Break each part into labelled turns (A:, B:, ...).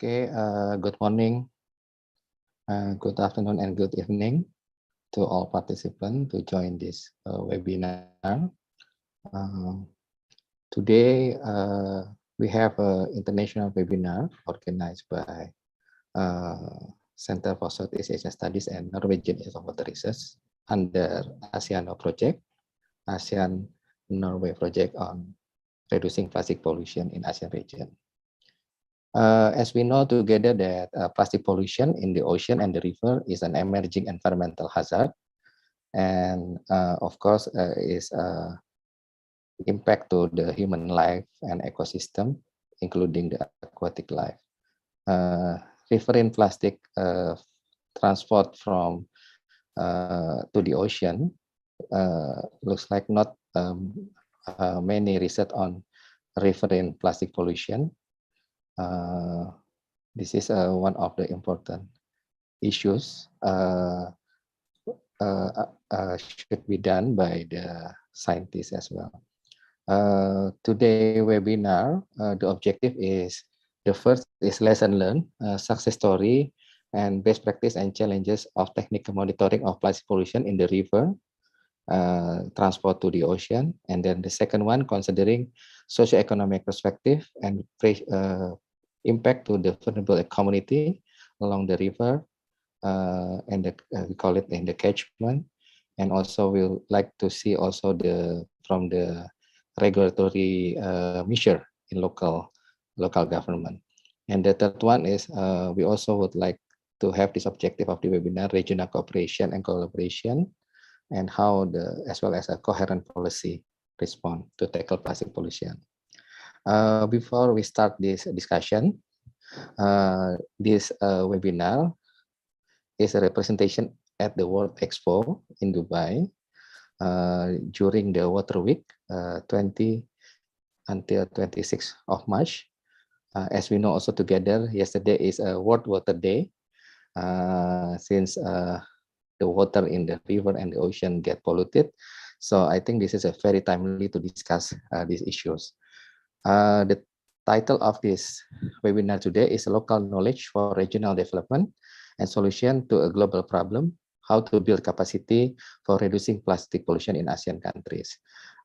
A: Okay, good morning, good afternoon, and good evening to all participants to join this webinar. Today, we have an international webinar organized by Center for Southeast Asian Studies and Norwegian Institute of Research under ASEANO project, ASEAN Norway project on reducing plastic pollution in ASEAN region. As we know together that plastic pollution in the ocean and the river is an emerging environmental hazard, and of course is impact to the human life and ecosystem, including the aquatic life. Riverine plastic transport from to the ocean looks like not many research on riverine plastic pollution. This is one of the important issues should be done by the scientists as well. Today webinar, the objective is, the first is lesson learned, success story, and best practice and challenges of technical monitoring of plastic pollution in the river, transport to the ocean. And then the second one, considering socioeconomic perspective and impact to the vulnerable community along the river, and we call it in the catchment. And also we'll like to see also from the regulatory measure in local government. And the third one is we also would like to have this objective of the webinar, regional cooperation and collaboration, and how as well as a coherent policy response to tackle plastic pollution. Before we start this discussion, this webinar is a representation at the World Expo in Dubai during the Water Week 20 until 26th of March. As we know also together, yesterday is a World Water Day, since the water in the river and the ocean get polluted. So I think this is a very timely to discuss these issues. The title of this webinar today is Local Knowledge for Regional Development and Solution to a Global Problem, How to Build Capacity for Reducing Plastic Pollution in ASEAN Countries.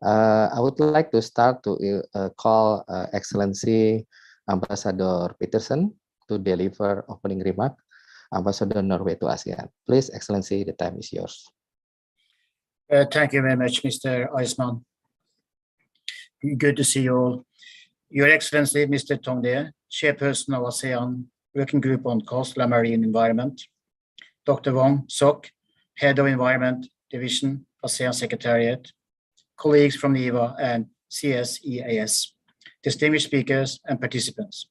A: I would like to start to call Excellency Ambassador Peterson to deliver opening remark. Ambassador Norway to ASEAN. Please, Excellency, the time is yours.
B: Thank you very much, Mr. Eisman. Good to see you all. Your Excellency, Mr. Tongde, Chairperson of ASEAN Working Group on Coastal and Marine Environment, Dr. Wong Sok, Head of Environment Division, ASEAN Secretariat, colleagues from NIVA and CSEAS, distinguished speakers and participants.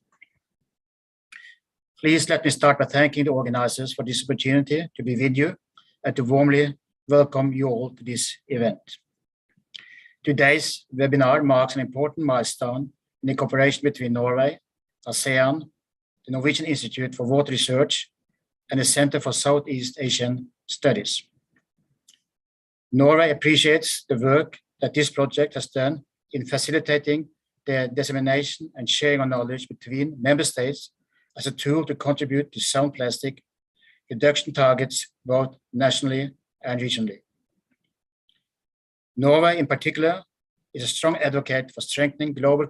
B: Please let me start by thanking the organizers for this opportunity to be with you and to warmly welcome you all to this event. Today's webinar marks an important milestone in the cooperation between Norway, ASEAN, the Norwegian Institute for Water Research, and the Center for Southeast Asian Studies. Norway appreciates the work that this project has done in facilitating the dissemination and sharing of knowledge between member states as a tool to contribute to sound plastic reduction targets both nationally and regionally. Norway, in particular, is a strong advocate for strengthening global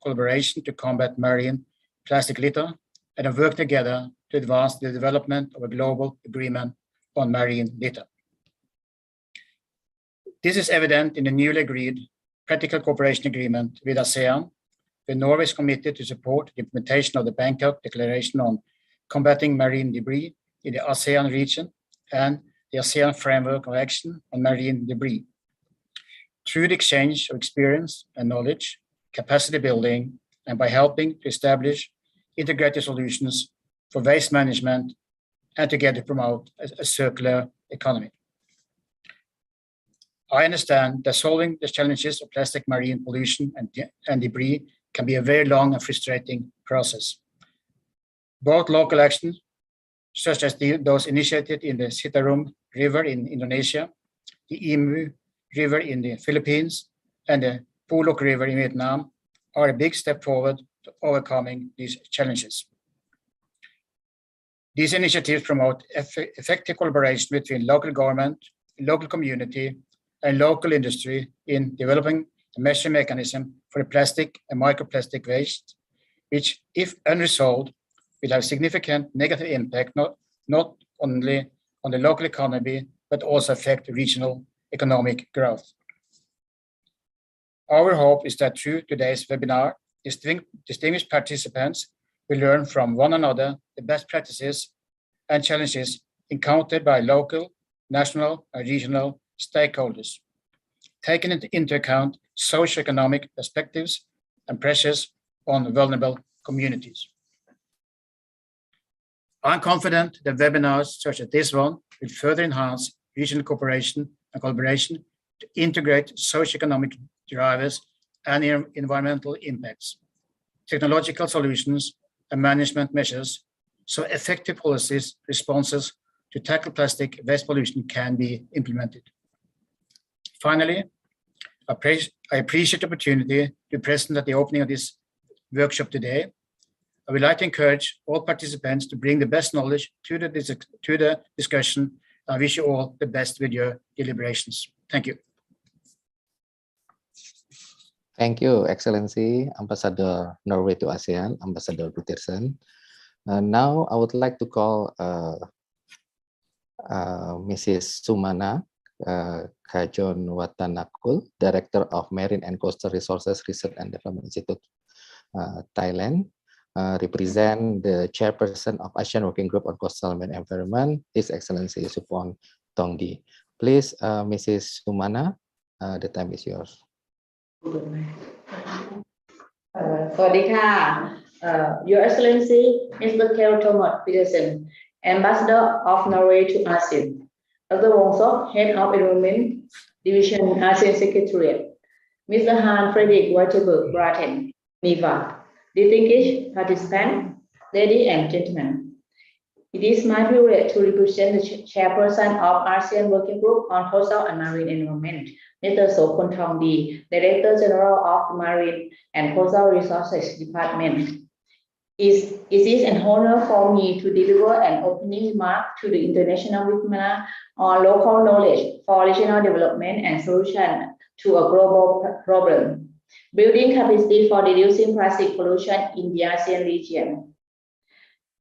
B: collaboration to combat marine plastic litter and have worked together to advance the development of a global agreement on marine litter. This is evident in the newly agreed practical cooperation agreement with ASEAN, where Norway is committed to support the implementation of the Bangkok Declaration on Combating Marine Debris in the ASEAN region and the ASEAN Framework of Action on Marine Debris. Through the exchange of experience and knowledge, capacity building, and by helping to establish integrated solutions for waste management and together promote a circular economy. I understand that solving the challenges of plastic marine pollution and debris can be a very long and frustrating process. Both local actions, such as those initiated in the Citarum River in Indonesia, the Emu River in the Philippines, and the Pulok River in Vietnam, are a big step forward to overcoming these challenges. These initiatives promote effective collaboration between local government, local community, and local industry in developing a measuring mechanism for the plastic and microplastic waste, which, if unresolved, will have significant negative impact not only on the local economy, but also affect regional economic growth. Our hope is that through today's webinar, distinguished participants will learn from one another the best practices and challenges encountered by local, national, and regional stakeholders, taking into account socioeconomic perspectives and pressures on vulnerable communities. I'm confident that webinars such as this one will further enhance regional cooperation and collaboration to integrate socioeconomic drivers and environmental impacts, technological solutions, and management measures, so effective policies responses to tackle plastic waste pollution can be implemented. Finally, I appreciate the opportunity to be present at the opening of this workshop today. I would like to encourage all participants to bring the best knowledge to the discussion. I wish you all the best with your deliberations. Thank you.
A: Thank you, Excellency, Ambassador Norway to ASEAN, Ambassador Peterson. Now I would like to call Mrs. Sumana Kajon Watanakul, Director of Marine and Coastal Resources Research and Development Institute, Thailand, represent the chairperson of ASEAN Working Group on Coastal and Environment, His Excellency Supon Tongdi. Please, Mrs. Sumana, the time is yours.
C: สวัสดีค่ะ Your Excellency, Mr. Thomas Peterson, Ambassador of Norway to ASEAN, Dr. Wong Sok, Head of Environment Division, ASEAN Secretariat, Mr. Han Frederick Waterberg Braten, NIVA, distinguished participants, ladies and gentlemen. It is my privilege to represent the chairperson of ASEAN Working Group on Coastal and Marine Environment, Mr. Sopon Thongdi, Director General of the Marine and Coastal Resources Department. It is an honor for me to deliver an opening remark to the international webinar on local knowledge for regional development and solution to a global problem, building capacity for reducing plastic pollution in the ASEAN region.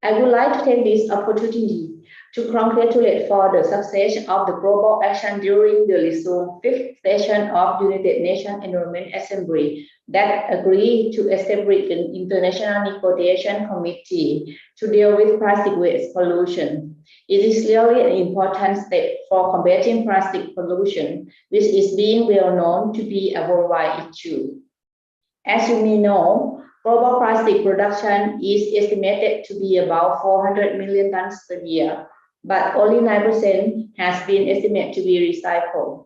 C: I would like to take this opportunity to congratulate for the success of the global action during the resumed 5th session of United Nations Environment Assembly that agreed to establish an international negotiation committee to deal with plastic waste pollution. It is really an important step for combating plastic pollution, which is being well known to be a worldwide issue. As you may know, global plastic production is estimated to be about 400 million tons per year, but only 9% has been estimated to be recycled.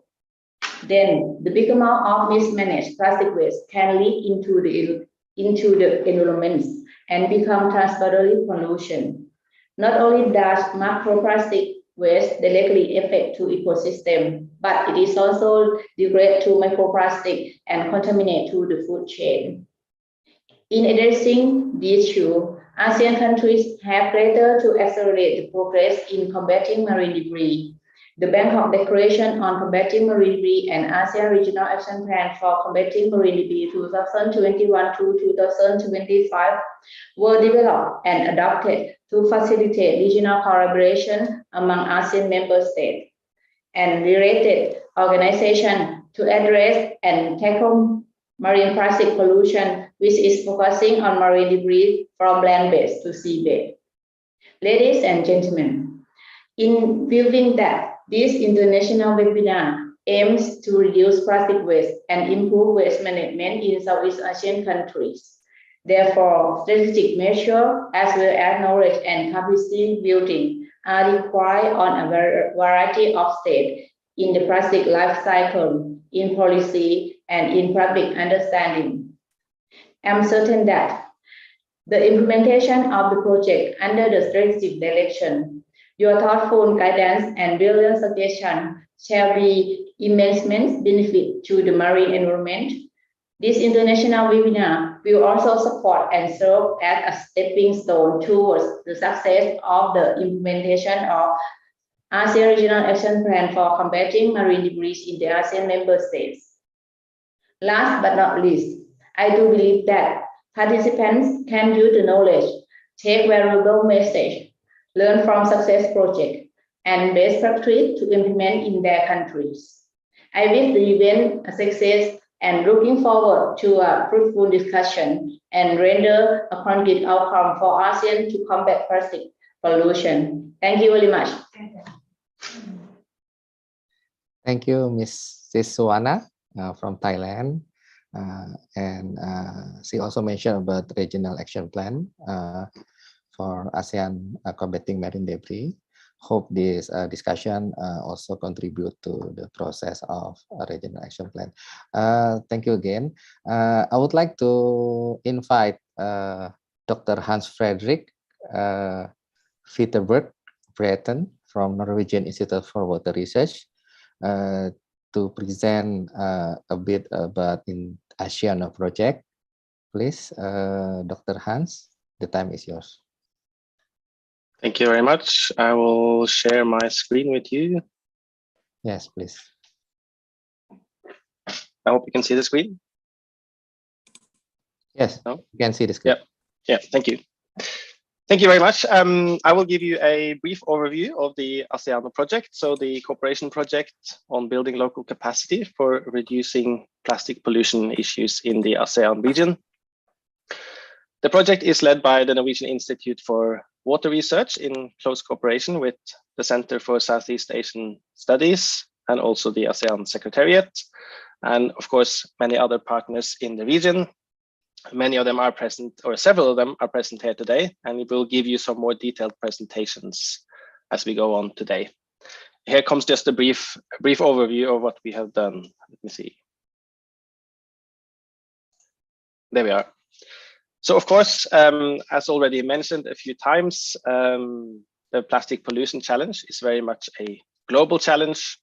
C: Then the big amount of mismanaged plastic waste can leak into the environment and become transport pollution. Not only does macroplastic waste directly affect to ecosystem, but it is also degrade to microplastic and contaminate to the food chain. In addressing the issue, ASEAN countries have greater to accelerate the progress in combating marine debris. The Bangkok Declaration on Combating Marine Debris and ASEAN Regional Action Plan for Combating Marine Debris 2021 to 2025 were developed and adopted to facilitate regional collaboration among ASEAN member states and related organizations to address and tackle marine plastic pollution, which is focusing on marine debris from land-based to sea-based. Ladies and gentlemen, in viewing that this international webinar aims to reduce plastic waste and improve waste management in Southeast Asian countries. Therefore, strategic measures as well as knowledge and capacity building are required on a variety of states in the plastic life cycle, in policy, and in public understanding. I'm certain that the implementation of the project under the strategic direction, your thoughtful guidance and brilliant suggestions shall be immense benefit to the marine environment. This international webinar will also support and serve as a stepping stone towards the success of the implementation of ASEAN Regional Action Plan for Combating Marine Debris in the ASEAN member states. Last but not least, I do believe that participants can use the knowledge, take valuable message, learn from success projects, and best practice to implement in their countries. I wish the event a success and looking forward to a fruitful discussion and render a concrete outcome for ASEAN to combat plastic pollution. Thank you very much.
A: Thank you, Ms. Siswana from Thailand. She also mentioned about the regional action plan for ASEAN combating marine debris. Hope this discussion also contribute to the process of a regional action plan. Thank you again. I would like to invite Dr. Hans Frederick Viterberg Breton from Norwegian Institute for Water Research to present a bit about in ASEANO project. Please, Dr. Hans, the time is yours.
D: Thank you very much. I will share my screen with you.
A: Yes, please.
D: I hope you can see the screen.
A: Yes,
D: No?
A: you can see the screen.
D: Yeah, thank you. Thank you very much. I will give you a brief overview of the ASEANO project, so the cooperation project on building local capacity for reducing plastic pollution issues in the ASEAN region. The project is led by the Norwegian Institute for Water Research in close cooperation with the Center for Southeast Asian Studies and also the ASEAN Secretariat, and of course, many other partners in the region. Many of them are present, or several of them are present here today, and we will give you some more detailed presentations as we go on today. Here comes just a brief overview of what we have done. Let me see. There we are. So of course, as already mentioned a few times, the plastic pollution challenge is very much a global challenge.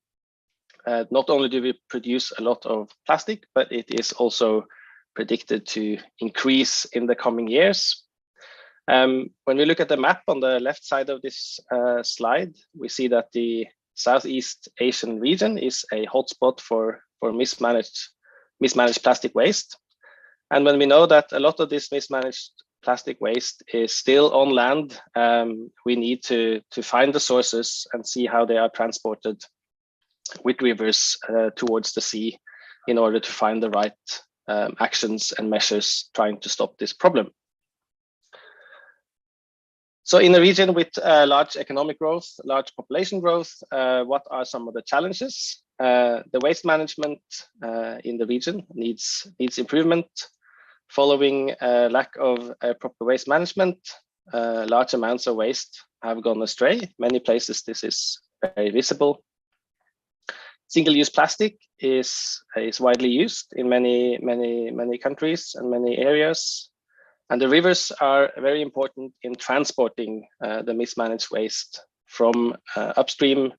D: Not only do we produce a lot of plastic, but it is also predicted to increase in the coming years. When we look at the map on the left side of this slide, we see that the Southeast Asian region is a hotspot for mismanaged plastic waste. And when we know that a lot of this mismanaged plastic waste is still on land, we need to find the sources and see how they are transported with rivers towards the sea in order to find the right actions and measures trying to stop this problem. So in a region with large economic growth, large population growth, what are some of the challenges? The waste management in the region needs improvement. Following lack of proper waste management, large amounts of waste have gone astray. Many places this is very visible. Single-use plastic is widely used in many countries and many areas. And the rivers are very important in transporting the mismanaged waste from upstream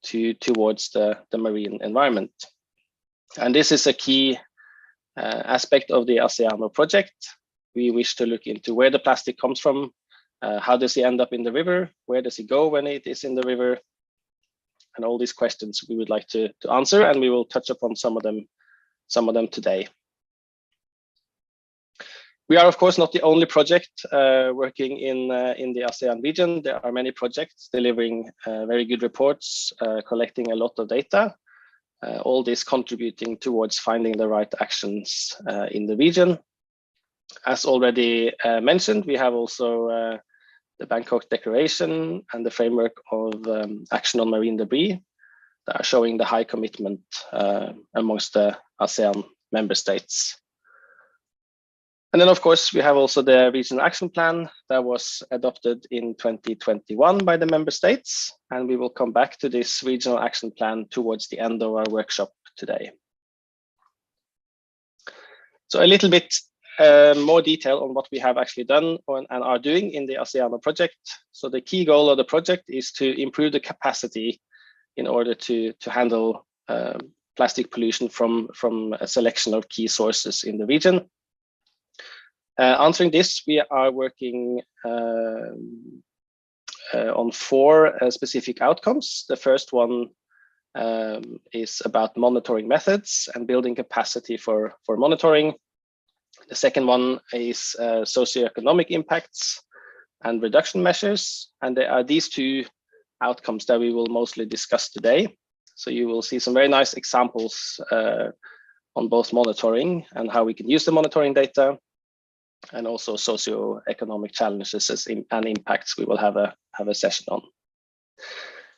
D: towards the marine environment. And this is a key aspect of the ASEANO project. We wish to look into where the plastic comes from, how does it end up in the river, where does it go when it is in the river, and all these questions we would like to answer, and we will touch upon some of them today. We are, of course, not the only project working in the ASEAN region. There are many projects delivering very good reports, collecting a lot of data, all this contributing towards finding the right actions in the region. As already mentioned, we have also the Bangkok Declaration and the framework of action on marine debris that are showing the high commitment amongst the ASEAN member states. And then, of course, we have also the Regional Action Plan that was adopted in 2021 by the member states. And we will come back to this Regional Action Plan towards the end of our workshop today. So a little bit more detail on what we have actually done and are doing in the ASEANO project. So the key goal of the project is to improve the capacity in order to handle plastic pollution from a selection of key sources in the region. Answering this, we are working on 4 specific outcomes. The first one is about monitoring methods and building capacity for monitoring. The second one is socioeconomic impacts and reduction measures. And there are these 2 outcomes that we will mostly discuss today. So you will see some very nice examples on both monitoring and how we can use the monitoring data, and also socioeconomic challenges and impacts we will have a session on.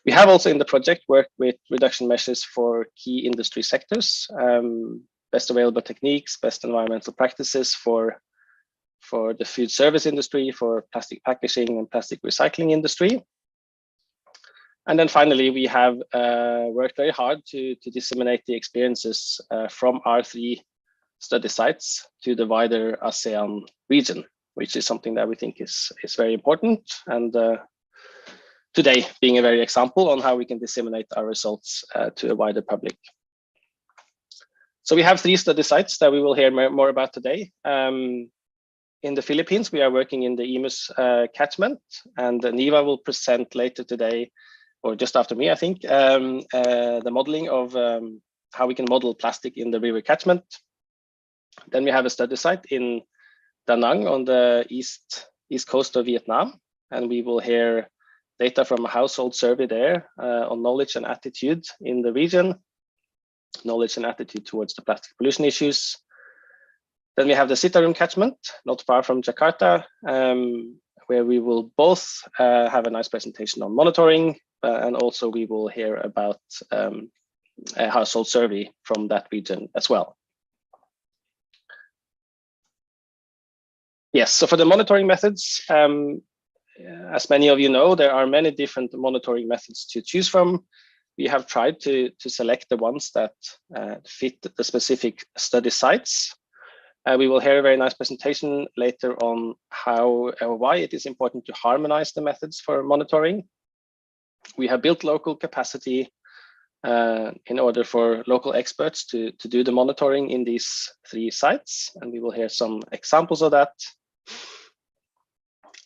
D: We have also in the project worked with reduction measures for key industry sectors, best available techniques, best environmental practices for the food service industry, for plastic packaging and plastic recycling industry. And then finally, we have worked very hard to disseminate the experiences from our 3 study sites to the wider ASEAN region, which is something that we think is very important. And today being a very example on how we can disseminate our results to a wider public. So we have 3 study sites that we will hear more about today. In the Philippines, we are working in the Imus catchment, and Niva will present later today, or just after me, I think, the modeling of how we can model plastic in the river catchment. Then we have a study site in Da Nang on the east coast of Vietnam, and we will hear data from a household survey there on knowledge and attitude in the region, knowledge and attitude towards the plastic pollution issues. Then we have the Citarum catchment, not far from Jakarta, where we will both have a nice presentation on monitoring, and also we will hear about a household survey from that region as well. Yes, so for the monitoring methods, as many of you know, there are many different monitoring methods to choose from. We have tried to select the ones that fit the specific study sites. We will hear a very nice presentation later on how or why it is important to harmonize the methods for monitoring. We have built local capacity in order for local experts to do the monitoring in these 3 sites, and we will hear some examples of that.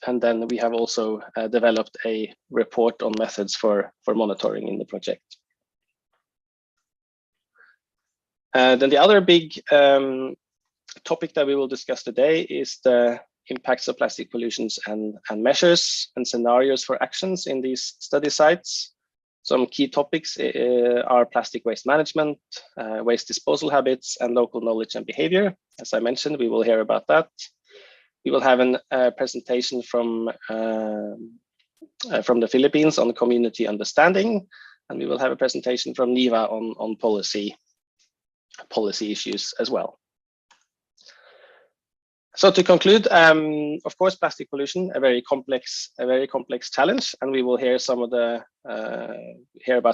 D: And then we have also developed a report on methods for monitoring in the project. Then the other big topic that we will discuss today is the impacts of plastic pollutions and measures and scenarios for actions in these study sites. Some key topics are plastic waste management, waste disposal habits, and local knowledge and behavior. As I mentioned, we will hear about that. We will have a presentation from the Philippines on community understanding, and we will have a presentation from NIVA on policy issues as well. So to conclude, of course, plastic pollution, a very complex challenge, and we will hear about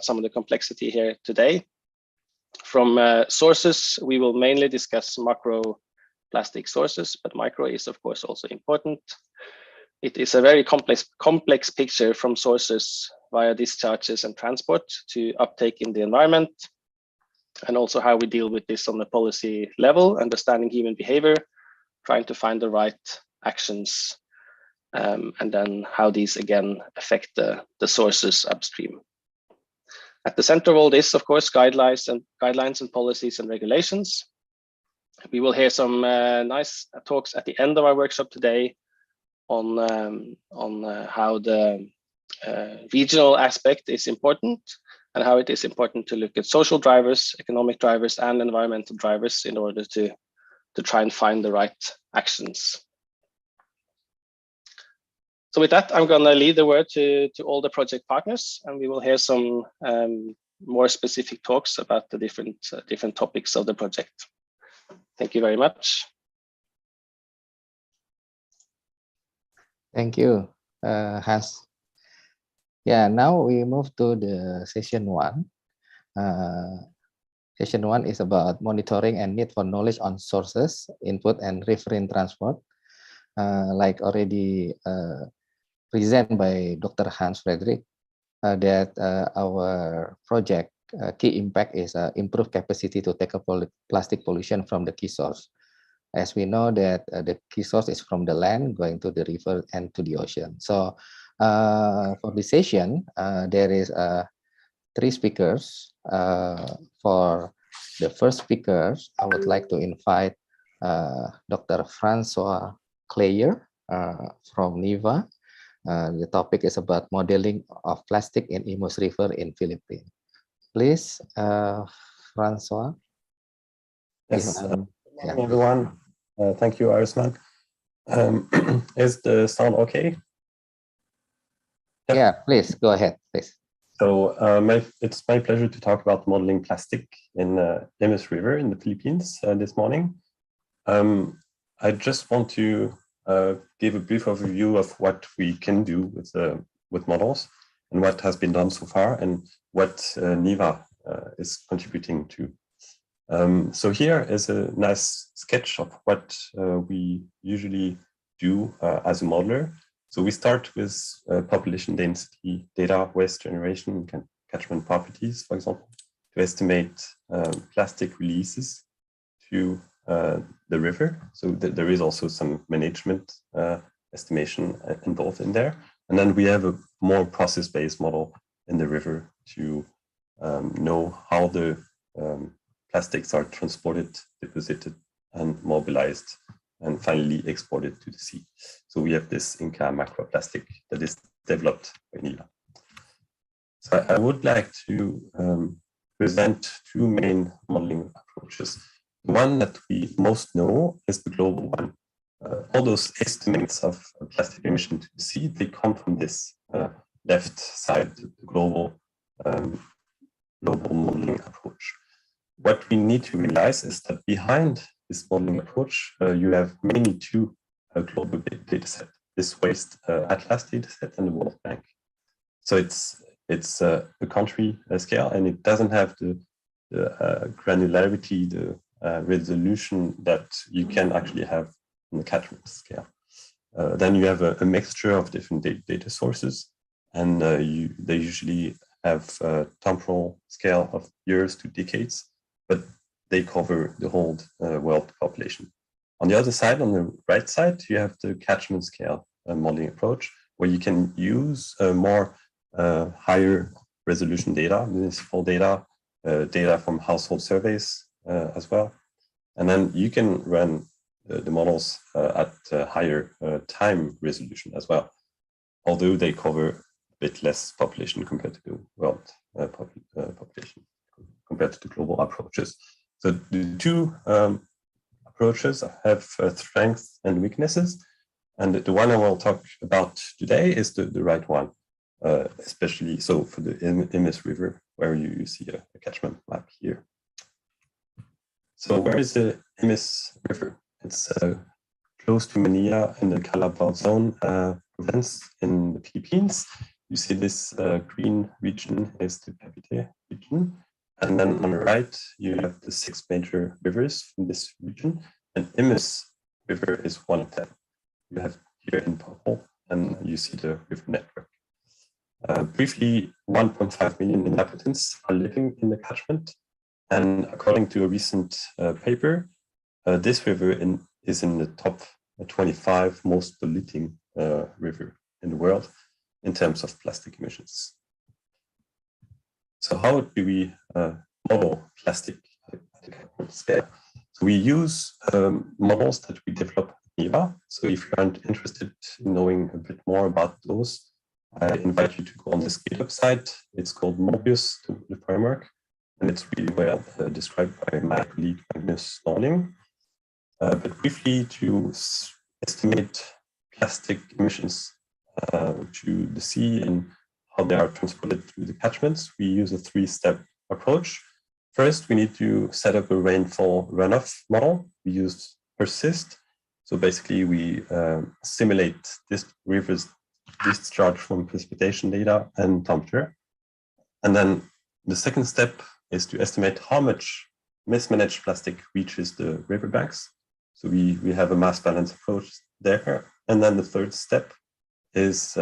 D: some of the complexity here today. From sources, we will mainly discuss macro plastic sources, but micro is of course also important. It is a very complex picture from sources via discharges and transport to uptake in the environment, and also how we deal with this on the policy level, understanding human behavior, trying to find the right actions, and then how these again affect the sources upstream. At the center of all this, of course, guidelines and policies and regulations. We will hear some nice talks at the end of our workshop today on how the regional aspect is important, and how it is important to look at social drivers, economic drivers, and environmental drivers in order to try and find the right actions. So with that, I'm going to leave the word to all the project partners, and we will hear some more specific talks about the different topics of the project. Thank you very much.
A: Thank you, Hans. Yeah, now we move to the session 1. Session 1 is about monitoring and need for knowledge on sources, input, and referent transport. Like already presented by Dr. Hans Frederick, that our project key impact is improved capacity to tackle plastic pollution from the key source. As we know that the key source is from the land going to the river and to the ocean. So for this session, there is 3 speakers. For the first speaker, I would like to invite Dr. Francois Clayer from NIVA. The topic is about modeling of plastic in Imus River in Philippines. Please, Francois.
E: Yes, good morning, everyone. Thank you, Arisman. Is the sound okay?
A: Yeah, please go ahead, please.
E: So it's my pleasure to talk about modeling plastic in Imus River in the Philippines this morning. I just want to give a brief overview of what we can do with models and what has been done so far, and what NIVA is contributing to. So here is a nice sketch of what we usually do as a modeler. So we start with population density data, waste generation, and catchment properties, for example, to estimate plastic releases to the river. So there is also some management estimation involved in there. And then we have a more process-based model in the river to know how the plastics are transported, deposited, and mobilized and finally exported to the sea. So we have this Inca macroplastic that is developed by NILA. So I would like to present two main modeling approaches. The one that we most know is the global one. All those estimates of plastic emission to the sea, they come from this left side, the global modeling approach. What we need to realize is that behind this modeling approach, you have mainly two global data sets, this waste atlas data set and the World Bank. So it's a country scale, and it doesn't have the granularity, the resolution that you can actually have on the catchment scale. Then you have a mixture of different data sources, and they usually have a temporal scale of years to decades, but they cover the whole world population. On the other side, on the right side, you have the catchment scale modeling approach, where you can use more higher resolution data, municipal data, data from household surveys as well. And then you can run the models at higher time resolution as well, although they cover a bit less population compared to the world population, compared to the global approaches. So the two approaches have strengths and weaknesses. And the one I will talk about today is the right one, especially so for the Imis River, where you see a catchment map here. So where is the Imis River? It's close to Manila in the Calabao zone province in the Philippines. You see this green region is the Cavite region. And then on the right, you have the 6 major rivers from this region, and Imis River is one of them. You have here in purple, and you see the river network. Briefly, 1.5 million inhabitants are living in the catchment. And according to a recent paper, this river is in the top 25 most polluting river in the world in terms of plastic emissions. So how do we model plastic at the catchment scale? So we use models that we develop at NILA. So if you aren't interested in knowing a bit more about those, I invite you to go on this GitHub site. It's called Mobius, the framework, and it's really well described by my colleague Magnus Norling. But briefly, to estimate plastic emissions to the sea and how they are transported through the catchments, we use a 3-step approach. First, we need to set up a rainfall runoff model. We use PERSIST. So basically, we simulate this river's discharge from precipitation data and temperature. And then the second step is to estimate how much mismanaged plastic reaches the riverbanks. So we have a mass balance approach there. And then the third step is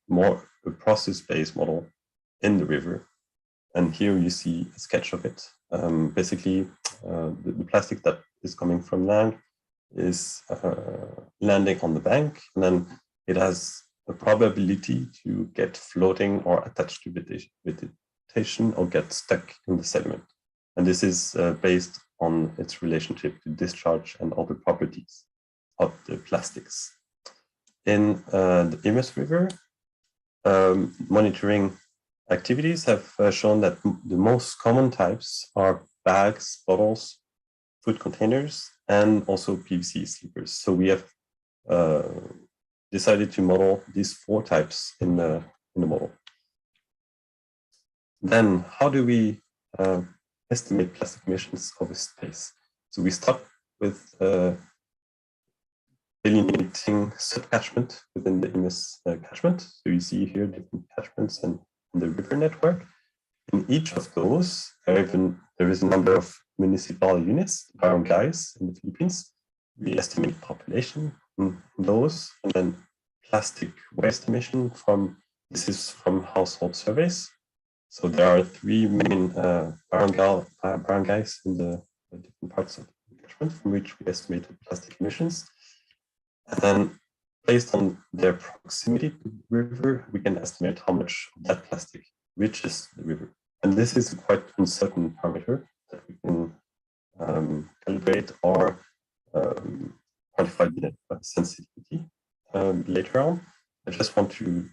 E: more a process-based model in the river. And here you see a sketch of it. Basically, the plastic that is coming from land is landing on the bank, and then it has a probability to get floating or attached to vegetation or get stuck in the sediment. And this is based on its relationship to discharge and other properties of the plastics. In the Imis River, monitoring activities have shown that the most common types are bags, bottles, food containers, and also PVC sleepers. So we have decided to model these 4 types in the model. Then, how do we estimate plastic emissions over space? So we start with delineating subcatchment within the Imis catchment. So you see here different catchments and the river network. In each of those, there is a number of municipal units, barangays in the Philippines. We estimate population in those, and then plastic waste emission this is from household surveys. So there are 3 main barangays in the different parts of the catchment from which we estimated plastic emissions. And then based on their proximity to the river, we can estimate how much of that plastic reaches the river. And this is a quite uncertain parameter that we can calibrate or quantified in sensitivity later on. I just want to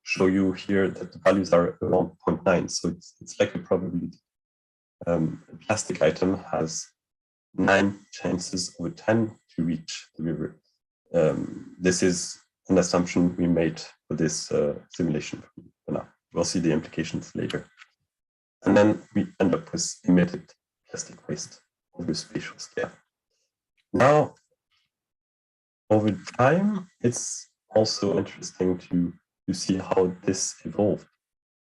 E: show you here that the values are around 0.9, so it's like a probability. A plastic item has 9 chances over 10 to reach the river. This is an assumption we made for this simulation for now. We'll see the implications later. And then we end up with emitted plastic waste over a spatial scale. Now, over time, it's also interesting to see how this evolved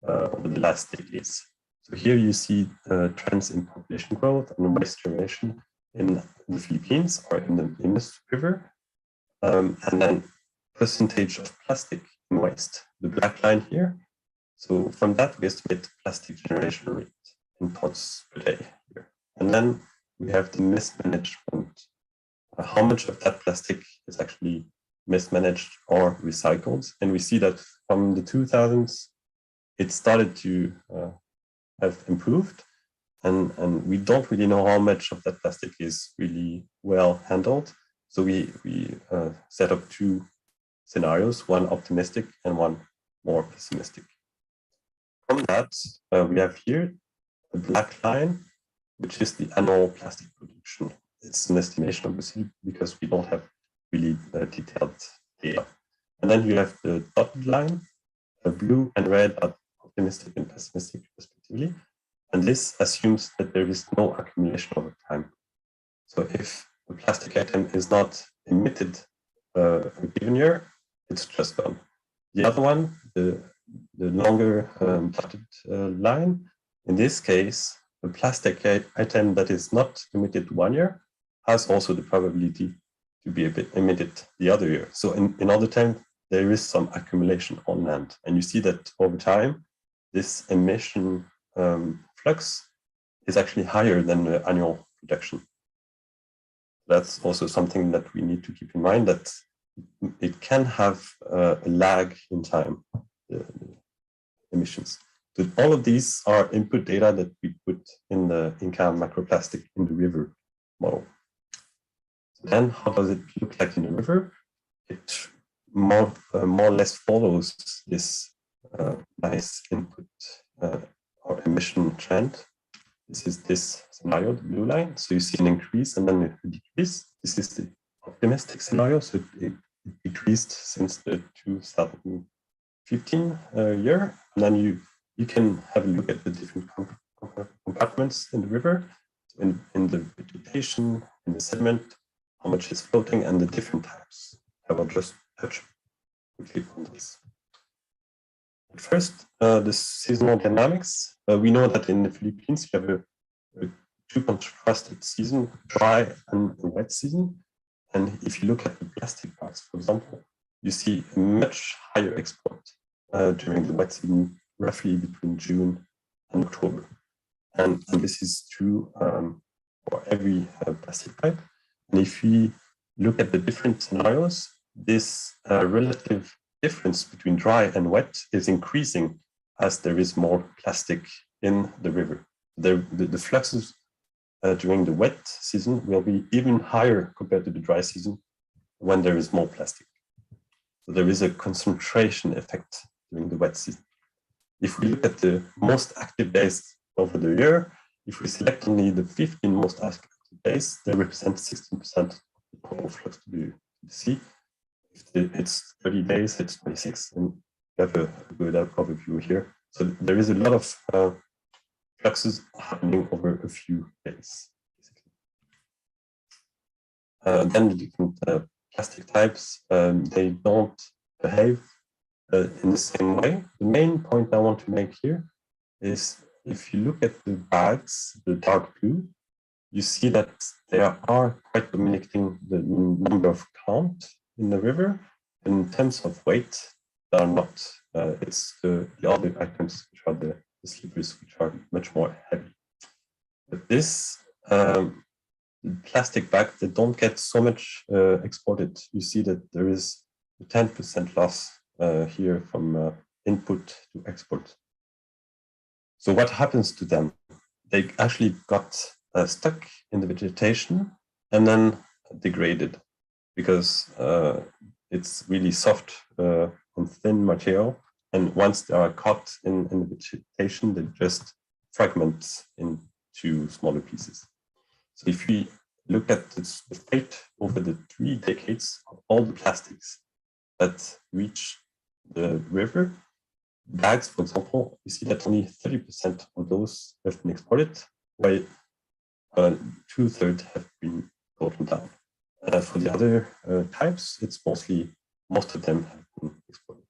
E: over the last decades. So here you see trends in population growth and waste generation in the Philippines or in the Indus River, and then percentage of plastic in waste, the black line here. So from that, we estimate plastic generation rate in tons per day here. And then we have the mismanagement, how much of that plastic is actually mismanaged or recycled. And we see that from the 2000s, it started to have improved. And we don't really know how much of that plastic is really well handled. So we set up 2 scenarios, one optimistic and one more pessimistic. From that, we have here the black line, which is the annual plastic production. It's an estimation, obviously, because we don't have really detailed data. And then you have the dotted line, blue and red are optimistic and pessimistic respectively. And this assumes that there is no accumulation over time. So if a plastic item is not emitted a given year, it's just gone. The other one, the longer dotted line, in this case, a plastic item that is not emitted 1 year has also the probability to be emitted the other year. So in other terms, there is some accumulation on land. And you see that over time, this emission flux is actually higher than the annual production. That's also something that we need to keep in mind, that it can have a lag in time, the emissions. So all of these are input data that we put in the INCA macroplastic in the river model. So then how does it look like in the river? It more or less follows this nice input or emission trend. This is this scenario, the blue line. So you see an increase and then a decrease. This is the optimistic scenario. So it decreased since the 2015 year. And then you can have a look at the different compartments in the river, in the vegetation, in the sediment, how much is floating, and the different types. I will just touch quickly on this. First, the seasonal dynamics. We know that in the Philippines, you have a 2 contrasted season, dry and wet season. And if you look at the plastic bags, for example, you see a much higher export during the wet season, roughly between June and October. And this is true for every plastic type. And if we look at the different scenarios, this relative difference between dry and wet is increasing as there is more plastic in the river. The fluxes during the wet season will be even higher compared to the dry season when there is more plastic. So there is a concentration effect during the wet season. If we look at the most active days over the year, if we select only the 15 most active days, they represent 16% of the total flux to the sea. If it's 30 days, it's 26, and you have a good overview here. So there is a lot of fluxes happening over a few days, basically. Then the different plastic types, they don't behave in the same way. The main point I want to make here is if you look at the bags, the dark blue, you see that they are quite dominating the number of count in the river. In terms of weight, they are not. It's the other items which are the sleepers, which are much more heavy. But this plastic bag, they don't get so much exported. You see that there is a 10% loss here from input to export. So what happens to them? They actually got stuck in the vegetation and then degraded. because it's really soft and thin material. And once they are caught in the vegetation, they just fragment into smaller pieces. So if we look at the fate over the 3 decades of all the plastics that reach the river, bags, for example, you see that only 30% of those have been exported, while 2/3 have been broken down. For the other types, it's most of them have been exported.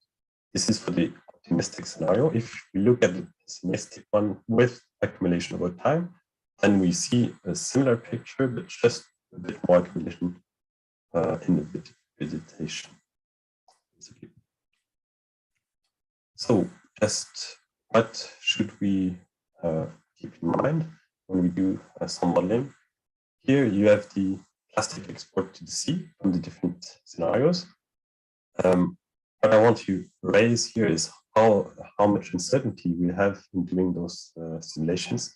E: This is for the optimistic scenario. If we look at the pessimistic one with accumulation over time, then we see a similar picture, but just a bit more accumulation in the vegetation. So just what should we keep in mind when we do some modeling? Here you have the plastic export to the sea from the different scenarios. What I want to raise here is how much uncertainty we have in doing those simulations.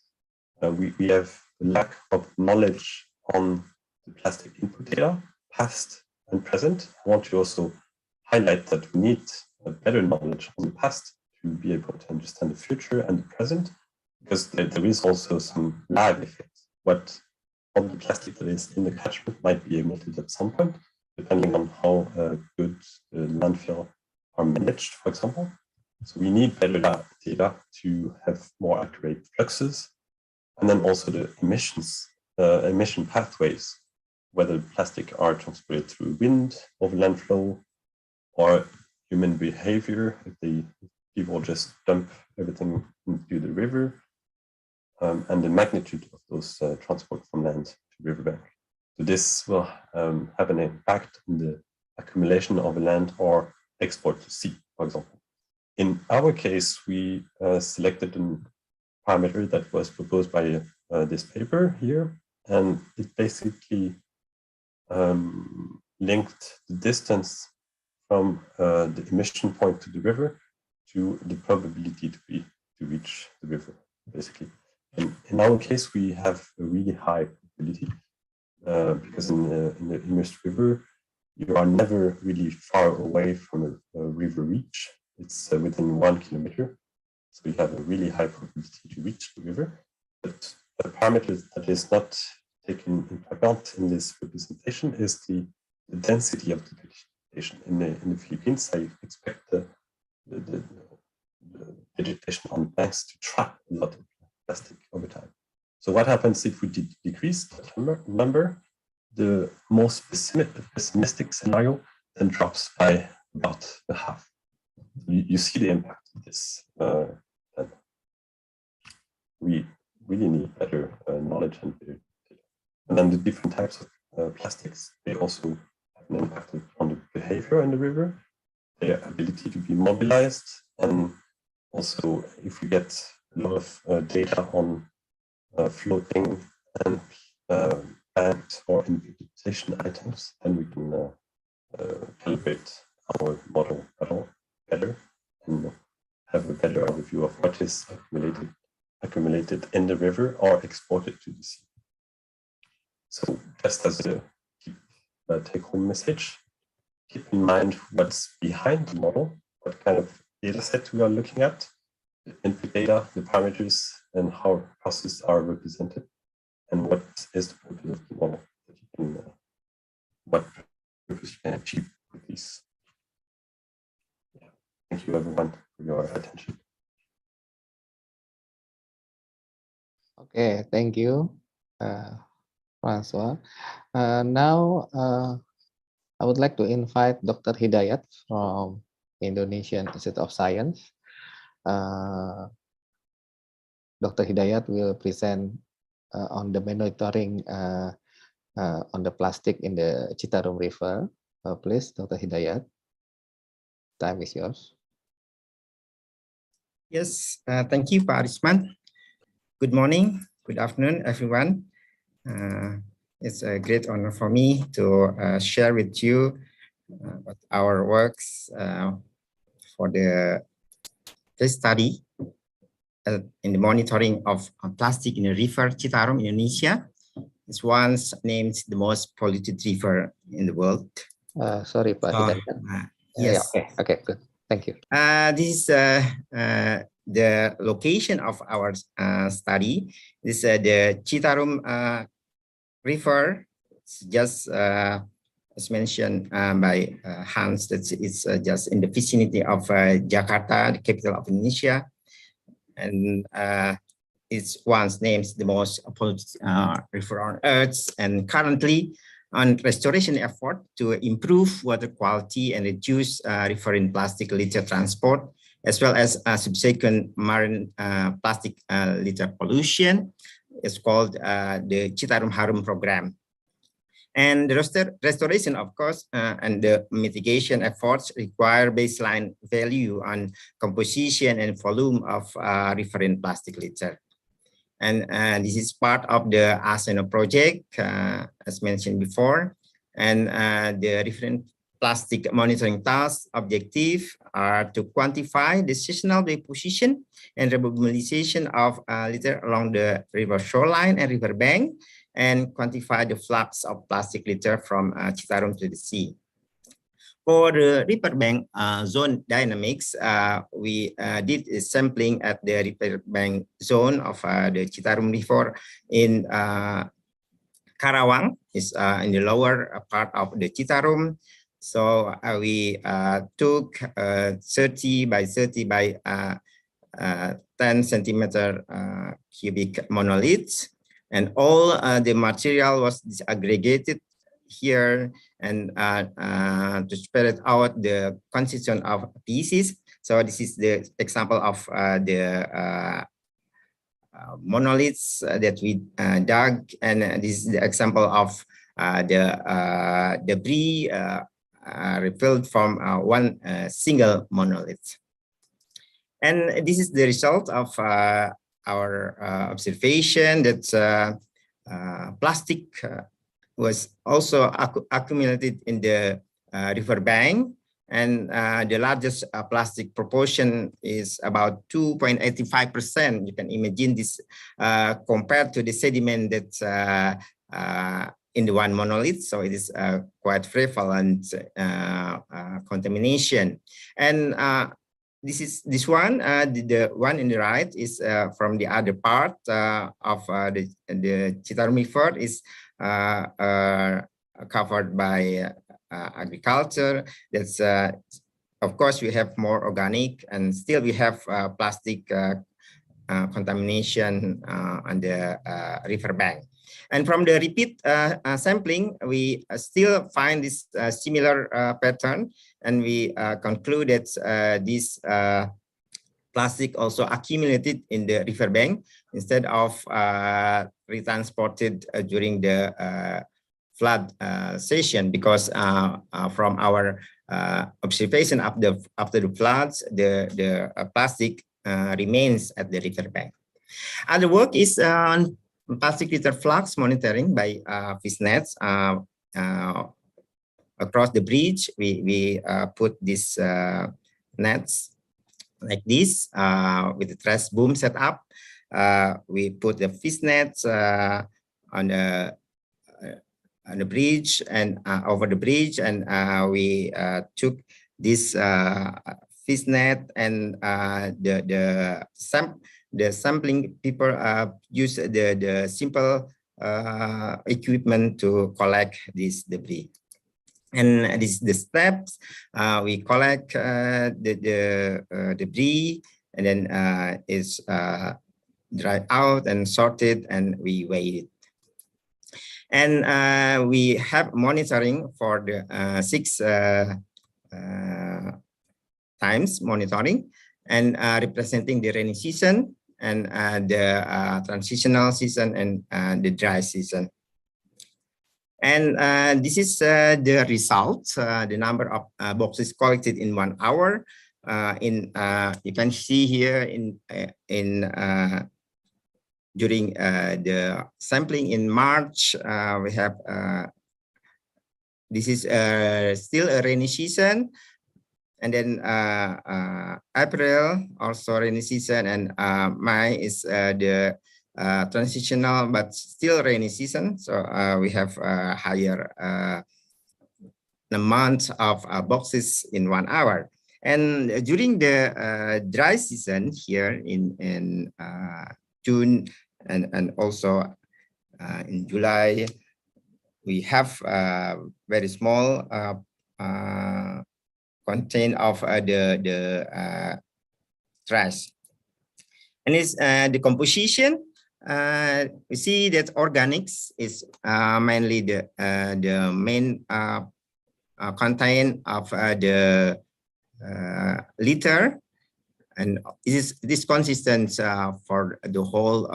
E: We have a lack of knowledge on the plastic input data, past and present. I want to also highlight that we need a better knowledge on the past to be able to understand the future and the present, because there is also some lag effect. What all the plastic that is in the catchment might be emitted at some point, depending on how good the landfill are managed, for example. So we need better data to have more accurate fluxes, and then also the emission pathways, whether plastic are transported through wind, over land flow, or human behavior, if people just dump everything into the river, and the magnitude of those transport from land to riverbank. So this will have an impact on the accumulation of land or export to sea, for example. In our case, we selected a parameter that was proposed by this paper here, and it basically linked the distance from the emission point to the river to the probability to reach the river, basically. And in our case, we have a really high probability because in the immersed river, you are never really far away from a river reach. It's within 1 kilometer. So we have a really high probability to reach the river. But a parameter that is not taken into account in this representation is the density of the vegetation. In the Philippines, I expect the vegetation on banks to trap a lot of plastic over time. So what happens if we decrease that number? The most pessimistic scenario then drops by about half. You see the impact of this. We really need better knowledge and better data. And then the different types of plastics, they also have an impact on the behavior in the river, their ability to be mobilized, and also if we get a lot of data on floating and banked or in vegetation items, then we can calibrate our model better and have a better overview of what is accumulated in the river or exported to the sea. So just as a take-home message, keep in mind what's behind the model, what kind of data set we are looking at, the input data, the parameters, and how processes are represented, and what is the purpose of the model that you can, what purpose you can achieve with these. Yeah. Thank you everyone for your attention.
A: Okay, thank you, Francois. Now, I would like to invite Dr. Hidayat from Indonesian Institute of Science. Dr. Hidayat will present on the monitoring on the plastic in the Citarum River. Please, Dr. Hidayat, time is yours.
F: Yes, thank you, Pak Arisman. Good morning, good afternoon, everyone. It's a great honor for me to share with you our works for the case study in the monitoring of plastic in the river Citarum, Indonesia. It's once named the most polluted river in the world.
A: Sorry, Pak
F: So,
A: Hidayat.
F: yes.
A: Yeah, okay, good. Thank you.
F: This is the location of our study. This is the Citarum River. It's just as mentioned by Hans, that it's just in the vicinity of Jakarta, the capital of Indonesia, and it's once named the most polluted river on Earth, and currently on restoration effort to improve water quality and reduce riverine plastic litter transport, as well as subsequent marine plastic litter pollution. It's called the Citarum Harum program. And the restoration, of course, and the mitigation efforts require baseline value on composition and volume of riverine plastic litter. And this is part of the ASEANO project, as mentioned before. And the different plastic monitoring task objective are to quantify the seasonal deposition and remobilization of litter along the river shoreline and river bank, and quantify the flux of plastic litter from Citarum to the sea. For the riverbank zone dynamics, we did a sampling at the riverbank zone of the Citarum River in Karawang, is in the lower part of the Citarum. So we took 30 by 30 by 10 centimeter cubic monoliths, and all the material was disaggregated here and to spread out the constitution of pieces. So this is the example of the monoliths that we dug, and this is the example of the debris refilled from one single monolith. And this is the result of our observation that plastic was also accumulated in the riverbank, and the largest plastic proportion is about 2.85%. You can imagine this compared to the sediment that's in the one monolith, so it is quite prevalent contamination. And this one, the one in the right is from the other part of the Citarum River, is covered by agriculture. That's of course we have more organic, and still we have plastic contamination on the riverbank. And from the repeat sampling, we still find this similar pattern, and we conclude that this plastic also accumulated in the riverbank instead of retransported during the flood session, because from our observation after the floods, the plastic remains at the riverbank. Other work is on plastic litter flux monitoring by fish nets across the bridge. We put these nets like this with the trash boom set up. We put the fish nets on the bridge and over the bridge, and we took this fish net, and the sampling people use the simple equipment to collect this debris. And this is the steps. We collect the debris, and then it's dried out and sorted, and we weigh it. And we have monitoring for the 6 times monitoring, and representing the rainy season, and the transitional season, and the dry season. And this is the result, the number of boxes collected in 1 hour. You can see here during the sampling in March, we have this is still a rainy season, and then April also rainy season, and May is the transitional but still rainy season. So we have higher amount of boxes in 1 hour. And during the dry season here in June and also in July, we have very small content of the trash. And it's the composition. We see that organics is mainly the main content of the litter, and it is consistent for the whole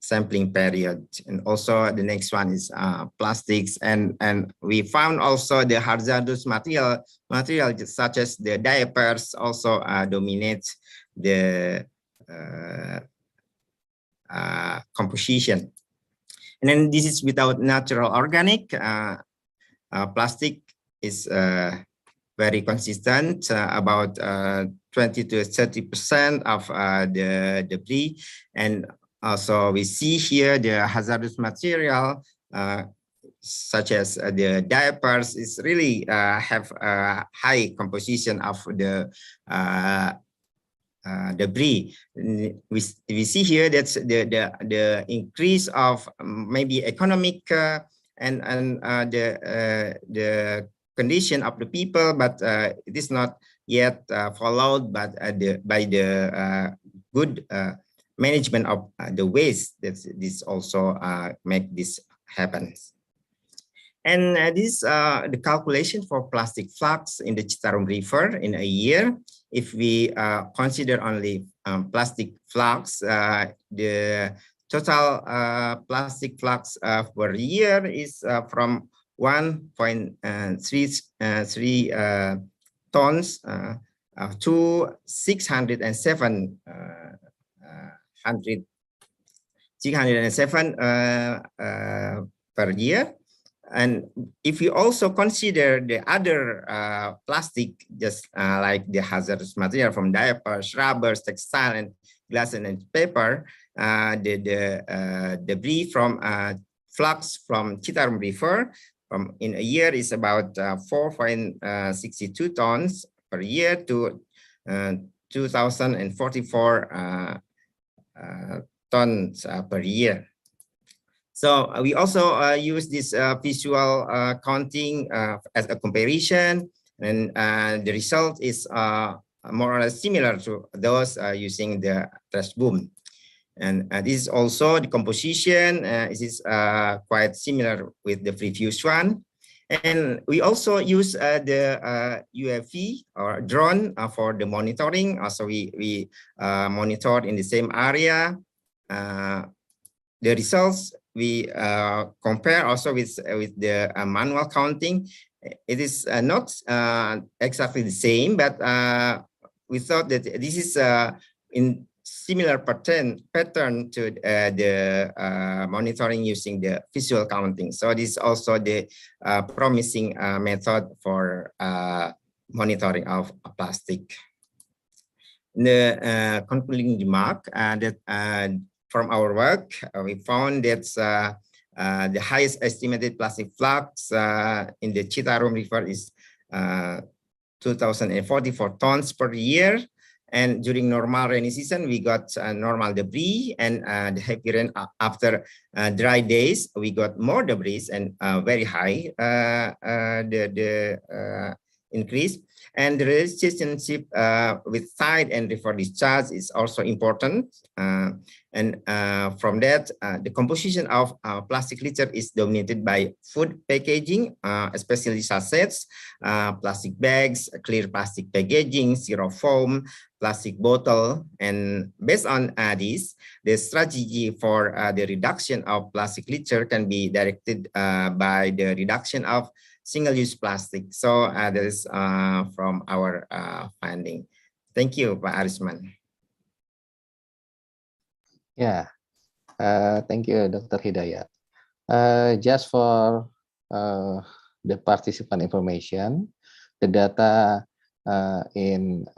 F: sampling period. And also the next one is plastics, and we found also the hazardous material such as the diapers also dominate the composition. And then this is without natural organic. Plastic is very consistent, about 20 to 30% of the debris. And also we see here the hazardous material such as the diapers is really have a high composition of the debris. We see here that's the increase of maybe economic and the condition of the people, but it is not yet followed by the good management of the waste. This also make this happen. And this the calculation for plastic flux in the Citarum River in a year. If we consider only plastic flux, the total plastic flux per year is from 1.33 tons to 607 per year. And if you also consider the other plastic, just like the hazardous material from diapers, rubbers, textile, and glass and paper, the debris from flux from Citarum River in a year is about 4.62 tons per year to 2,044 tons per year. So we also use this visual counting as a comparison, and the result is more or less similar to those using the trash boom. And this is also the composition. It is quite similar with the previous one. And we also use the UAV or drone for the monitoring. Also, we monitor in the same area. The results we compare also with the manual counting. It is not exactly the same, but we thought that this is in similar pattern to the monitoring using the visual counting. So this is also the promising method for monitoring of plastic. The concluding remark that from our work, we found that the highest estimated plastic flux in the Citarum River is 2,044 tons per year. And during normal rainy season, we got normal debris, and the heavy rain after dry days, we got more debris and very high the increase. And the relationship with tide and river discharge is also important. And from that, the composition of plastic litter is dominated by food packaging, especially sachets, plastic bags, clear plastic packaging, styrofoam, plastic bottle. And based on this, the strategy for the reduction of plastic litter can be directed by the reduction of single-use plastic. So that is from our finding. Thank you, Pak Arisman.
A: Yeah, thank you, Dr. Hidayat. Just for the participant information, the data in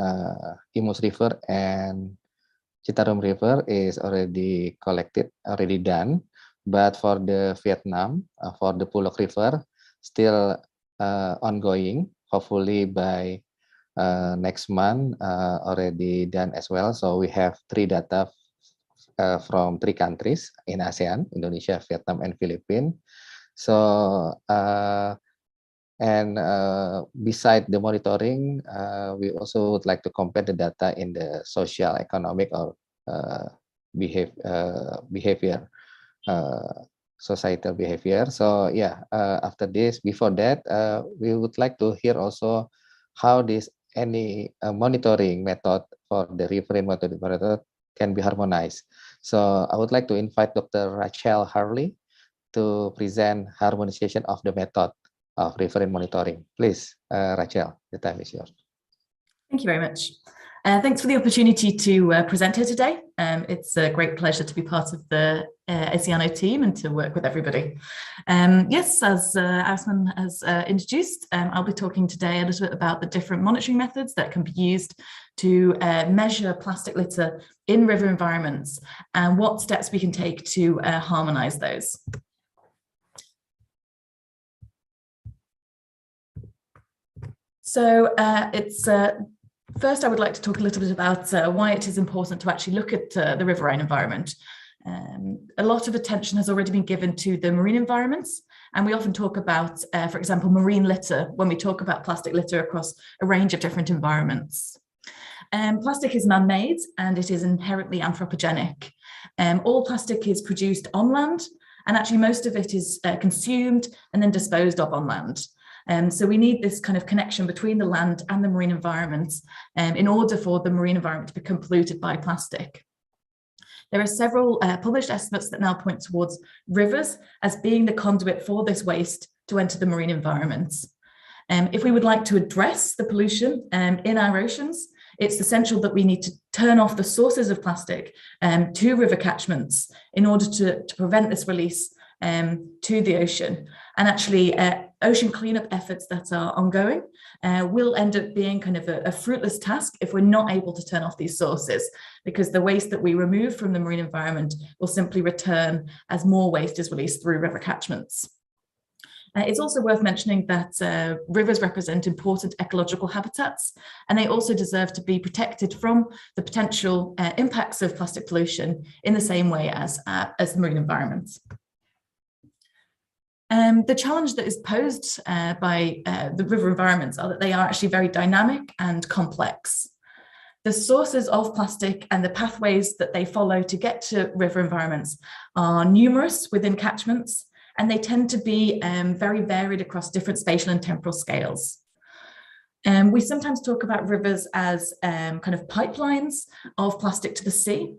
A: Imus River and Citarum River is already collected, already done. But for the Vietnam, for the Pulok River, still ongoing. Hopefully by next month, already done as well. So we have 3 data from 3 countries in ASEAN: Indonesia, Vietnam, and Philippines. So beside the monitoring, we also would like to compare the data in the social, economic, or behavior, societal behavior. So yeah, after this, before that, we would like to hear also how any monitoring method for the riverine monitoring method can be harmonized. So I would like to invite Dr. Rachel Harley to present harmonization of the method of riverine monitoring. Please, Rachel, the time is yours.
G: Thank you very much. Thanks for the opportunity to present here today. It's a great pleasure to be part of the ASEANO team and to work with everybody. Yes, as Asman has introduced, I'll be talking today a little bit about the different monitoring methods that can be used to measure plastic litter in river environments and what steps we can take to harmonize those. So first, I would like to talk a little bit about why it is important to actually look at the riverine environment. A lot of attention has already been given to the marine environments, and we often talk about, for example, marine litter when we talk about plastic litter across a range of different environments. Plastic is man-made and it is inherently anthropogenic. All plastic is produced on land, and actually most of it is consumed and then disposed of on land. So we need this kind of connection between the land and the marine environment in order for the marine environment to become polluted by plastic. There are several published estimates that now point towards rivers as being the conduit for this waste to enter the marine environment. If we would like to address the pollution in our oceans, it's essential that we need to turn off the sources of plastic to river catchments in order to prevent this release to the ocean. And actually, ocean cleanup efforts that are ongoing will end up being kind of a fruitless task if we're not able to turn off these sources, because the waste that we remove from the marine environment will simply return as more waste is released through river catchments. It's also worth mentioning that rivers represent important ecological habitats, and they also deserve to be protected from the potential impacts of plastic pollution in the same way as the marine environment. The challenge that is posed by the river environments are that they are actually very dynamic and complex. The sources of plastic and the pathways that they follow to get to river environments are numerous within catchments, and they tend to be very varied across different spatial and temporal scales. We sometimes talk about rivers as kind of pipelines of plastic to the sea.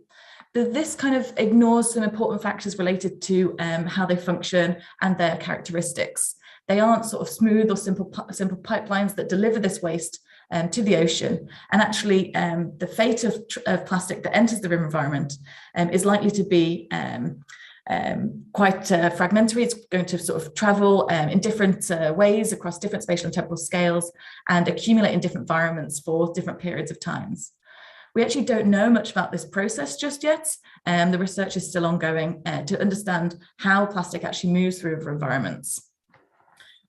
G: This kind of ignores some important factors related to how they function and their characteristics. They aren't sort of smooth or simple pipelines that deliver this waste to the ocean. And actually, the fate of plastic that enters the river environment is likely to be quite fragmentary. It's going to sort of travel in different ways across different spatial and temporal scales and accumulate in different environments for different periods of times. We actually don't know much about this process just yet. The research is still ongoing to understand how plastic actually moves through river environments.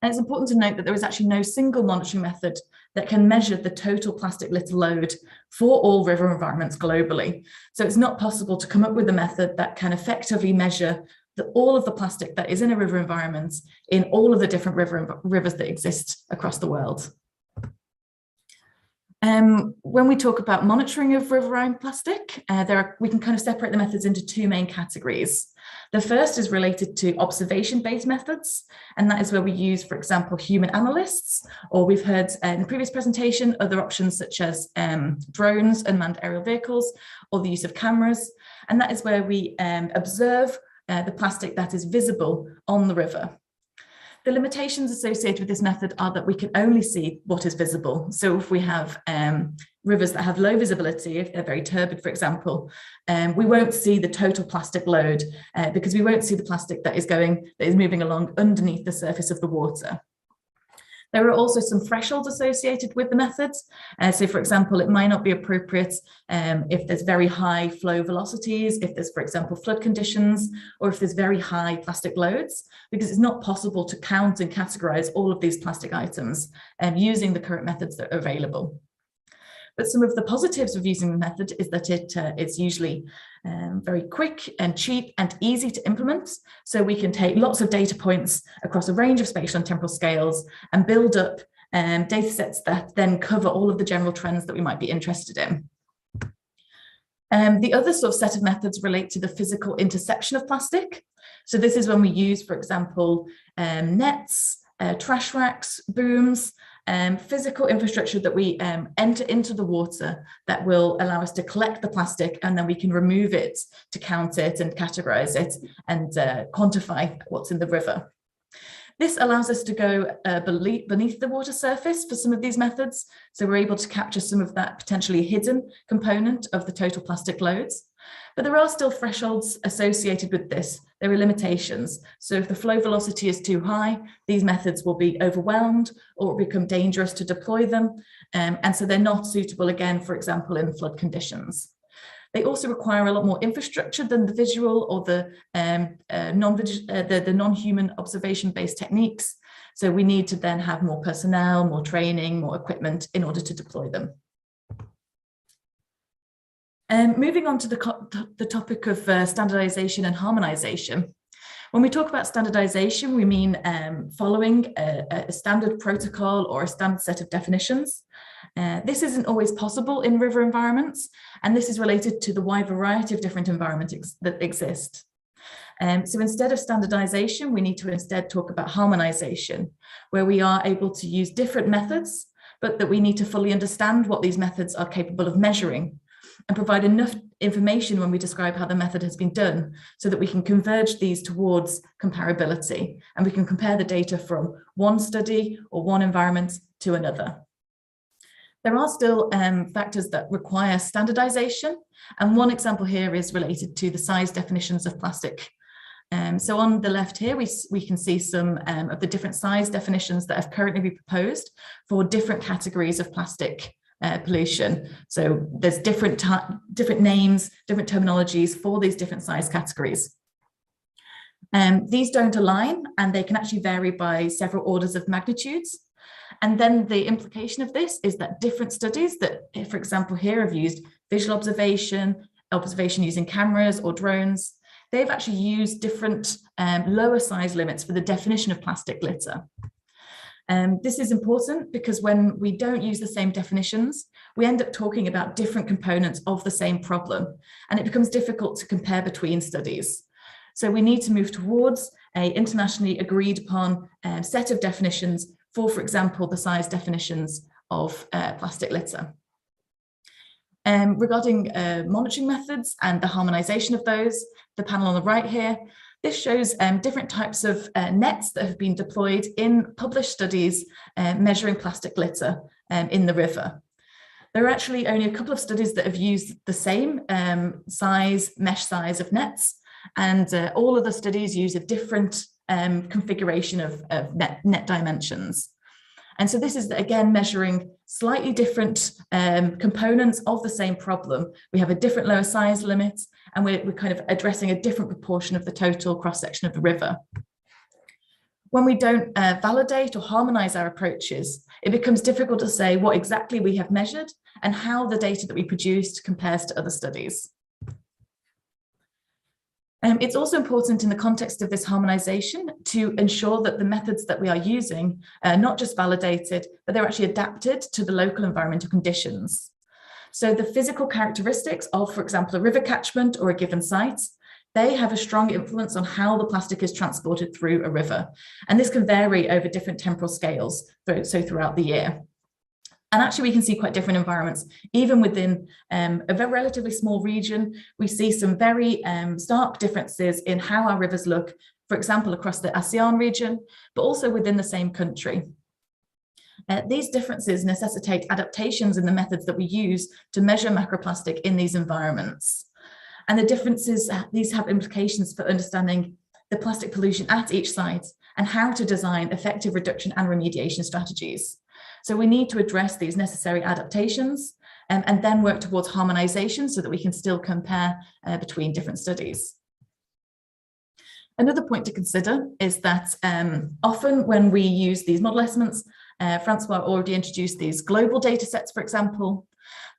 G: And it's important to note that there is actually no single monitoring method that can measure the total plastic litter load for all river environments globally. So it's not possible to come up with a method that can effectively measure all of the plastic that is in a river environment in all of the different rivers that exist across the world. When we talk about monitoring of riverine plastic, we can kind of separate the methods into 2 main categories. The first is related to observation-based methods, and that is where we use, for example, human analysts, or we've heard in the previous presentation, other options such as drones, unmanned aerial vehicles, or the use of cameras. And that is where we observe the plastic that is visible on the river. The limitations associated with this method are that we can only see what is visible. So if we have rivers that have low visibility, if they're very turbid, for example, we won't see the total plastic load because we won't see the plastic that is moving along underneath the surface of the water. There are also some thresholds associated with the methods. So for example, it might not be appropriate if there's very high flow velocities, if there's, for example, flood conditions, or if there's very high plastic loads, because it's not possible to count and categorize all of these plastic items using the current methods that are available. But some of the positives of using the method is that it's usually very quick and cheap and easy to implement. So we can take lots of data points across a range of spatial and temporal scales and build up data sets that then cover all of the general trends that we might be interested in. The other sort of set of methods relate to the physical interception of plastic. So this is when we use, for example, nets, trash racks, booms, physical infrastructure that we enter into the water that will allow us to collect the plastic, and then we can remove it to count it and categorize it and quantify what's in the river. This allows us to go beneath the water surface for some of these methods. So we're able to capture some of that potentially hidden component of the total plastic loads. But there are still thresholds associated with this. There are limitations. So if the flow velocity is too high, these methods will be overwhelmed or become dangerous to deploy them. And so they're not suitable, again, for example, in flood conditions. They also require a lot more infrastructure than the visual or the non-human observation-based techniques. So we need to then have more personnel, more training, more equipment in order to deploy them. Moving on to the topic of standardization and harmonization. When we talk about standardization, we mean following a standard protocol or a standard set of definitions. This isn't always possible in river environments, and this is related to the wide variety of different environments that exist. So instead of standardization, we need to instead talk about harmonization, where we are able to use different methods, but that we need to fully understand what these methods are capable of measuring, and provide enough information when we describe how the method has been done so that we can converge these towards comparability, and we can compare the data from one study or one environment to another. There are still factors that require standardization, and one example here is related to the size definitions of plastic. So on the left here, we can see some of the different size definitions that have currently been proposed for different categories of plastic pollution. So there's different names, different terminologies for these different size categories. These don't align, and they can actually vary by several orders of magnitudes. And then the implication of this is that different studies that, for example, here have used visual observation using cameras or drones, they've actually used different lower size limits for the definition of plastic litter. This is important because when we don't use the same definitions, we end up talking about different components of the same problem, and it becomes difficult to compare between studies. So we need to move towards an internationally agreed upon set of definitions for example, the size definitions of plastic litter. Regarding monitoring methods and the harmonization of those, the panel on the right here, this shows different types of nets that have been deployed in published studies measuring plastic litter in the river. There are actually only a couple of studies that have used the same mesh size of nets, and all of the studies use a different configuration of net dimensions. And so this is, again, measuring slightly different components of the same problem. We have a different lower size limit, and we're kind of addressing a different proportion of the total cross-section of the river. When we don't validate or harmonize our approaches, it becomes difficult to say what exactly we have measured and how the data that we produced compares to other studies. It's also important in the context of this harmonization to ensure that the methods that we are using are not just validated, but they're actually adapted to the local environmental conditions. So the physical characteristics of, for example, a river catchment or a given site, they have a strong influence on how the plastic is transported through a river. And this can vary over different temporal scales, so throughout the year. And actually, we can see quite different environments. Even within a very relatively small region, we see some very stark differences in how our rivers look, for example, across the ASEAN region, but also within the same country. These differences necessitate adaptations in the methods that we use to measure macroplastic in these environments. And the differences, these have implications for understanding the plastic pollution at each site and how to design effective reduction and remediation strategies. So we need to address these necessary adaptations and then work towards harmonization so that we can still compare between different studies. Another point to consider is that often when we use these model estimates, Francois already introduced these global data sets, for example.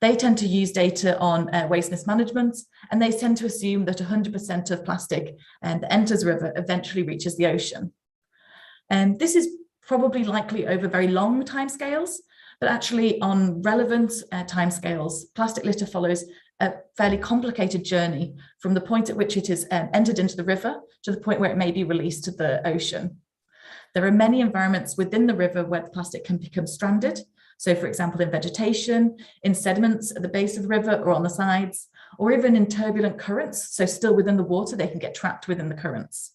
G: They tend to use data on waste mismanagement, and they tend to assume that 100% of plastic that enters a river eventually reaches the ocean. And this is probably likely over very long timescales, but actually on relevant timescales, plastic litter follows a fairly complicated journey from the point at which it is entered into the river to the point where it may be released to the ocean. There are many environments within the river where the plastic can become stranded. So for example, in vegetation, in sediments at the base of the river or on the sides, or even in turbulent currents. So still within the water, they can get trapped within the currents.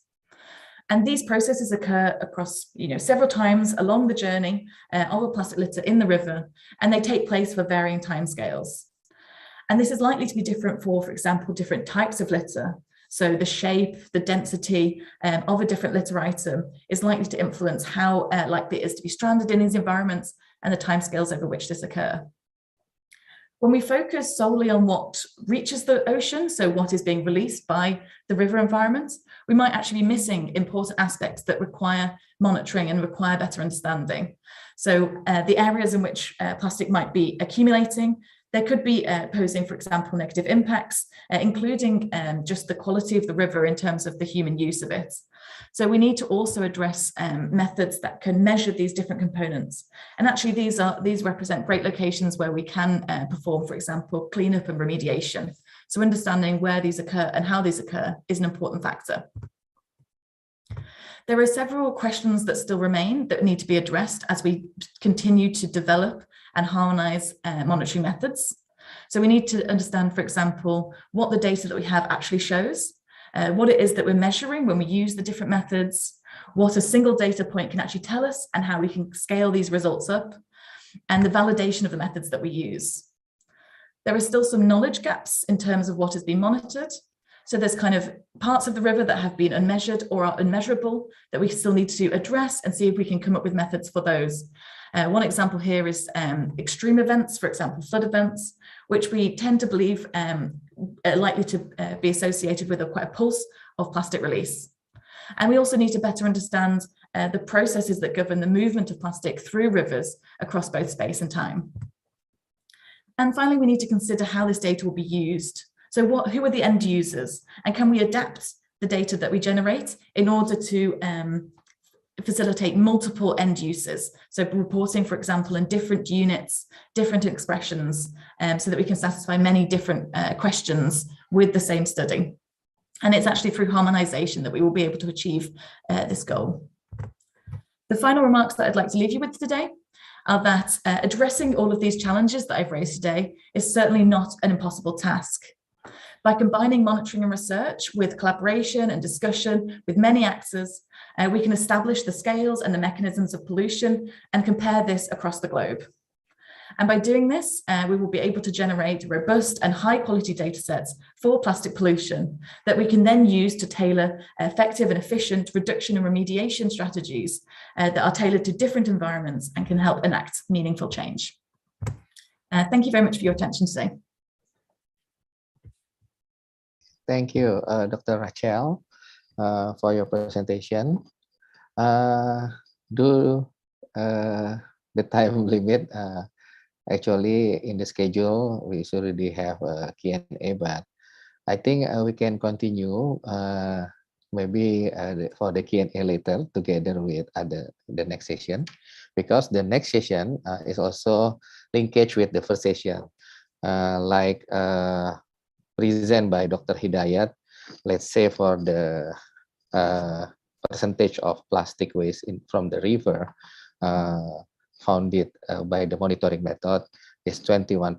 G: And these processes occur across, several times along the journey of a plastic litter in the river, and they take place for varying timescales. And this is likely to be different for example, different types of litter. So the shape, the density of a different litter item is likely to influence how likely it is to be stranded in these environments and the timescales over which this occur. When we focus solely on what reaches the ocean, so what is being released by the river environment, we might actually be missing important aspects that require monitoring and require better understanding. So the areas in which plastic might be accumulating, there could be posing, for example, negative impacts, including just the quality of the river in terms of the human use of it. So we need to also address methods that can measure these different components. And actually these represent great locations where we can perform, for example, cleanup and remediation. So understanding where these occur and how these occur is an important factor. There are several questions that still remain that need to be addressed as we continue to develop and harmonize monitoring methods. So we need to understand, for example, what the data that we have actually shows, what it is that we're measuring when we use the different methods, what a single data point can actually tell us and how we can scale these results up, and the validation of the methods that we use. There are still some knowledge gaps in terms of what has been monitored. So there's kind of parts of the river that have been unmeasured or are unmeasurable that we still need to address and see if we can come up with methods for those. One example here is extreme events, for example, flood events, which we tend to believe are likely to be associated with quite a pulse of plastic release. And we also need to better understand the processes that govern the movement of plastic through rivers across both space and time. And finally, we need to consider how this data will be used. So who are the end users? And can we adapt the data that we generate in order to facilitate multiple end uses? So reporting, for example, in different units, different expressions, so that we can satisfy many different questions with the same study. And it's actually through harmonization that we will be able to achieve this goal. The final remarks that I'd like to leave you with today are that addressing all of these challenges that I've raised today is certainly not an impossible task. By combining monitoring and research with collaboration and discussion with many actors, we can establish the scales and the mechanisms of pollution and compare this across the globe. And by doing this, we will be able to generate robust and high quality data sets for plastic pollution that we can then use to tailor effective and efficient reduction and remediation strategies that are tailored to different environments and can help enact meaningful change. Thank you very much for your attention today.
A: Thank you, Dr. Rachel, for your presentation. Due the time limit, actually in the schedule, we already have a Q&A, but I think we can continue maybe for the Q&A later together with the next session, because the next session is also linkage with the first session, like present by Dr. Hidayat, let's say for the percentage of plastic waste from the river founded by the monitoring method is 21%.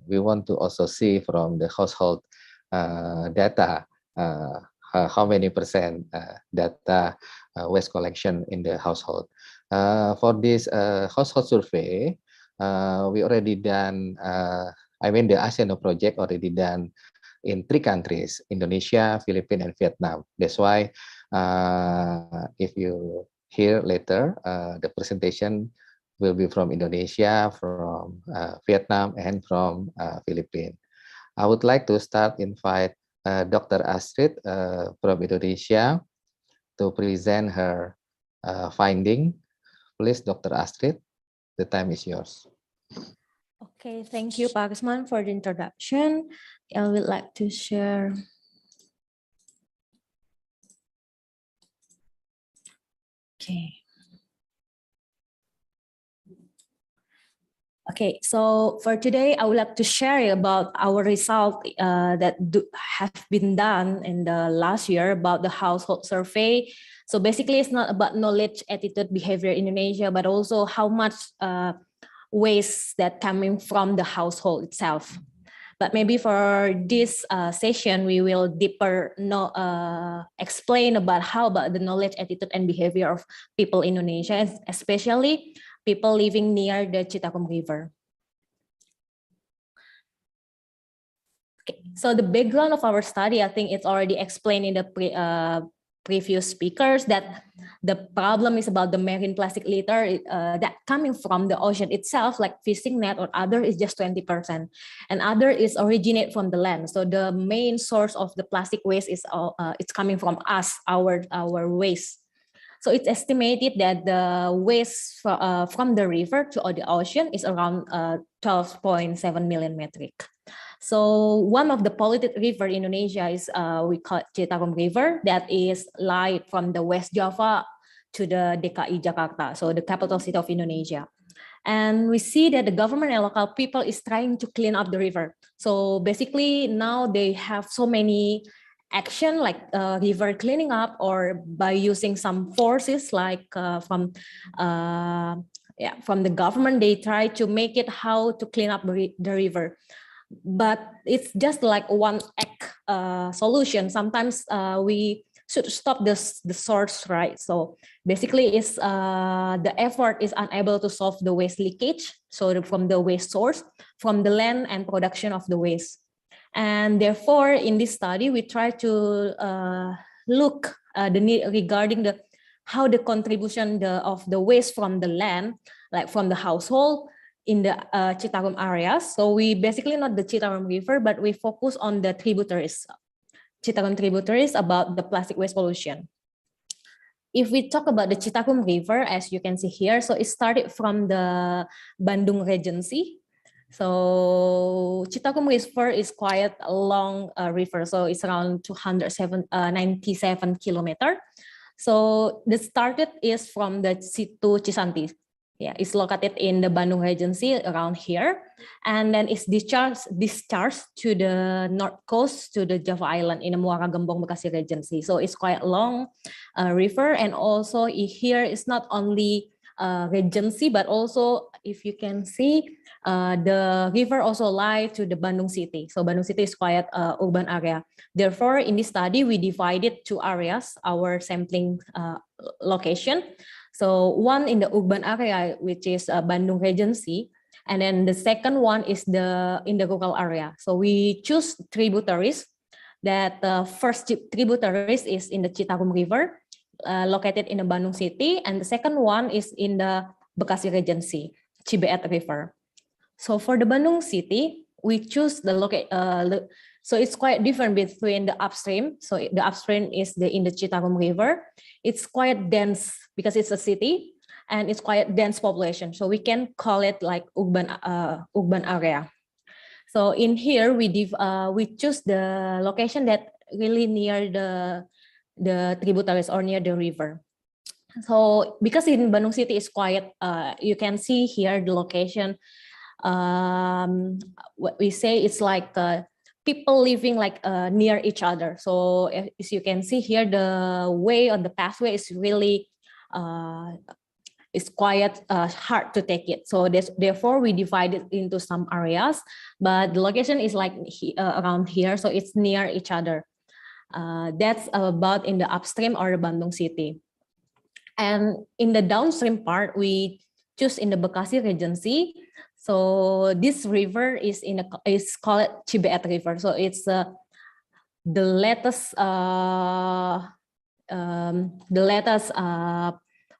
A: We want to also see from the household data how many percent data waste collection in the household. For this household survey, we already done, the ASEANO project already done in 3 countries, Indonesia, Philippines, and Vietnam. That's why if you here later. The presentation will be from Indonesia, from Vietnam, and from Philippines. I would like to invite Dr. Astrid from Indonesia to present her finding. Please, Dr. Astrid, the time is yours.
H: Okay, thank you, Pak Usman, for the introduction. I would like to share. Okay. Okay, so for today, I would like to share about our result that have been done in the last year about the household survey. So basically, it's not about knowledge, attitude, behavior in Indonesia, but also how much waste that coming from the household itself. But maybe for this session, we will deeper explain about how about the knowledge, attitude, and behavior of people in Indonesia, especially people living near the Citarum River. Okay, so the background of our study, I think it's already explained in the previous speakers that the problem is about the marine plastic litter that coming from the ocean itself, like fishing net or other, is just 20%, and other is originate from the land. So the main source of the plastic waste is it's coming from us, our waste. So it's estimated that the waste from the river to the ocean is around 12.7 million metric. So one of the polluted river in Indonesia is we call Citarum River, that is lie from the West Java to the DKI Jakarta, so the capital city of Indonesia. And we see that the government and local people is trying to clean up the river. So basically now they have so many action like river cleaning up, or by using some forces like from the government, they try to make it how to clean up the river. But it's just like one act solution. Sometimes we should stop the source, right? So basically it's the effort is unable to solve the waste leakage, so from the waste source, from the land and production of the waste. And therefore, in this study, we try to look the need regarding how the contribution of the waste from the land, like from the household in the Citarum areas. So we basically not the Citarum River, but we focus on the tributaries, Citarum tributaries, about the plastic waste pollution. If we talk about the Citarum River, as you can see here, so it started from the Bandung Regency. So Citarum River is quite a long river, so it's around 297 kilometers. So the started is from the Situ Cisanti. Yeah, it's located in the Bandung Regency around here, and then it's discharged to the north coast to the Java Island in the Muara Gembong Bekasi Regency. So it's quite a long river, and also here it's not only Regency, but also if you can see the river also lies to the Bandung city. So Bandung city is quite urban area. Therefore, in this study, we divided two areas, our sampling location. So one in the urban area, which is Bandung Regency, and then the second one is in the rural area. So we choose tributaries. That first tributaries is in the Citarum River, located in the Bandung city, and the second one is in the Bekasi Regency, Cibeet River. So for the Bandung city, we choose the so it's quite different between the upstream. So the upstream is in the Citarum River. It's quite dense because it's a city, and it's quite dense population. So we can call it like urban area. So in here we choose the location that really near the tributaries or near the river. So because in Bandung city is quite, you can see here the location. What we say it's like people living like near each other. So as you can see here, the way on the pathway is really it's quite hard to take it. So therefore we divide it into some areas, but the location is like around here, so it's near each other. That's about in the upstream or the Bandung city. And in the downstream part, we choose in the Bekasi Regency. So this river is called Cibeet River. So it's the latest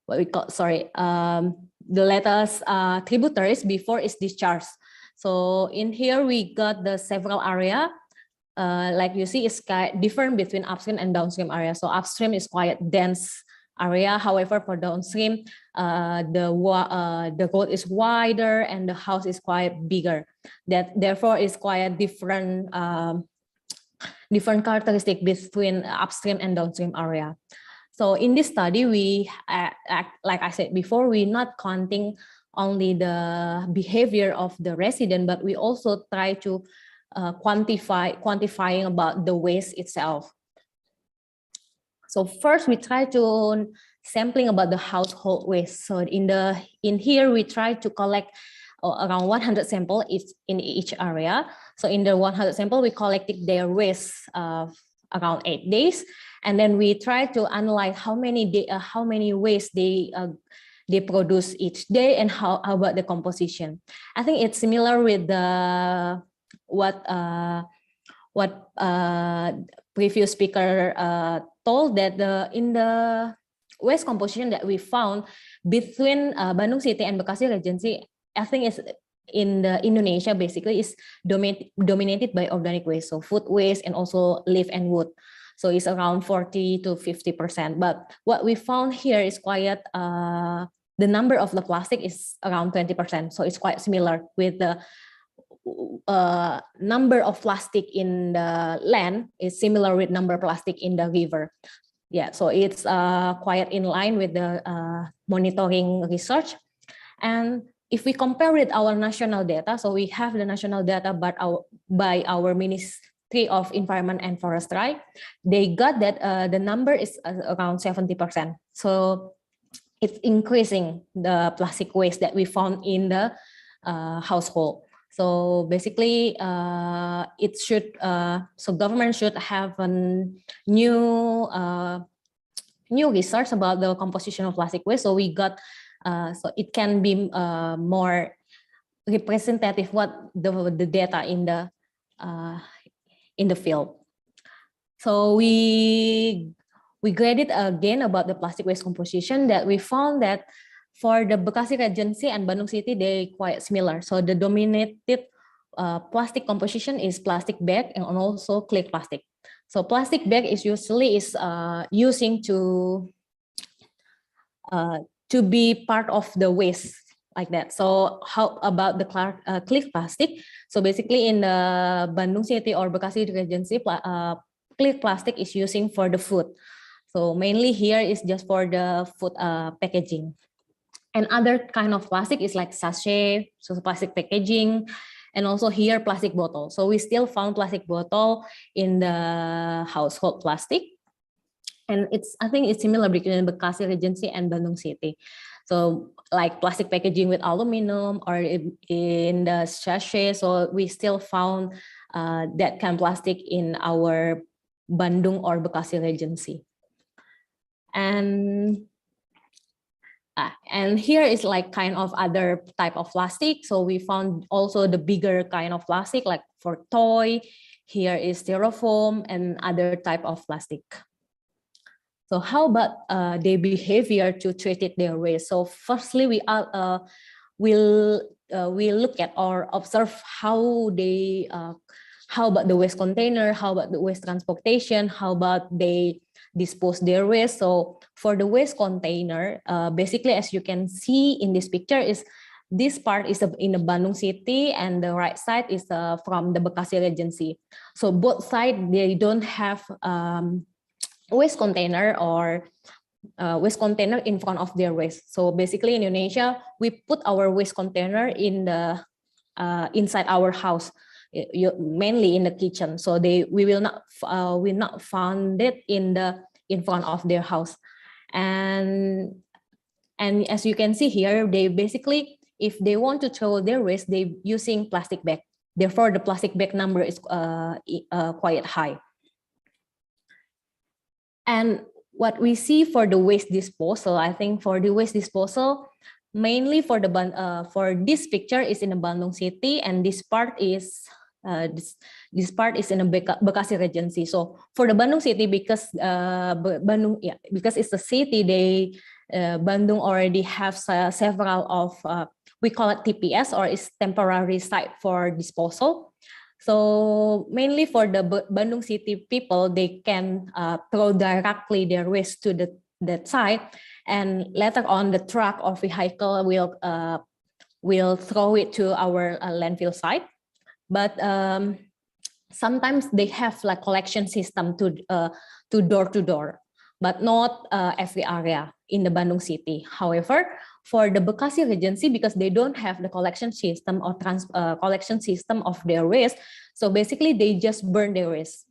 H: what we call, sorry, the latest tributaries before it's discharged. So in here we got the several area. Like you see, it's quite different between upstream and downstream area. So upstream is quite dense area. However, for downstream, the road is wider and the house is quite bigger. That therefore is quite different different characteristic between upstream and downstream area. So in this study, we like I said before, we're not counting only the behavior of the resident, but we also try to quantifying about the waste itself. So first we try to sampling about the household waste. So in here we try to collect around 100 samples in each area. So in the 100 sample we collected their waste around 8 days, and then we try to analyze how many waste they produce each day and how about the composition. I think it's similar with the what previous speaker told, that in the waste composition that we found between Bandung City and Bekasi Regency, I think it's in the Indonesia basically is dominated by organic waste, so food waste and also leaf and wood. So it's around 40 to 50%. But what we found here is quite the number of the plastic is around 20%. So it's quite similar with the number of plastic in the land is similar with number of plastic in the river. Yeah, so it's quite in line with the monitoring research. And if we compare with our national data, so we have the national data but by our Ministry of Environment and Forestry, they got that the number is around 70%. So it's increasing the plastic waste that we found in the household. So basically, it should so government should have a new research about the composition of plastic waste. So we got so it can be more representative what the data in the field. So we graded again about the plastic waste composition, that we found that for the Bekasi Regency and Bandung City, they quite similar. So the dominated plastic composition is plastic bag and also clear plastic. So plastic bag is usually using to be part of the waste like that. So how about the clear plastic? So basically in the Bandung City or Bekasi Regency, clear plastic is using for the food. So mainly here is just for the food packaging. And other kind of plastic is like sachet, so plastic packaging, and also here plastic bottle. So we still found plastic bottle in the household plastic. And I think it's similar between Bekasi Regency and Bandung City. So like plastic packaging with aluminum or in the sachet. So we still found that kind of plastic in our Bandung or Bekasi Regency. And here is like kind of other type of plastic. So we found also the bigger kind of plastic, like for toy. Here is styrofoam and other type of plastic. So how about their behavior to treat their waste? So firstly, we will look at or observe how about the waste container, how about the waste transportation, how about they dispose their waste. So for the waste container, basically as you can see in this picture, is this part is in the Bandung City and the right side is from the Bekasi Regency. So both sides, they don't have waste container or waste container in front of their waste. So basically in Indonesia, we put our waste container in the inside our house, mainly in the kitchen. So we will not find it in front of their house. And as you can see here, they basically, if they want to throw their waste, they using plastic bag. Therefore, the plastic bag number is quite high. And what we see for the waste disposal, I think for the waste disposal, mainly for this picture is in the Bandung City, and this part is this part is in a Bekasi Regency. So for the Bandung City, because because it's a city, Bandung already have several of, we call it TPS, or is temporary site for disposal. So mainly for the Bandung city people, they can throw directly their waste to that site, and later on the truck or vehicle will throw it to our landfill site. But sometimes they have like collection system to door to door, but not every area in the Bandung city. However, for the Bekasi Regency, because they don't have the collection system or collection system of their waste, so basically they just burn their waste.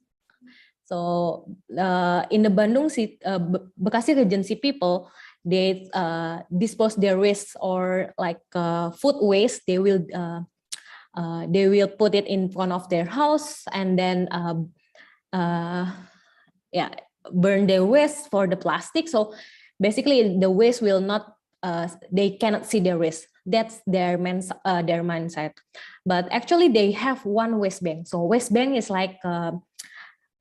H: So in the Bandung city, Bekasi Regency people, they dispose their waste or like food waste. They will put it in front of their house and then burn their waste for the plastic. So basically the waste will not, they cannot see their waste. That's their mindset. But actually they have one waste bank. So waste bank is like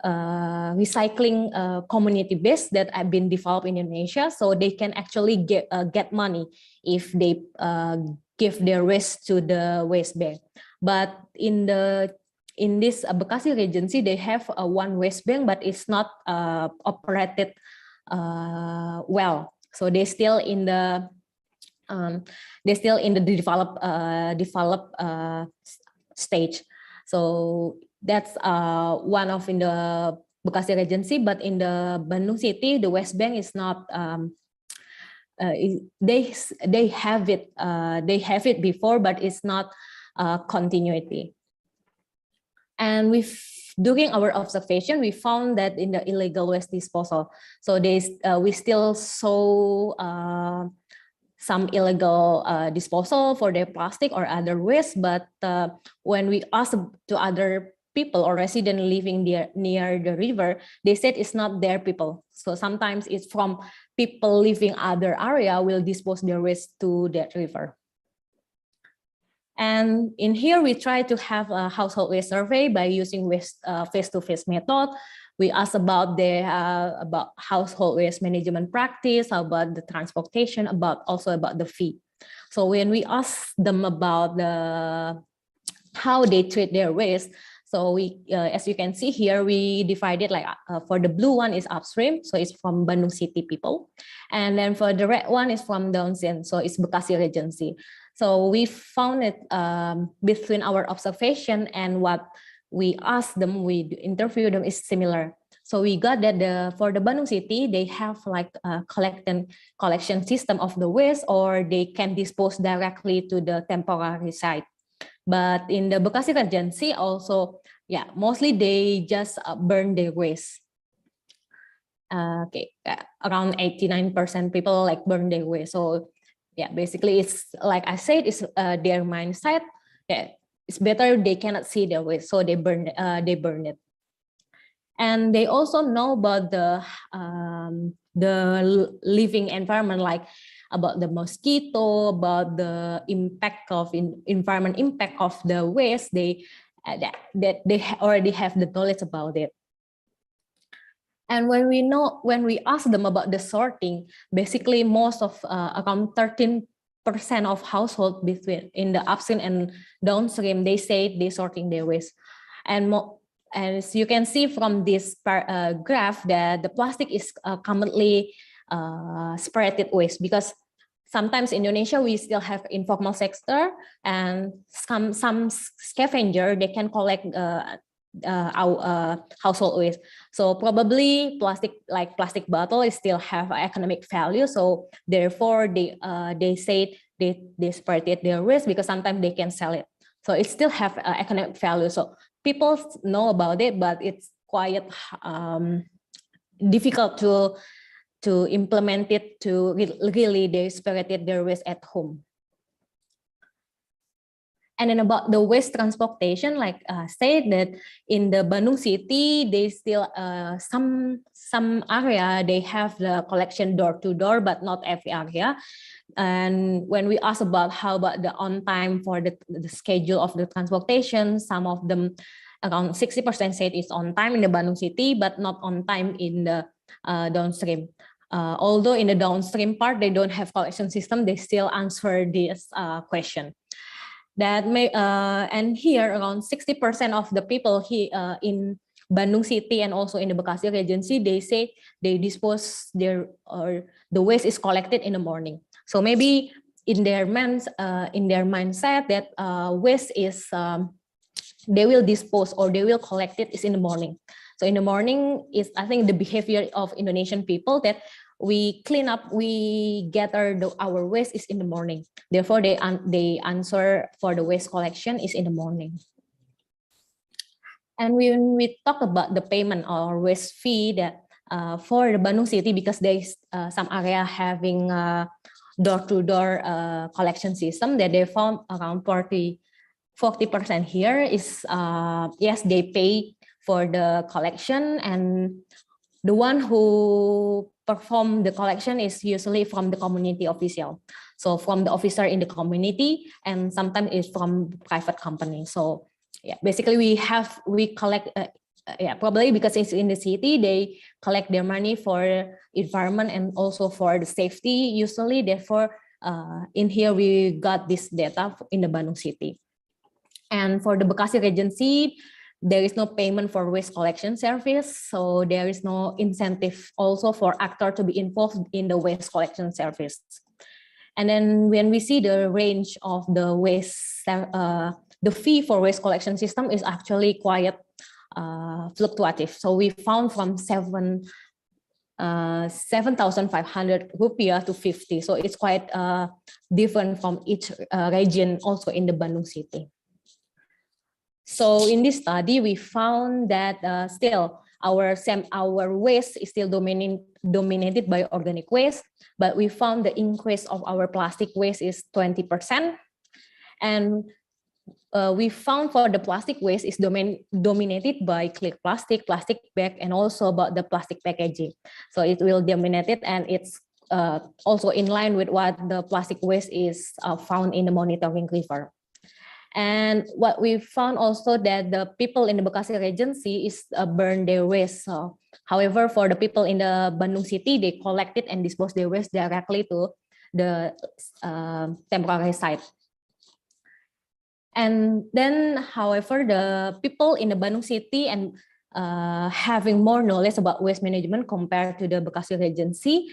H: recycling community base that have been developed in Indonesia. So they can actually get money if they give their waste to the waste bank. But in this Bekasi Regency, they have one waste bank, but it's not operated well. So they're still in the develop stage. So that's one of in the Bekasi Regency, but in the Bandung city, the waste bank is not. They have it before, but it's not continuity. And during our observation, we found that in the illegal waste disposal, so we still saw some illegal disposal for their plastic or other waste. But when we asked to other people or residents living near the river, they said it's not their people. So sometimes it's from people living other area will dispose their waste to that river. And in here, we try to have a household waste survey by using face-to-face method. We ask about about household waste management practice, about the transportation, also about the fee. So when we ask them about how they treat their waste, so we, as you can see here, we divided like for the blue one is upstream, so it's from Bandung city people, and then for the red one is from downstream, so it's Bekasi Regency. So we found it between our observation and what we asked them, we interviewed them, is similar. So we got that for the Bandung city, they have like a collection system of the waste, or they can dispose directly to the temporary site. But in the Bekasi Regency also, yeah, mostly they just burn their waste. Around 89% people like burn their waste. So yeah, basically it's like I said, it's their mindset. Yeah, it's better they cannot see their waste, so they burn it. And they also know about the living environment, like about the mosquito, about the impact of environment impact of the waste. They already have the knowledge about it. And when we ask them about the sorting, basically most of around 13% of households between in the upstream and downstream, they say they sorting their waste. And as you can see from this graph, that the plastic is commonly separated waste, because sometimes in Indonesia we still have informal sector, and some scavenger, they can collect our household waste. So probably plastic bottle is still have economic value. So therefore they say they separated their waste because sometimes they can sell it. So it still have economic value. So people know about it, but it's quite difficult to implement it, to really they separated their waste at home. And then about the waste transportation, like said that in the Bandung city, they still some area they have the collection door to door, but not every area. And when we ask about how about the on time for the schedule of the transportation, some of them around 60% said it's on time in the Bandung city, but not on time in the downstream. although in the downstream part they don't have collection system, they still answer this question. That may and here around 60% of the people here in Bandung City and also in the Bekasi Regency, they say they dispose their the waste is collected in the morning. So maybe in their mindset that waste is they will dispose or they will collect it is in the morning. So in the morning is, I think, the behavior of Indonesian people that we clean up, we gather our waste is in the morning. Therefore, they answer for the waste collection is in the morning. And when we talk about the payment or waste fee that for the Bandung City, because there is some area having door-to-door collection system that they found around 40% here is yes, they pay for the collection, and the one who perform the collection is usually from the community official. So from the officer in the community, and sometimes it's from private company. So yeah, basically we collect, probably because it's in the city, they collect their money for environment and also for the safety usually. Therefore, in here we got this data in the Bandung City. And for the Bekasi Regency, there is no payment for waste collection service, so there is no incentive also for actor to be involved in the waste collection service. And then when we see the range of the waste, the fee for waste collection system is actually quite fluctuative. So we found from 7,500 rupiah to 50. So it's quite different from each region also in the Bandung City. So in this study, we found that still our waste is still dominated by organic waste, but we found the increase of our plastic waste is 20%. And we found for the plastic waste is dominated by clear plastic bag, and also about the plastic packaging. So it will dominate it, and it's also in line with what the plastic waste is found in the monitoring river. And what we found also that the people in the Bekasi Regency is burn their waste. So, however, for the people in the Bandung City, they collect it and dispose their waste directly to the temporary site. And then, however, the people in the Bandung City and having more knowledge about waste management compared to the Bekasi Regency,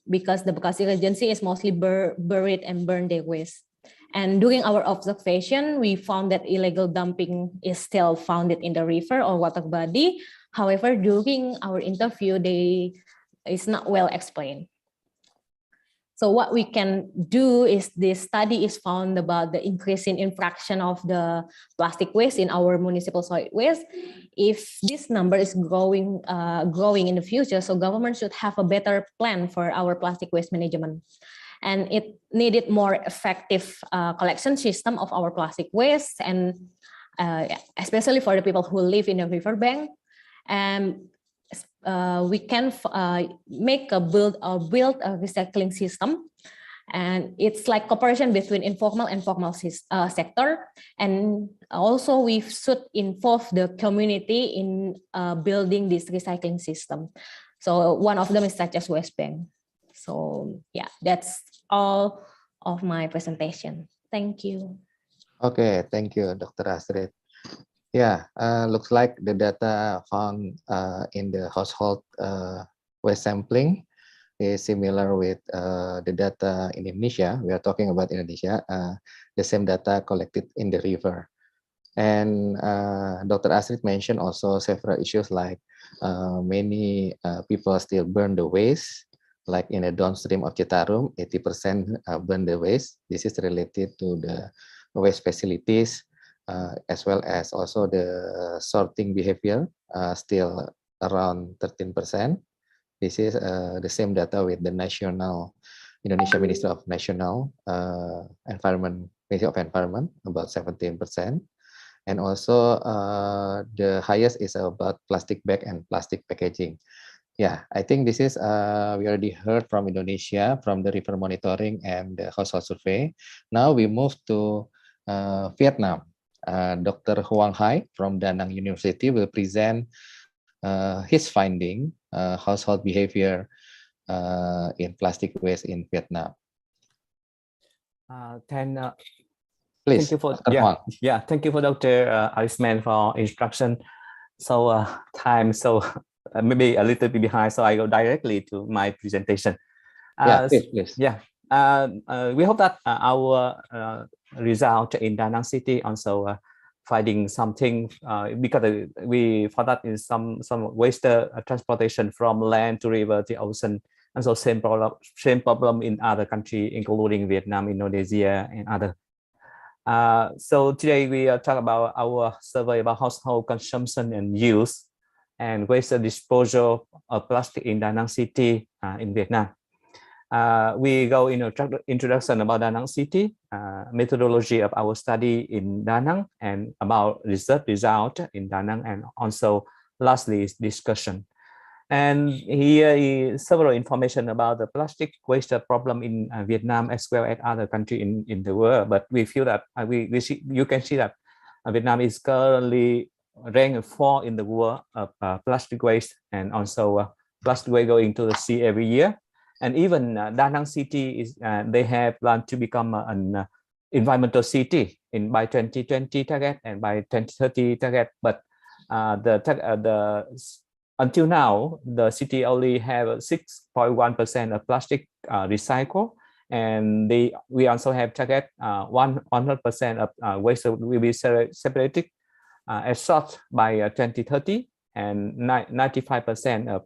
H: because the Bekasi Regency is mostly buried and burn their waste. And during our observation, we found that illegal dumping is still found in the river or water body. However, during our interview, it's not well explained. So what we can do is this study is found about the increase in infraction of the plastic waste in our municipal solid waste. If this number is growing in the future, so government should have a better plan for our plastic waste management. And it needed more effective collection system of our plastic waste, and especially for the people who live in the riverbank. And we can build a recycling system, and it's like cooperation between informal and formal sector. And also we should involve the community in building this recycling system. So one of them is such as West Bank. So yeah, that's all of my presentation. Thank you.
A: Okay, thank you, Dr. Astrid. Yeah, looks like the data found in the household waste sampling is similar with the data in Indonesia. We are talking about Indonesia, the same data collected in the river. And Dr. Astrid mentioned also several issues like many people still burn the waste, like in the downstream of Citarum, 80% burn the waste. This is related to the waste facilities, as well as also the sorting behavior, still around 13%. This is the same data with the national Indonesia Ministry of National Environment, Ministry of Environment, about 17%. And also the highest is about plastic bag and plastic packaging. Yeah, I think this is, we already heard from Indonesia, from the river monitoring and the household survey. Now we move to Vietnam. Dr. Huang Hai from Da Nang University will present his finding, household behavior in plastic waste in Vietnam?
I: Please,
A: Thank you for
I: thank you for Dr. Arisman for instruction. So time, so maybe a little bit behind, so I go directly to my presentation.
A: Please.
I: We hope that our result in Da Nang City also finding something because we found that in some waste transportation from land to river to ocean, and so same problem in other countries, including Vietnam, Indonesia, and other. So today we talk about our survey about household consumption and use and waste disposal of plastic in Da Nang City in Vietnam. We go in an introduction about Da Nang City, methodology of our study in Da Nang, and about research result in Da Nang, and also lastly is discussion. And here is several information about the plastic waste problem in Vietnam as well as other countries in the world. But we feel that you can see that Vietnam is currently ranked 4 in the world of plastic waste, and also plastic waste going to the sea every year. And even Da Nang City is they have planned to become an environmental city by 2020 target and by 2030 target. But until now, the city only have 6.1% of plastic recycle, and we also have target 100% of waste will be separated as sort by 2030, and 95% of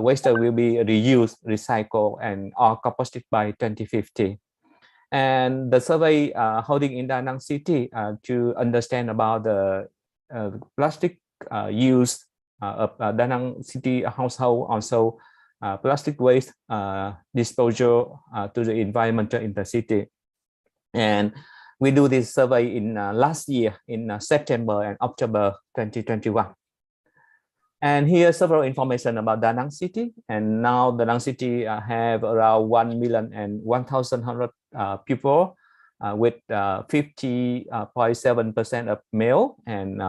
I: waste will be reused, recycled, and or composted by 2050. And the survey holding in Da Nang City to understand about the plastic use of Da Nang City household, also plastic waste disposal to the environment in the city. And we do this survey in last year in September and October 2021. And here's several information about Da Nang City. And now Da Nang City have around 1,100,000 people with 50.7% of male and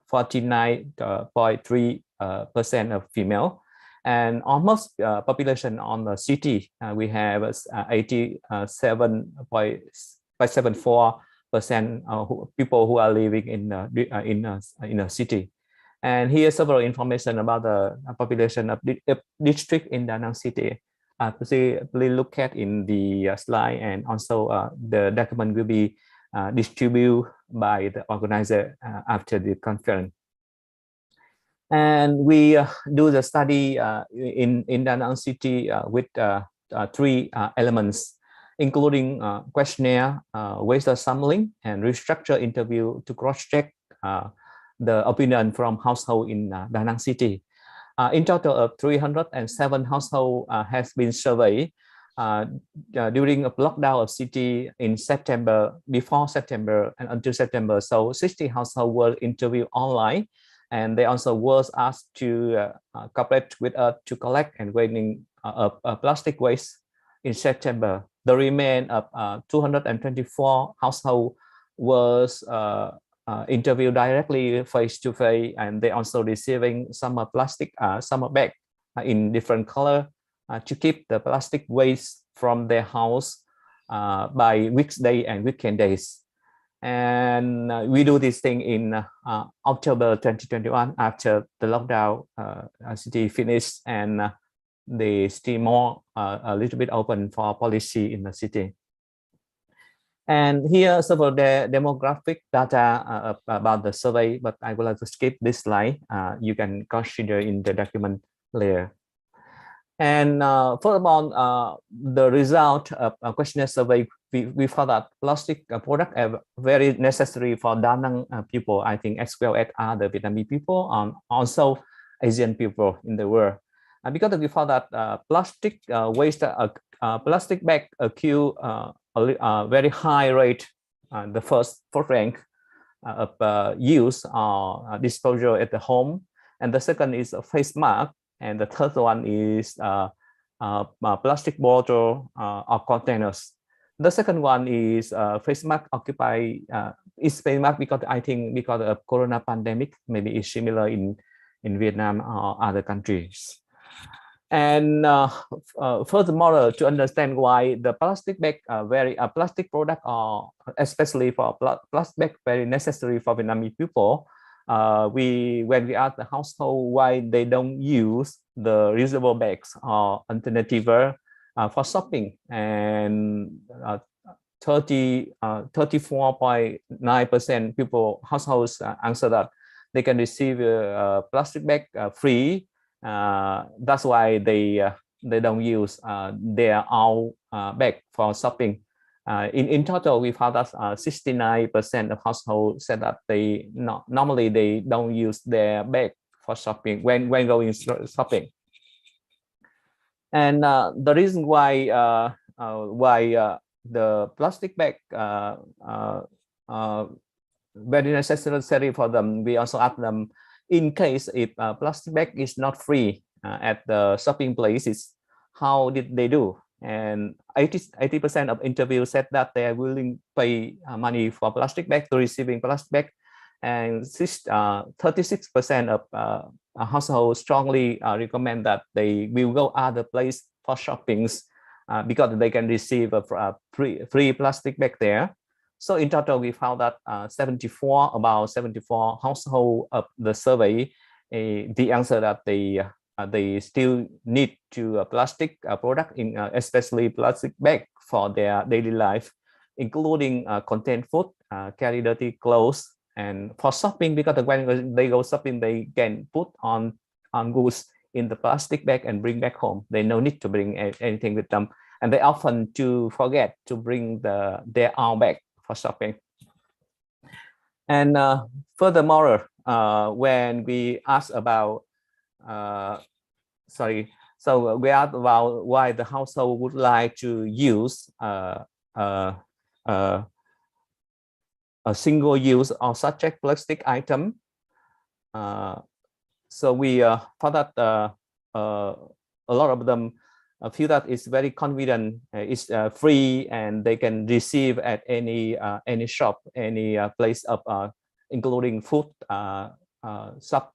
I: 49.3% of female. And almost population on the city, we have 87.74% people who are living in a city. And here's several information about the population of the district in Da Nang City. Please look at in the slide, and also the document will be distributed by the organizer after the conference. And we do the study in Da Nang City with 3 elements, including questionnaire, waste sampling, and restructure interview to cross-check the opinion from household in Da Nang City. In total of 307 households has been surveyed during a lockdown of city in September, before September and until September. So 60 households were interviewed online, and they also was asked to cooperate with us to collect and weighing plastic waste in September. The remaining of 224 households was interviewed directly face to face, and they also receiving some plastic some bag in different color to keep the plastic waste from their house by weekday and weekend days. And we do this thing in October 2021 after the lockdown city finished, and they still more a little bit open for policy in the city. And here several demographic data about the survey, but I would like to skip this slide. You can consider in the document later. And furthermore, the result of a questionnaire survey, we found that plastic products are very necessary for Da Nang people, I think, as well as other Vietnamese people, and also Asian people in the world. Because we found that plastic waste, plastic bag accrue a very high rate, the first rank of use or disposal at the home, and the second is a face mask, and the third one is plastic bottle or containers. The second one is face mask occupy is face mask because I think because of Corona pandemic, maybe it's similar in Vietnam or other countries. And furthermore, to understand why the plastic bag plastic product are especially for plastic bag very necessary for Vietnamese people, when we ask the household why they don't use the reusable bags or alternative for shopping, and 34.9% people households answer that they can receive a plastic bag free. That's why they don't use their own bag for shopping. In total, we found that 69% of households said that normally they don't use their bag for shopping when going shopping. And the reason why the plastic bag very necessary for them, we also ask them, in case if plastic bag is not free at the shopping places, how did they do? And 80% of interviews said that they are willing to pay money for plastic bag to receiving plastic bag, and 36% of households strongly recommend that they will go other place for shoppings because they can receive a free plastic bag there. So in total, we found that about 74 households of the survey, the answer that they still need to plastic product, especially plastic bag for their daily life, including contain food, carry dirty clothes, and for shopping, because when they go shopping, they can put on goods in the plastic bag and bring back home. They no need to bring anything with them, and they often forget to bring their own bag for shopping. And furthermore, when we ask about we asked about why the household would like to use a single-use or subject plastic item. So we found that a lot of them feel that it's very convenient, it's free, and they can receive at any shop, any place of including food shop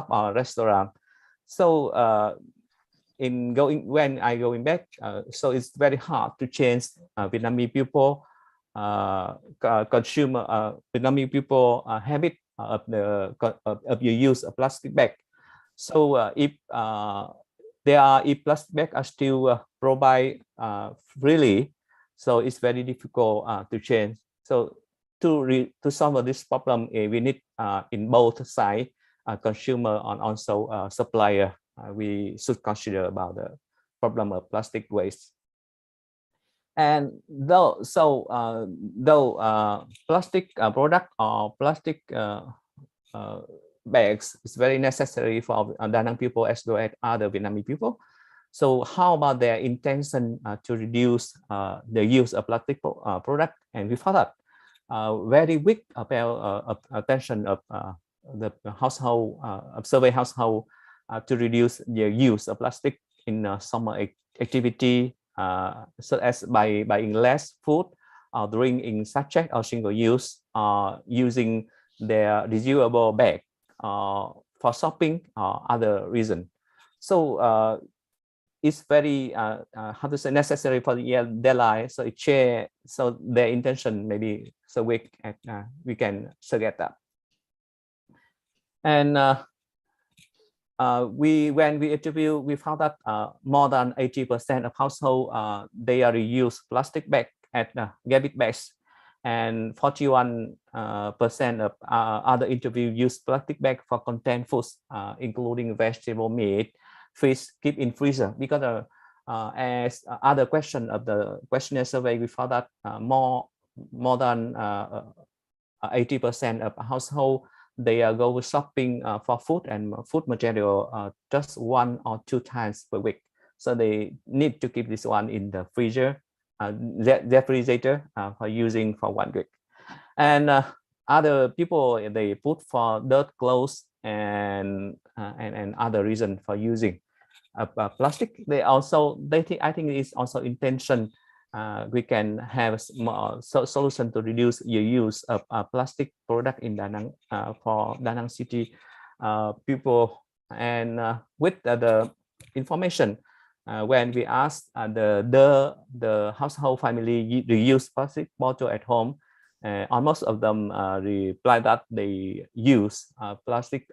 I: or restaurant. So when I going back, so it's very hard to change Vietnamese people Vietnamese people habit of your use of plastic bag. So if plastic bag are still provided freely, so it's very difficult to change. So to solve this problem, we need in both sides, consumer and also supplier. We should consider about the problem of plastic waste. And though plastic product or plastic bags is very necessary for Da Nang people as well as other Vietnamese people. So how about their intention to reduce the use of plastic product? And we found that very weak attention of the household, survey household to reduce their use of plastic in summer activity, such as by buying less food, or drink in sachet or single use, using their reusable bag for shopping or other reason. So it's very necessary for their life. So it share, so their intention maybe so we can forget that. And when we interview, we found that more than 80% of household they reuse plastic bag at garbage bags, and 41% of other interview use plastic bag for contained foods, including vegetable, meat, fish, keep in freezer. Because as other question of the questionnaire survey, we found that more than 80% of household they go shopping for food and food material just 1 or 2 times per week. So they need to keep this one in the freezer, refrigerator for using for 1 week. And other people, they put for dirt clothes and other reason for using plastic. I think it's also intention. We can have a solution to reduce your use of plastic product in Da Nang for Da Nang city people. And with the information. When we ask the household family reuse plastic bottle at home, almost of them reply that they use plastic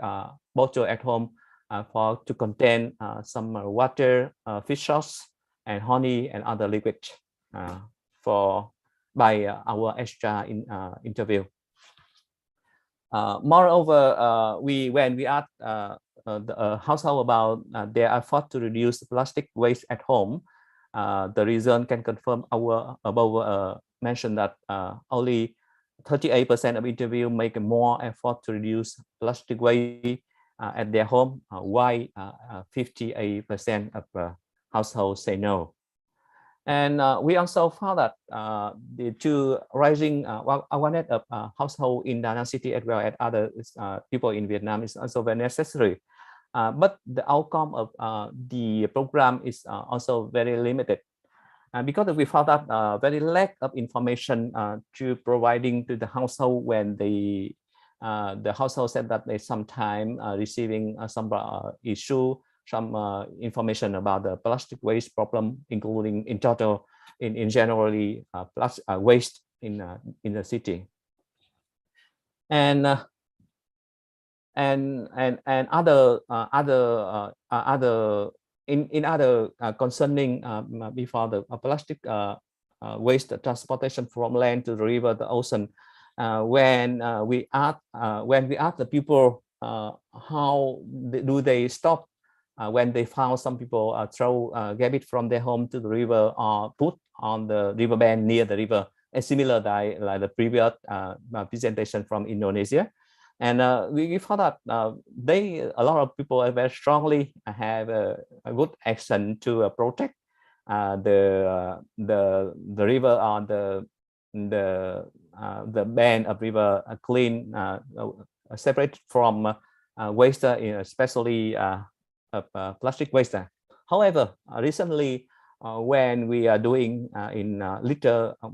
I: bottle at home to contain some water, fish sauce, and honey and other liquid by our extra interview. Moreover, when we ask the household about their effort to reduce plastic waste at home, the result can confirm our above mentioned that only 38% of interview make more effort to reduce plastic waste at their home, while 58% of households say no. And we also found that the two rising awareness of household in Da Nang City as well as other people in Vietnam is also very necessary. But the outcome of the program is also very limited. Because we found that very lack of information to providing to the household when the household said that they sometimes receiving some issue, some information about the plastic waste problem, including in total, in generally waste in the city, and other concerning before the plastic waste transportation from land to the river, the ocean. When we ask the people how do they stop when they found some people throw garbage from their home to the river or put on the riverbank near the river, and similar like the previous presentation from Indonesia. And we found that a lot of people very strongly have a good action to protect the river or the band of river clean, separate from waste, especially plastic waste. However, recently, when we are doing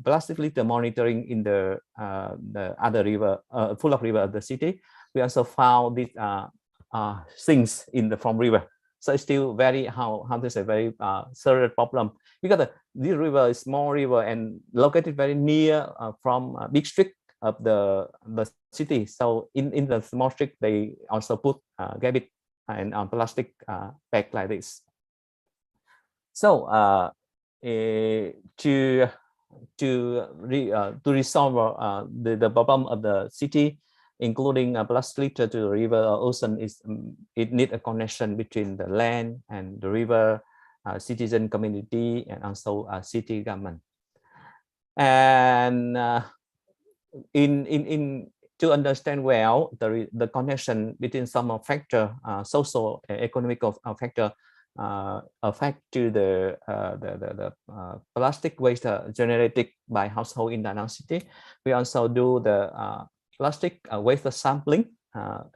I: plastic litter monitoring in the other river, full of river of the city, we also found these things from river. So it's still very very serious problem, because this river is small river and located very near from a big street of the city. So in the small street, they also put garbage and plastic bag like this. So to resolve the problem of the city, including plastic litter to the river or ocean, it needs a connection between the land and the river, citizen community, and also city government. And to understand well the connection between some factor, social economical factor, affect to the plastic waste generated by household in Da Nang City, we also do the plastic waste sampling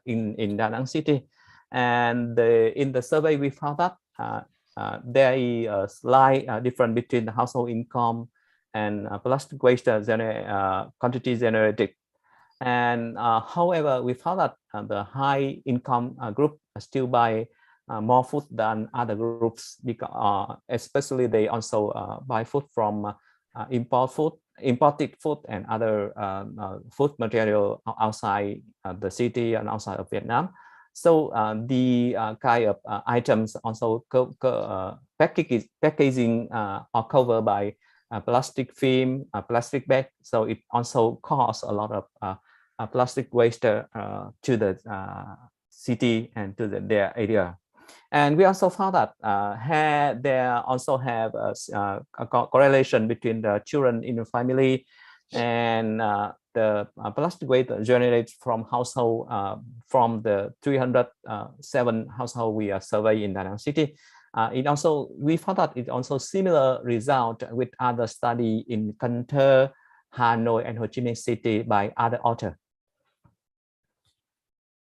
I: in Da Nang City, and in the survey we found that there is a slight difference between the household income and plastic waste quantity generated. And however, we found that the high income group still buy more food than other groups, because especially they also buy food from imported food and other food material outside the city and outside of Vietnam. So the kind of items also packaging are covered by plastic film, plastic bag. So it also causes a lot of plastic waste to the city and to their area. And we also found that there also have a correlation between the children in the family and the plastic waste generated from household, from the 307 household we are surveying in Da Nang City. We found that it also similar result with other study in Cần Thơ, Hanoi, and Ho Chi Minh City by other authors.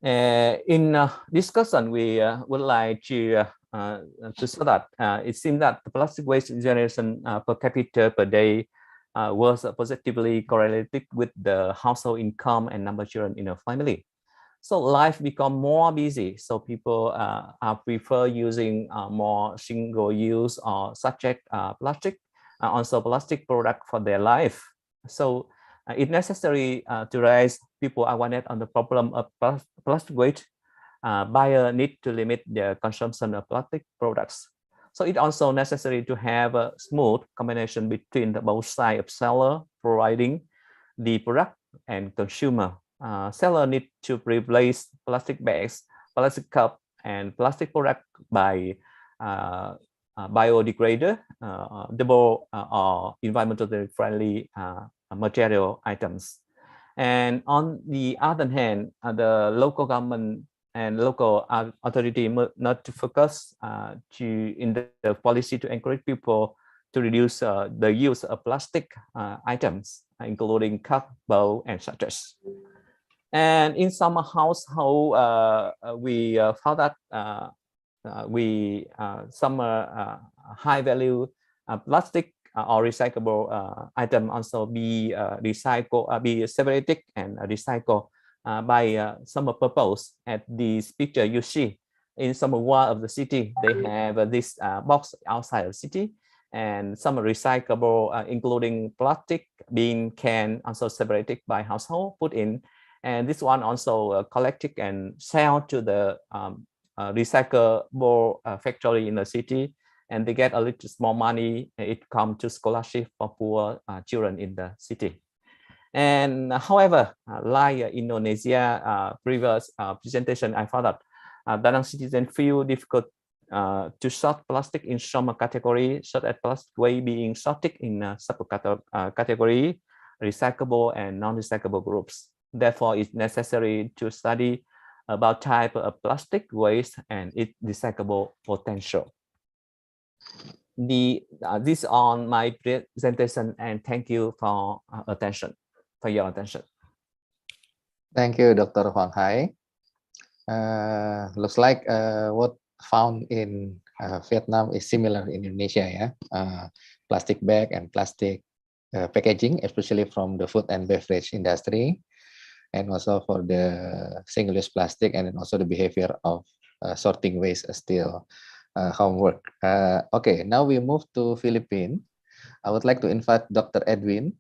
I: In discussion, we would like to show that it seems that the plastic waste generation per capita per day was positively correlated with the household income and number of children in a family. So life become more busy. So people prefer using more single-use or subject plastic, also plastic product for their life. So it's necessary to raise people awareness on the problem of plastic waste. Buyers need to limit their consumption of plastic products. So it's also necessary to have a smooth combination between the both sides of seller providing the product and consumer. Seller need to replace plastic bags, plastic cup, and plastic product by biodegradable, or environmentally friendly material items. And on the other hand, the local government and local authority not to focus in the policy to encourage people to reduce the use of plastic items, including cup, bowl, and sachets. And in some household, we found that some high value plastic or recyclable item also be recycled, be separated and recycled by some purpose. At this picture you see in some wall of the city, they have this box outside of the city, and some recyclable, including plastic, bean, can, also separated by household, put in, and this one also collected and sell to the recyclable factory in the city, and they get a little small money. It comes to scholarship for poor children in the city. And however, like Indonesia previous presentation, I found that Da Nang citizens feel difficult to sort plastic in some category, such as plastic waste being sorted in subcategory, recyclable and non-recyclable groups. Therefore, it's necessary to study about type of plastic waste and its recyclable potential. This on my presentation, and thank you for your attention.
A: Thank you, Dr. Huang Hai. Looks like what found in Vietnam is similar in Indonesia, yeah. Plastic bag and plastic packaging, especially from the food and beverage industry, and also for the single-use plastic, and then also the behavior of sorting waste is still homework. Okay, now we move to Philippines. I would like to invite Dr. Edwin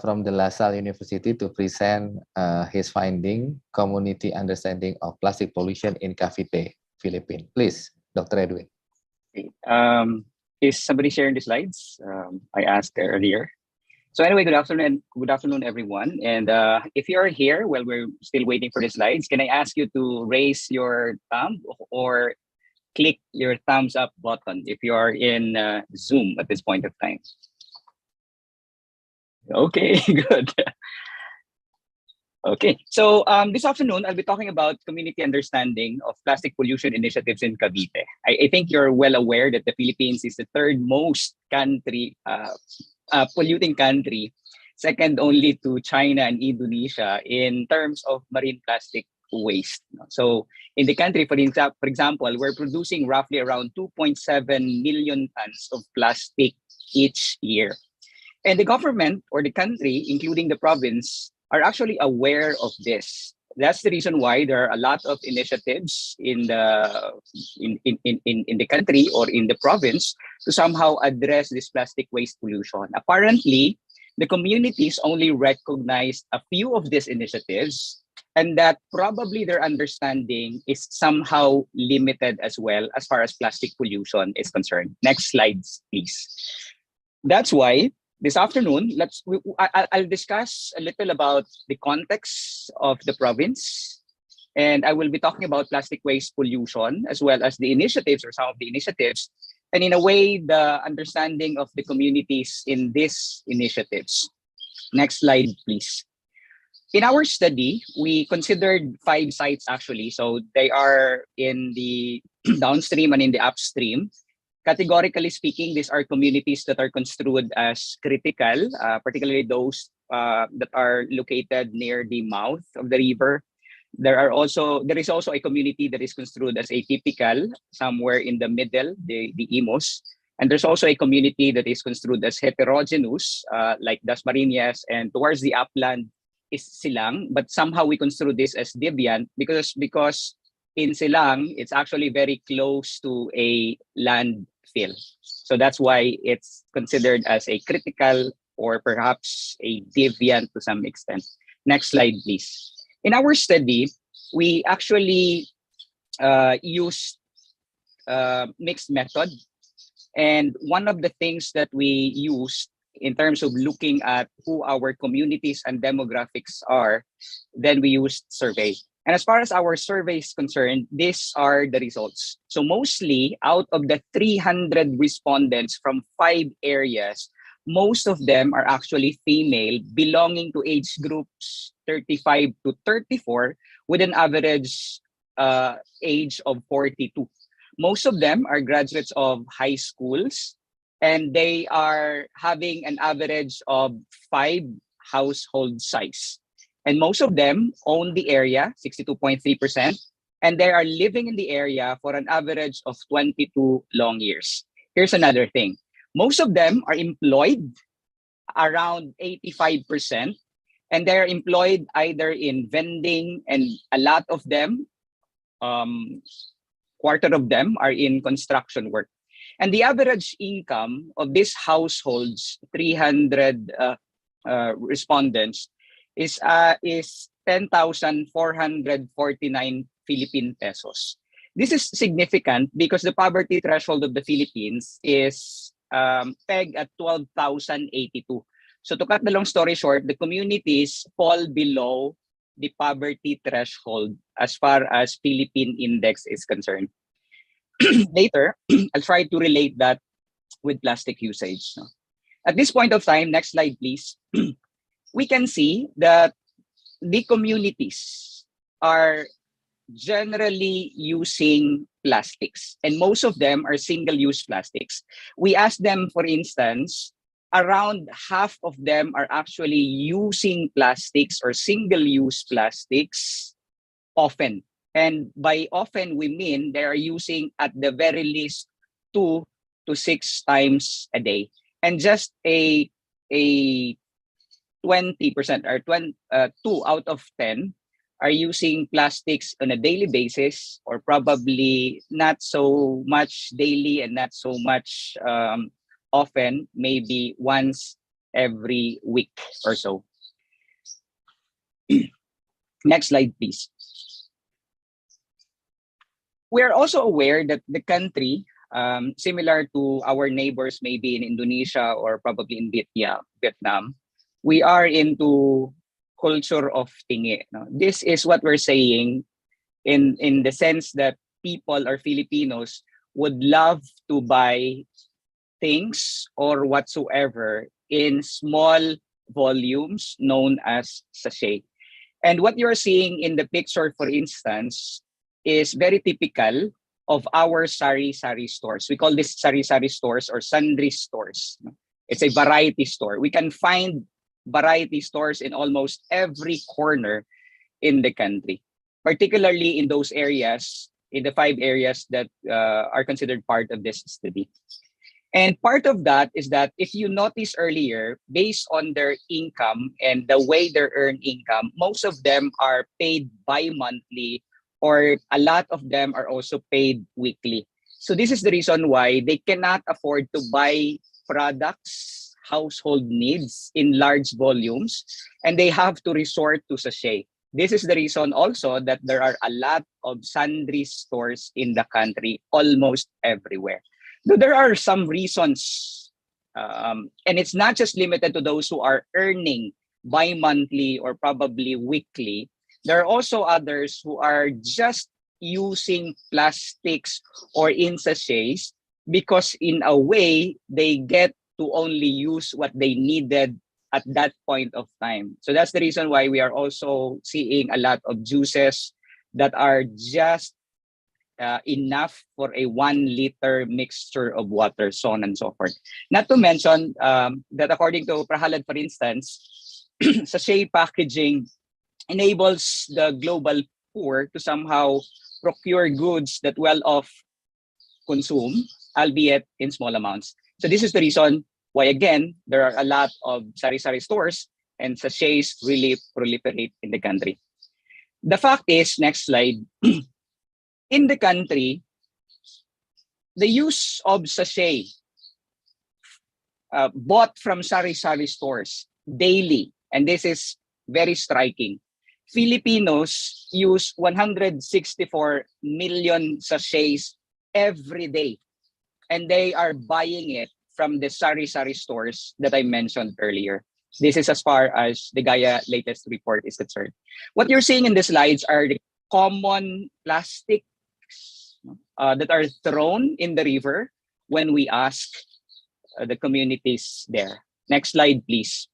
A: from the La Salle University to present his finding, community understanding of plastic pollution in Cavite, Philippines. Please, Dr. Edwin.
J: Is somebody sharing the slides? I asked earlier. So anyway, good afternoon, everyone. And if you're here while we're still waiting for the slides, can I ask you to raise your thumb or click your thumbs up button if you are in Zoom at this point of time? Okay, good. Okay, so this afternoon, I'll be talking about community understanding of plastic pollution initiatives in Cavite. I think you're well aware that the Philippines is the third most polluting country, second only to China and Indonesia in terms of marine plastic waste. So in the country, for example, we're producing roughly around 2.7 million tons of plastic each year. And the government or the country, including the province, are actually aware of this. That's the reason why there are a lot of initiatives in the country or in the province to somehow address this plastic waste pollution. Apparently, the communities only recognized a few of these initiatives, and that probably their understanding is somehow limited as well as far as plastic pollution is concerned. Next slides, please. That's why this afternoon, I'll discuss a little about the context of the province, and I will be talking about plastic waste pollution as well as the initiatives or some of the initiatives, and in a way, the understanding of the communities in these initiatives. Next slide, please. In our study, we considered 5 sites actually. So they are in the downstream and in the upstream. Categorically speaking, these are communities that are construed as critical, particularly those that are located near the mouth of the river. There is also a community that is construed as atypical, somewhere in the middle, the Imus. And there's also a community that is construed as heterogeneous, like Dasmariñas, and towards the upland, is Silang, but somehow we construe this as deviant because in Silang, it's actually very close to a landfill. So that's why it's considered as a critical or perhaps a deviant to some extent. Next slide, please. In our study, we actually used mixed method. And one of the things that we used in terms of looking at who our communities and demographics are, then we used survey. And as far as our survey is concerned, these are the results. So mostly out of the 300 respondents from 5 areas, most of them are actually female, belonging to age groups 35 to 34 with an average age of 42. Most of them are graduates of high schools, and they are having an average of 5 household size. And most of them own the area, 62.3%, and they are living in the area for an average of 22 long years. Here's another thing. Most of them are employed, around 85%, and they're employed either in vending, and a lot of them, quarter of them are in construction work. And the average income of these households, 300 respondents, is 10,449 Philippine pesos. This is significant because the poverty threshold of the Philippines is pegged at 12,082. So to cut the long story short, the communities fall below the poverty threshold as far as Philippine index is concerned. Later, I'll try to relate that with plastic usage. At this point of time, next slide, please. We can see that the communities are generally using plastics, and most of them are single-use plastics. We asked them, for instance, around half of them are actually using plastics or single-use plastics often. And by often, we mean they are using at the very least 2 to 6 times a day. And just a 20% or 2 out of 10 are using plastics on a daily basis, or probably not so much daily and not so much often, maybe once every week or so. Next slide, please. We are also aware that the country, similar to our neighbors, maybe in Indonesia or probably in Vietnam, we are into culture of tingi. This is what we're saying in the sense that people or Filipinos would love to buy things or whatsoever in small volumes known as sachet. And what you're seeing in the picture, for instance, is very typical of our sari-sari stores. We call this sari-sari stores or sundry stores. It's a variety store. We can find variety stores in almost every corner in the country, particularly in those areas, in the 5 areas that are considered part of this study. And part of that is that if you notice earlier, based on their income and the way they earn income, most of them are paid bi-monthly, or a lot of them are also paid weekly. So this is the reason why they cannot afford to buy products, household needs in large volumes, and they have to resort to sachet. This is the reason also that there are a lot of sundry stores in the country, almost everywhere. Though there are some reasons, and it's not just limited to those who are earning bi-monthly or probably weekly. There are also others who are just using plastics or in sachets because in a way they get to only use what they needed at that point of time. So that's the reason why we are also seeing a lot of juices that are just enough for a 1 liter mixture of water, so on and so forth. Not to mention that according to Prahalad, for instance, sachet packaging enables the global poor to somehow procure goods that well-off consume, albeit in small amounts. So this is the reason why, again, there are a lot of sari-sari stores and sachets really proliferate in the country. The fact is, next slide, in the country, the use of sachet bought from sari-sari stores daily, and this is very striking. Filipinos use 164 million sachets every day, and they are buying it from the sari-sari stores that I mentioned earlier. This is as far as the Gaia latest report is concerned. What you're seeing in the slides are the common plastics that are thrown in the river when we ask the communities there. Next slide, please.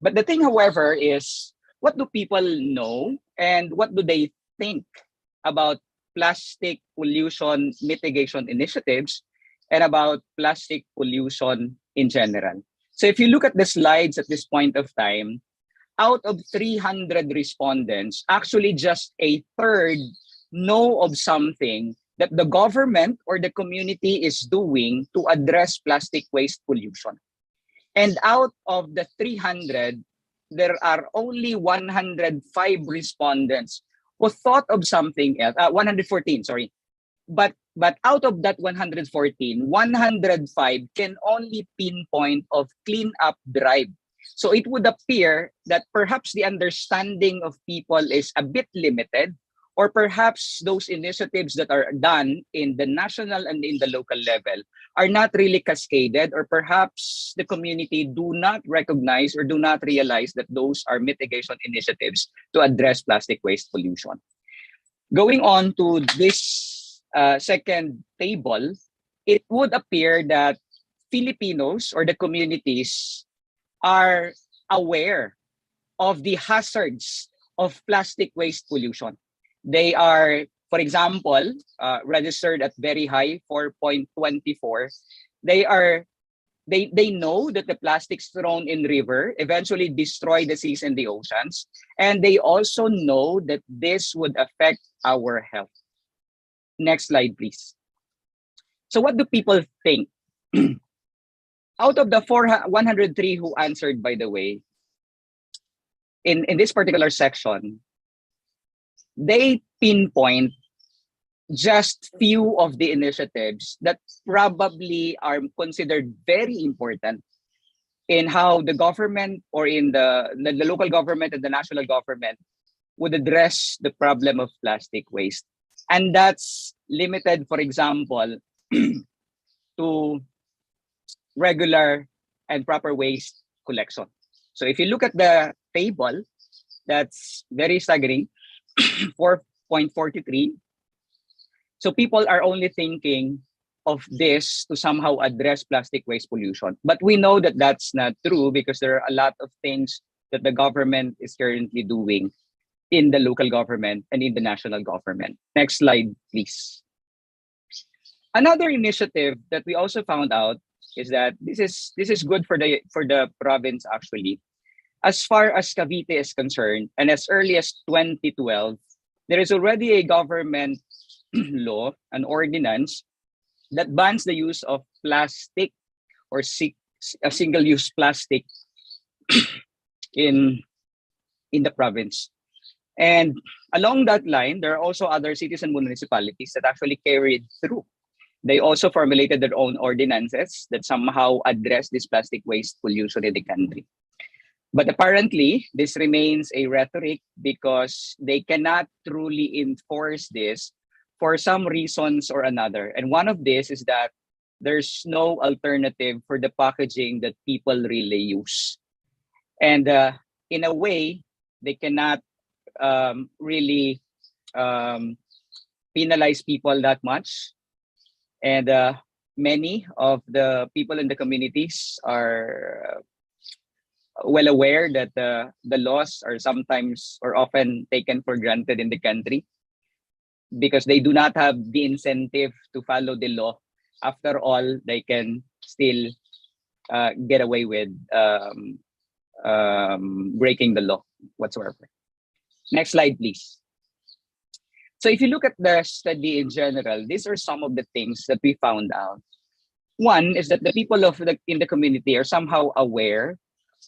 J: But the thing, however, is what do people know and what do they think about plastic pollution mitigation initiatives and about plastic pollution in general? So if you look at the slides at this point of time, out of 300 respondents, actually just a third know of something that the government or the community is doing to address plastic waste pollution. And out of the 300, there are only 105 respondents who thought of something else, 114, sorry. But out of that 114, 105 can only pinpoint of cleanup drive. So it would appear that perhaps the understanding of people is a bit limited, or perhaps those initiatives that are done in the national and in the local level are not really cascaded, or perhaps the community do not recognize or do not realize that those are mitigation initiatives to address plastic waste pollution. Going on to this second table, it would appear that Filipinos or the communities are aware of the hazards of plastic waste pollution. They are, for example, registered at very high 4.24. They know that the plastics thrown in river eventually destroy the seas and the oceans, and they also know that this would affect our health. Next slide, please. So what do people think? Out of the 103 who answered, by the way, in this particular section, they pinpoint just few of the initiatives that probably are considered very important in how the government or in the local government and the national government would address the problem of plastic waste. And that's limited, for example, to regular and proper waste collection. So if you look at the table, that's very staggering. 4.43. So people are only thinking of this to somehow address plastic waste pollution. But we know that that's not true because there are a lot of things that the government is currently doing in the local government and in the national government. Next slide, please. Another initiative that we also found out is that this is good for the province actually. As far as Cavite is concerned, and as early as 2012, there is already a government law, an ordinance, that bans the use of plastic or single-use plastic in the province. And along that line, there are also other cities and municipalities that actually carried through. They also formulated their own ordinances that somehow address this plastic waste pollution in the country. But apparently, this remains a rhetoric because they cannot truly enforce this for some reasons or another. And one of this is that there's no alternative for the packaging that people really use. And in a way, they cannot really penalize people that much. And many of the people in the communities are well aware that the laws are sometimes or often taken for granted in the country because they do not have the incentive to follow the law. After all, they can still get away with breaking the law whatsoever. Next slide, please. So if you look at the study in general, these are some of the things that we found out. One is that the people in the community are somehow aware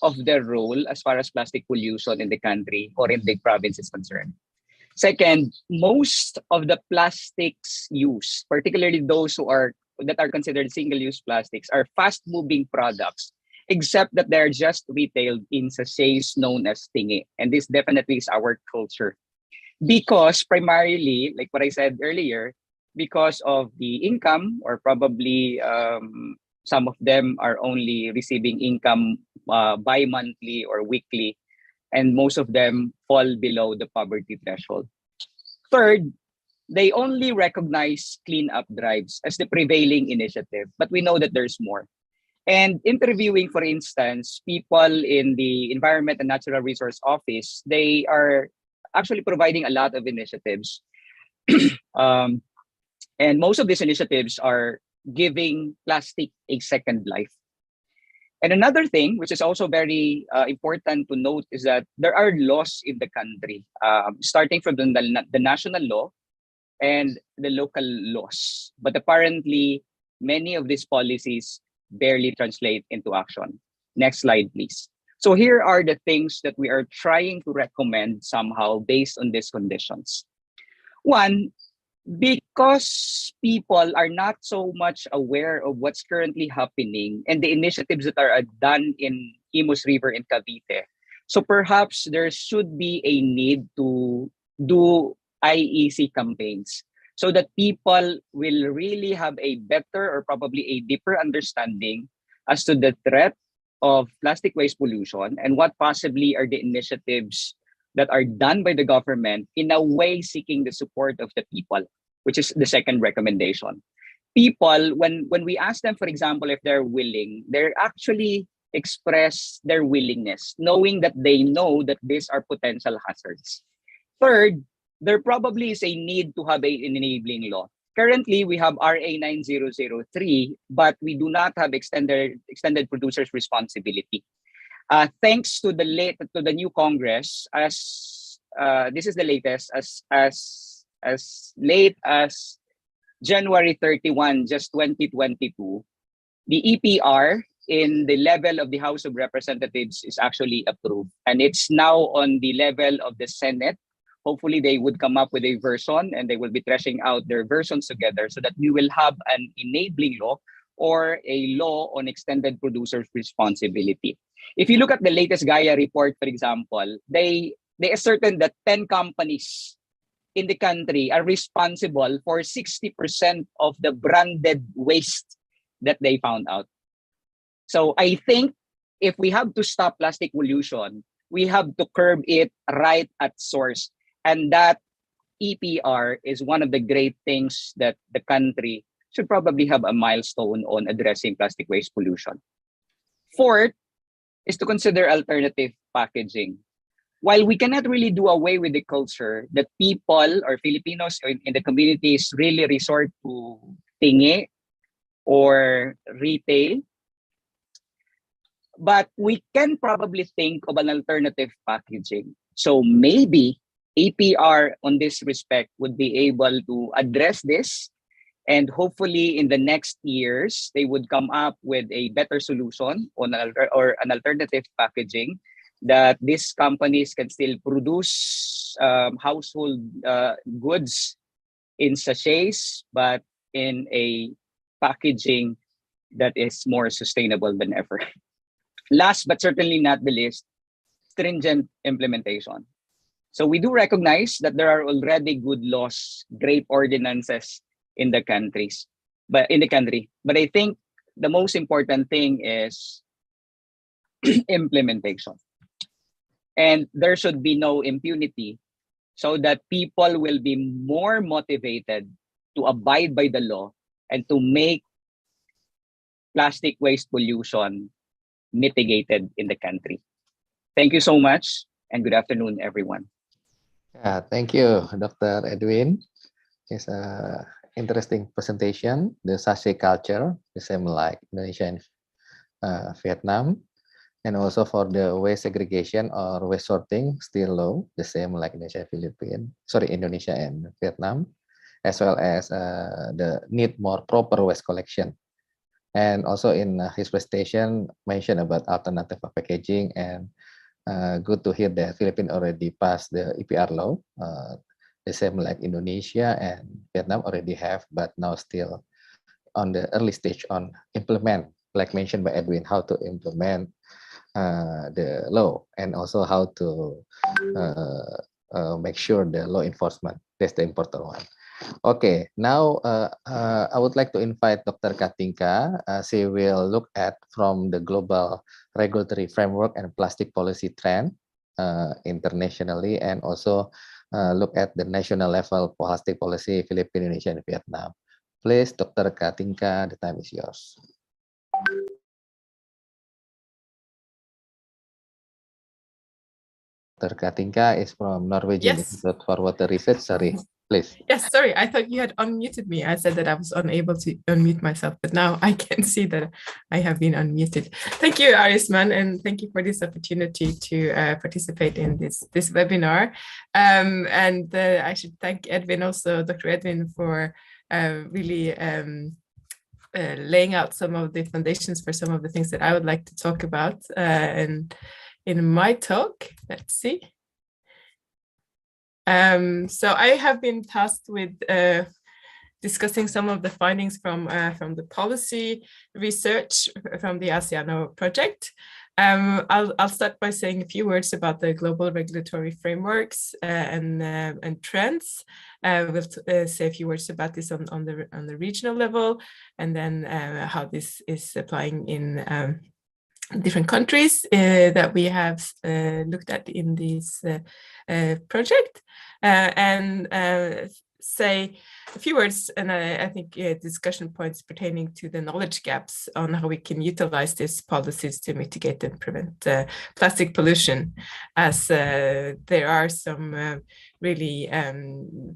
J: of their role as far as plastic pollution in the country or in the province is concerned. Second, most of the plastics used, particularly those that are considered single-use plastics, are fast-moving products, except that they're just retailed in sachets known as tingi. And this definitely is our culture. Because primarily, like what I said earlier, because of the income, or probably some of them are only receiving income bi-monthly or weekly, and most of them fall below the poverty threshold. Third, they only recognize cleanup drives as the prevailing initiative, but we know that there's more. And interviewing, for instance, people in the Environment and Natural Resource Office, they are actually providing a lot of initiatives. And most of these initiatives are giving plastic a second life. And another thing, which is also very important to note, is that there are laws in the country, starting from the national law and the local laws. But apparently, many of these policies barely translate into action. Next slide, please. So here are the things that we are trying to recommend somehow based on these conditions. One, because people are not so much aware of what's currently happening and the initiatives that are done in Imus River in Cavite. So perhaps there should be a need to do IEC campaigns so that people will really have a better or probably a deeper understanding as to the threat of plastic waste pollution and what possibly are the initiatives that are done by the government in a way seeking the support of the people, which is the second recommendation. People, when we ask them, for example, if they're willing, they're actually express their willingness, knowing that they know that these are potential hazards. Third, there probably is a need to have an enabling law. Currently, we have RA 9003, but we do not have extended producers responsibility. Thanks to the new Congress, as this is the latest, as late as January 31, just 2022, the EPR in the level of the House of Representatives is actually approved, and it's now on the level of the Senate. Hopefully, they would come up with a version and they will be thrashing out their versions together so that we will have an enabling law or a law on extended producers responsibility. If you look at the latest Gaia report, for example, they ascertain that 10 companies in the country are responsible for 60% of the branded waste that they found out. So I think if we have to stop plastic pollution, we have to curb it right at source. And that EPR is one of the great things that the country should probably have a milestone on addressing plastic waste pollution. Fourth is to consider alternative packaging. While we cannot really do away with the culture that people or Filipinos in the communities really resort to tingi or retail, but we can probably think of an alternative packaging. So maybe APR on this respect would be able to address this, and hopefully in the next years, they would come up with a better solution on an alternative packaging that these companies can still produce household goods in sachets, but in a packaging that is more sustainable than ever. Last but certainly not the least, stringent implementation. So we do recognize that there are already good laws, great ordinances in the country. But I think the most important thing is implementation. And there should be no impunity so that people will be more motivated to abide by the law and to make plastic waste pollution mitigated in the country. Thank you so much, and good afternoon, everyone.
A: Yeah, thank you, Dr. Edwin. It's an interesting presentation. The sachet culture, the same like Indonesia and Vietnam. And also for the waste segregation or waste sorting, still low, the same like Indonesia and Vietnam, as well as the need more proper waste collection And also in his presentation mentioned about alternative packaging, and good to hear that Philippines already passed the EPR law, the same like Indonesia and Vietnam already have, but now still on the early stage on implement, like mentioned by Edwin, how to implement the law, and also how to make sure the law enforcement. That's the important one. Okay, now I would like to invite Dr. Katinka. She will look at from the global regulatory framework and plastic policy trend internationally, and also look at the national level plastic policy, Philippines, Indonesia, and Vietnam. Please, Dr. Katinka, the time is yours. Dr. Katinka is from Norwegian Institute for Water Research. Sorry, please.
K: Yes, sorry, I thought you had unmuted me. I said that I was unable to unmute myself, but now I can see that I have been unmuted. Thank you, Arisman, and thank you for this opportunity to participate in this webinar. I should thank Edwin also, Dr. Edwin, for really laying out some of the foundations for some of the things that I would like to talk about. And in my talk, let's see. So I have been tasked with discussing some of the findings from the policy research from the ASEANO project. I'll start by saying a few words about the global regulatory frameworks and trends. We'll say a few words about this on the regional level, and then how this is applying in different countries that we have looked at in this project, and say a few words, and I think discussion points pertaining to the knowledge gaps on how we can utilize these policies to mitigate and prevent plastic pollution, as there are some really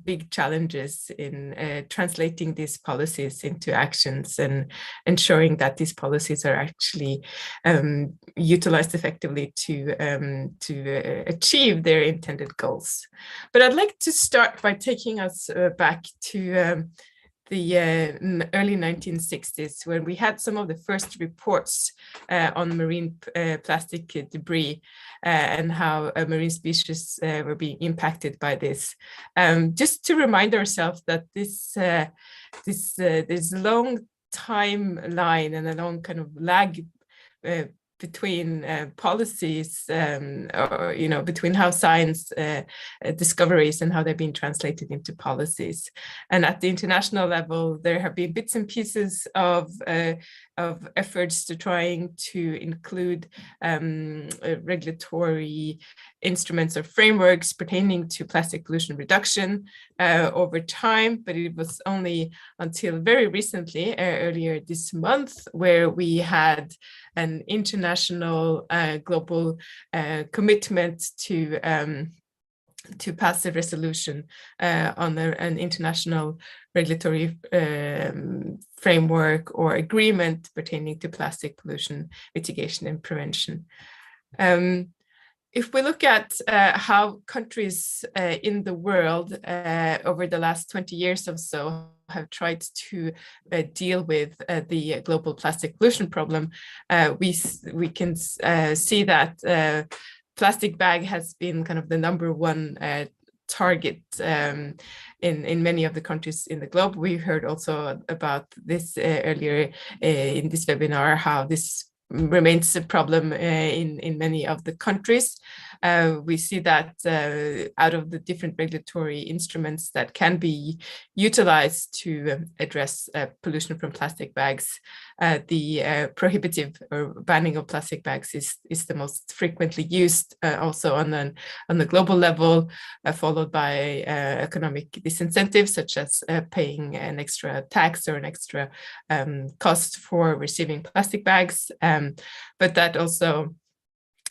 K: big challenges in translating these policies into actions and ensuring that these policies are actually utilized effectively to achieve their intended goals. But I'd like to start by taking us back to the early 1960s, when we had some of the first reports on marine plastic debris and how marine species were being impacted by this. Just to remind ourselves that this long timeline and a long kind of lag between policies, or between how science discoveries and how they're being translated into policies. And at the international level, there have been bits and pieces of efforts to trying to include regulatory instruments or frameworks pertaining to plastic pollution reduction over time, but it was only until very recently, earlier this month, where we had an international global commitment to pass a resolution on an international regulatory framework or agreement pertaining to plastic pollution mitigation and prevention. If we look at how countries in the world over the last 20 years or so have tried to deal with the global plastic pollution problem, we can see that plastic bag has been kind of the #1 target in many of the countries in the globe. We heard also about this earlier in this webinar, how this remains a problem in many of the countries. We see that out of the different regulatory instruments that can be utilized to address pollution from plastic bags, the prohibitive or banning of plastic bags is the most frequently used, also on the global level, followed by economic disincentives, such as paying an extra tax or an extra cost for receiving plastic bags. But that also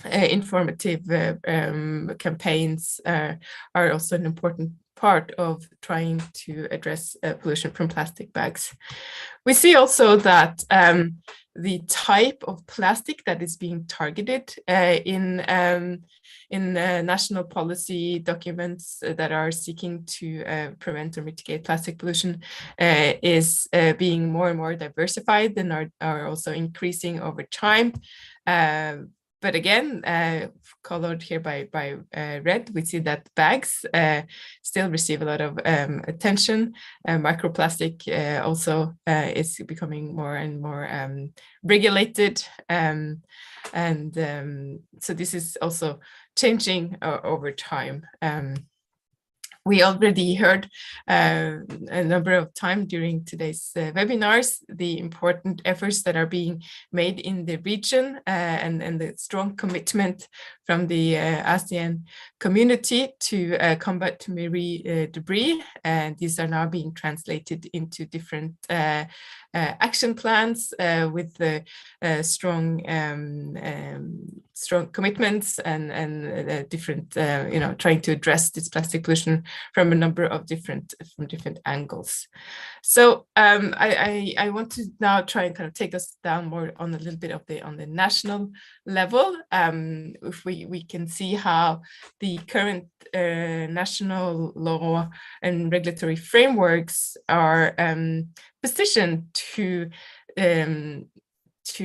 K: informative campaigns are also an important part of trying to address pollution from plastic bags. We see also that the type of plastic that is being targeted in national policy documents that are seeking to prevent or mitigate plastic pollution is being more and more diversified and are also increasing over time. But again, colored here by red, we see that bags still receive a lot of attention. Microplastic also is becoming more and more regulated. So this is also changing over time. We already heard a number of times during today's webinars the important efforts that are being made in the region and the strong commitment from the ASEAN community to combat marine debris. And these are now being translated into different action plans with the strong commitments and different, trying to address this plastic pollution from a number of different angles. So I want to now try and kind of take us down more on a little bit of on the national level. If we can see how the current national law and regulatory frameworks are positioned to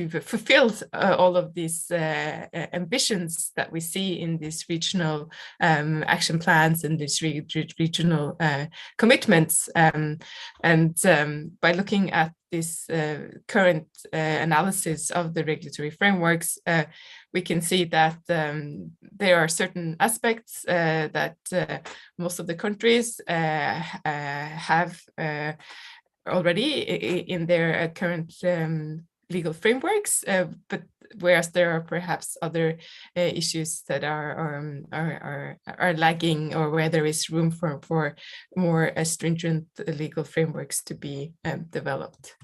K: fulfill all of these ambitions that we see in these regional action plans and these regional commitments. By looking at this current analysis of the regulatory frameworks, we can see that there are certain aspects that most of the countries have already in their current legal frameworks, but whereas there are perhaps other issues that are lagging, or where there is room for more stringent legal frameworks to be developed.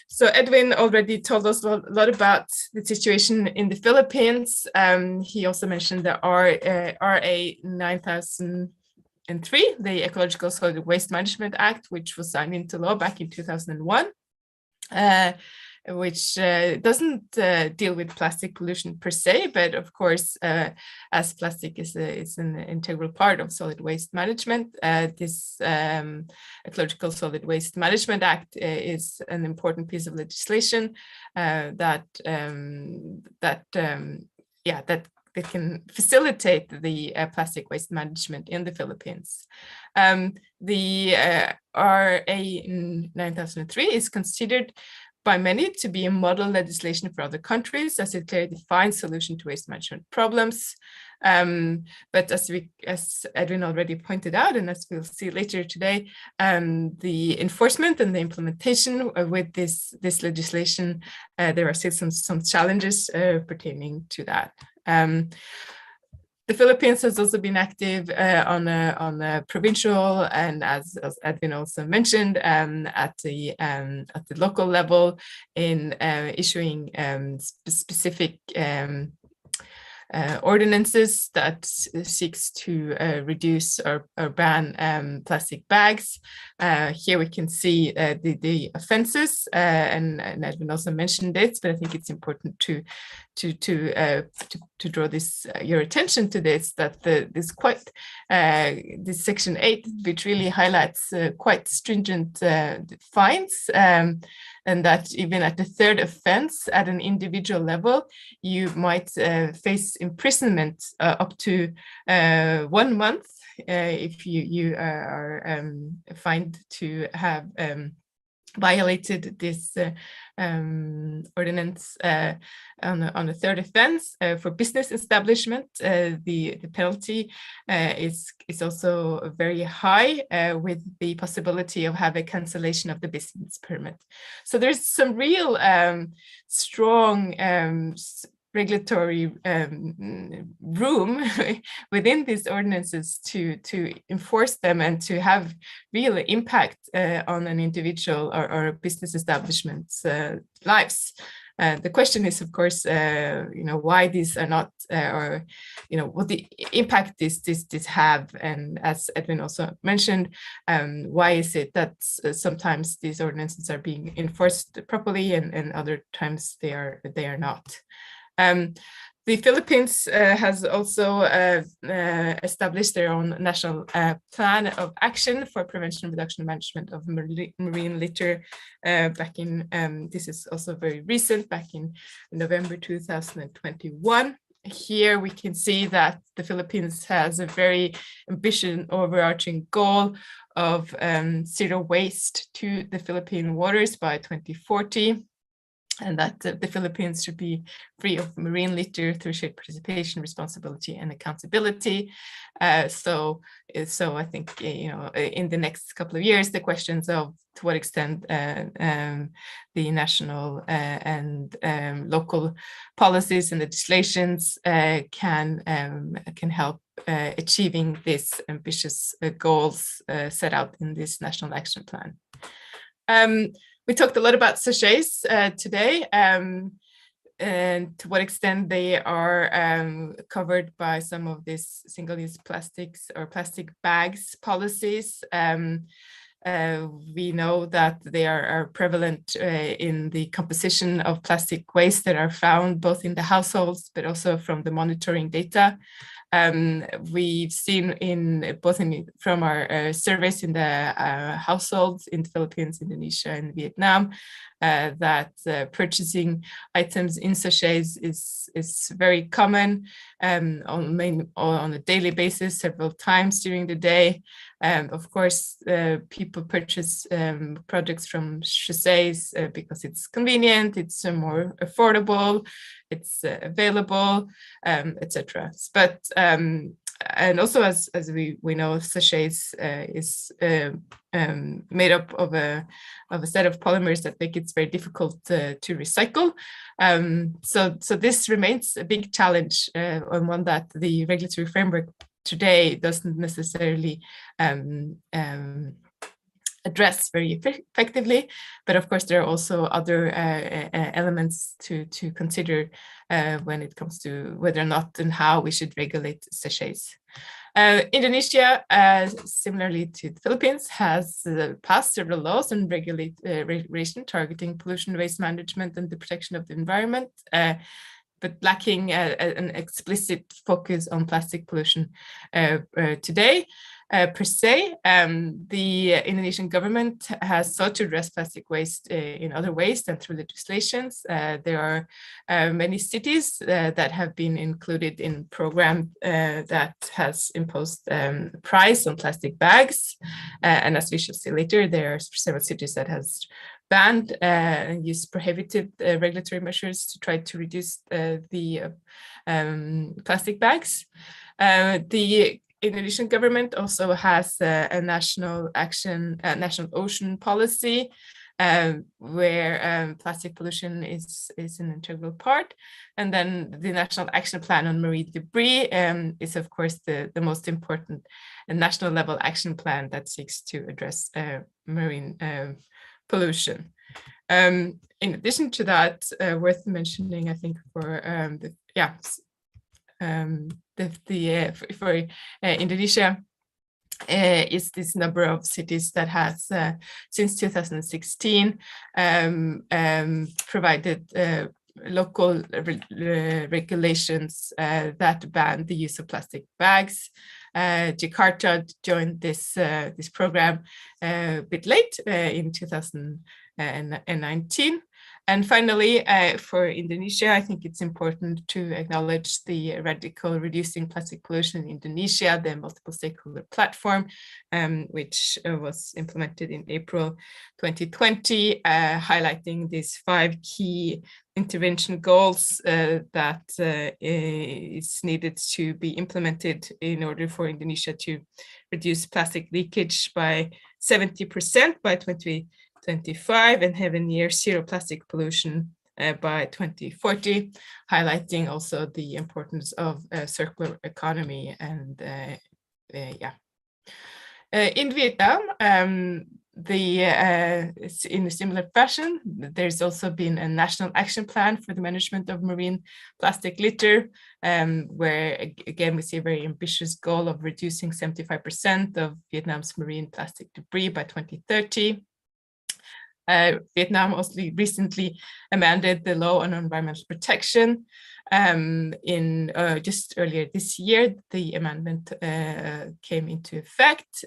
K: So Edwin already told us a lot about the situation in the Philippines. He also mentioned the RA 9003, the Ecological Solid Waste Management Act, which was signed into law back in 2001. Which doesn't deal with plastic pollution per se, but of course, as plastic is an integral part of solid waste management, this Ecological Solid Waste Management Act is an important piece of legislation that can facilitate the plastic waste management in the Philippines. The RA 9003 is considered by many to be a model legislation for other countries, as it clearly defines solution to waste management problems. But as Edwin already pointed out, and as we'll see later today, the enforcement and the implementation with this legislation, there are still some challenges pertaining to that. The Philippines has also been active on a provincial and, as Edwin also mentioned, at the local level in issuing specific ordinances that seeks to reduce or ban plastic bags. Here we can see the offenses, and Edwin also mentioned it, but I think it's important to draw your attention to this, that this section 8, which really highlights quite stringent fines, and that even at the third offense at an individual level, you might face imprisonment up to 1 month if you are fined to have violated this ordinance on the third offense. For business establishment, the penalty is also very high, with the possibility of having a cancellation of the business permit. So there's some real strong regulatory room within these ordinances to enforce them and to have real impact on an individual or business establishment's lives. The question is, of course, why these are not, or what the impact this have, and as Edwin also mentioned, why is it that sometimes these ordinances are being enforced properly and other times they are not. The Philippines has also established their own national plan of action for prevention, reduction, and management of marine litter back in, this is also very recent, back in November 2021. Here we can see that the Philippines has a very ambitious overarching goal of zero waste to the Philippine waters by 2040. And that the Philippines should be free of marine litter through shared participation, responsibility, and accountability. So I think in the next couple of years, the questions of to what extent the national and local policies and legislations can help achieving these ambitious goals set out in this national action plan. We talked a lot about sachets today, and to what extent they are covered by some of these single-use plastics or plastic bags policies. We know that they are prevalent in the composition of plastic waste that are found both in the households, but also from the monitoring data. We've seen from our surveys in the households in the Philippines, Indonesia, and Vietnam, that purchasing items in sachets is very common on a daily basis, several times during the day. Of course, people purchase products from sachets because it's convenient, it's more affordable, it's available, etc. But and also, as we know, sachets is made up of a set of polymers that make it very difficult to recycle. So this remains a big challenge, and one that the regulatory framework today doesn't necessarily address very effectively. But of course, there are also other elements to consider when it comes to whether or not and how we should regulate sachets. Indonesia, similarly to the Philippines, has passed several laws and regulation targeting pollution, waste management, and the protection of the environment, but lacking an explicit focus on plastic pollution today. Per se, the Indonesian government has sought to address plastic waste in other ways than through legislations. There are many cities that have been included in a program that has imposed price on plastic bags. And as we shall see later, there are several cities that has banned and used prohibitive regulatory measures to try to reduce the plastic bags. The Indonesian government also has a national ocean policy where plastic pollution is an integral part. And then the National Action Plan on Marine Debris is, of course, the most important national level action plan that seeks to address marine pollution. In addition to that, worth mentioning, I think, for Indonesia is this number of cities that has since 2016 provided local regulations that ban the use of plastic bags. Jakarta joined this program a bit late in 2019. And finally, for Indonesia, I think it's important to acknowledge the radical reducing plastic pollution in Indonesia, the multiple stakeholder platform, which was implemented in April 2020, highlighting these 5 key intervention goals that is needed to be implemented in order for Indonesia to reduce plastic leakage by 70% by 2025 and have a near zero plastic pollution by 2040, highlighting also the importance of circular economy. And in Vietnam, in a similar fashion, there's also been a national action plan for the management of marine plastic litter, where again we see a very ambitious goal of reducing 75% of Vietnam's marine plastic debris by 2030. Vietnam also recently amended the law on environmental protection. In just earlier this year, the amendment came into effect.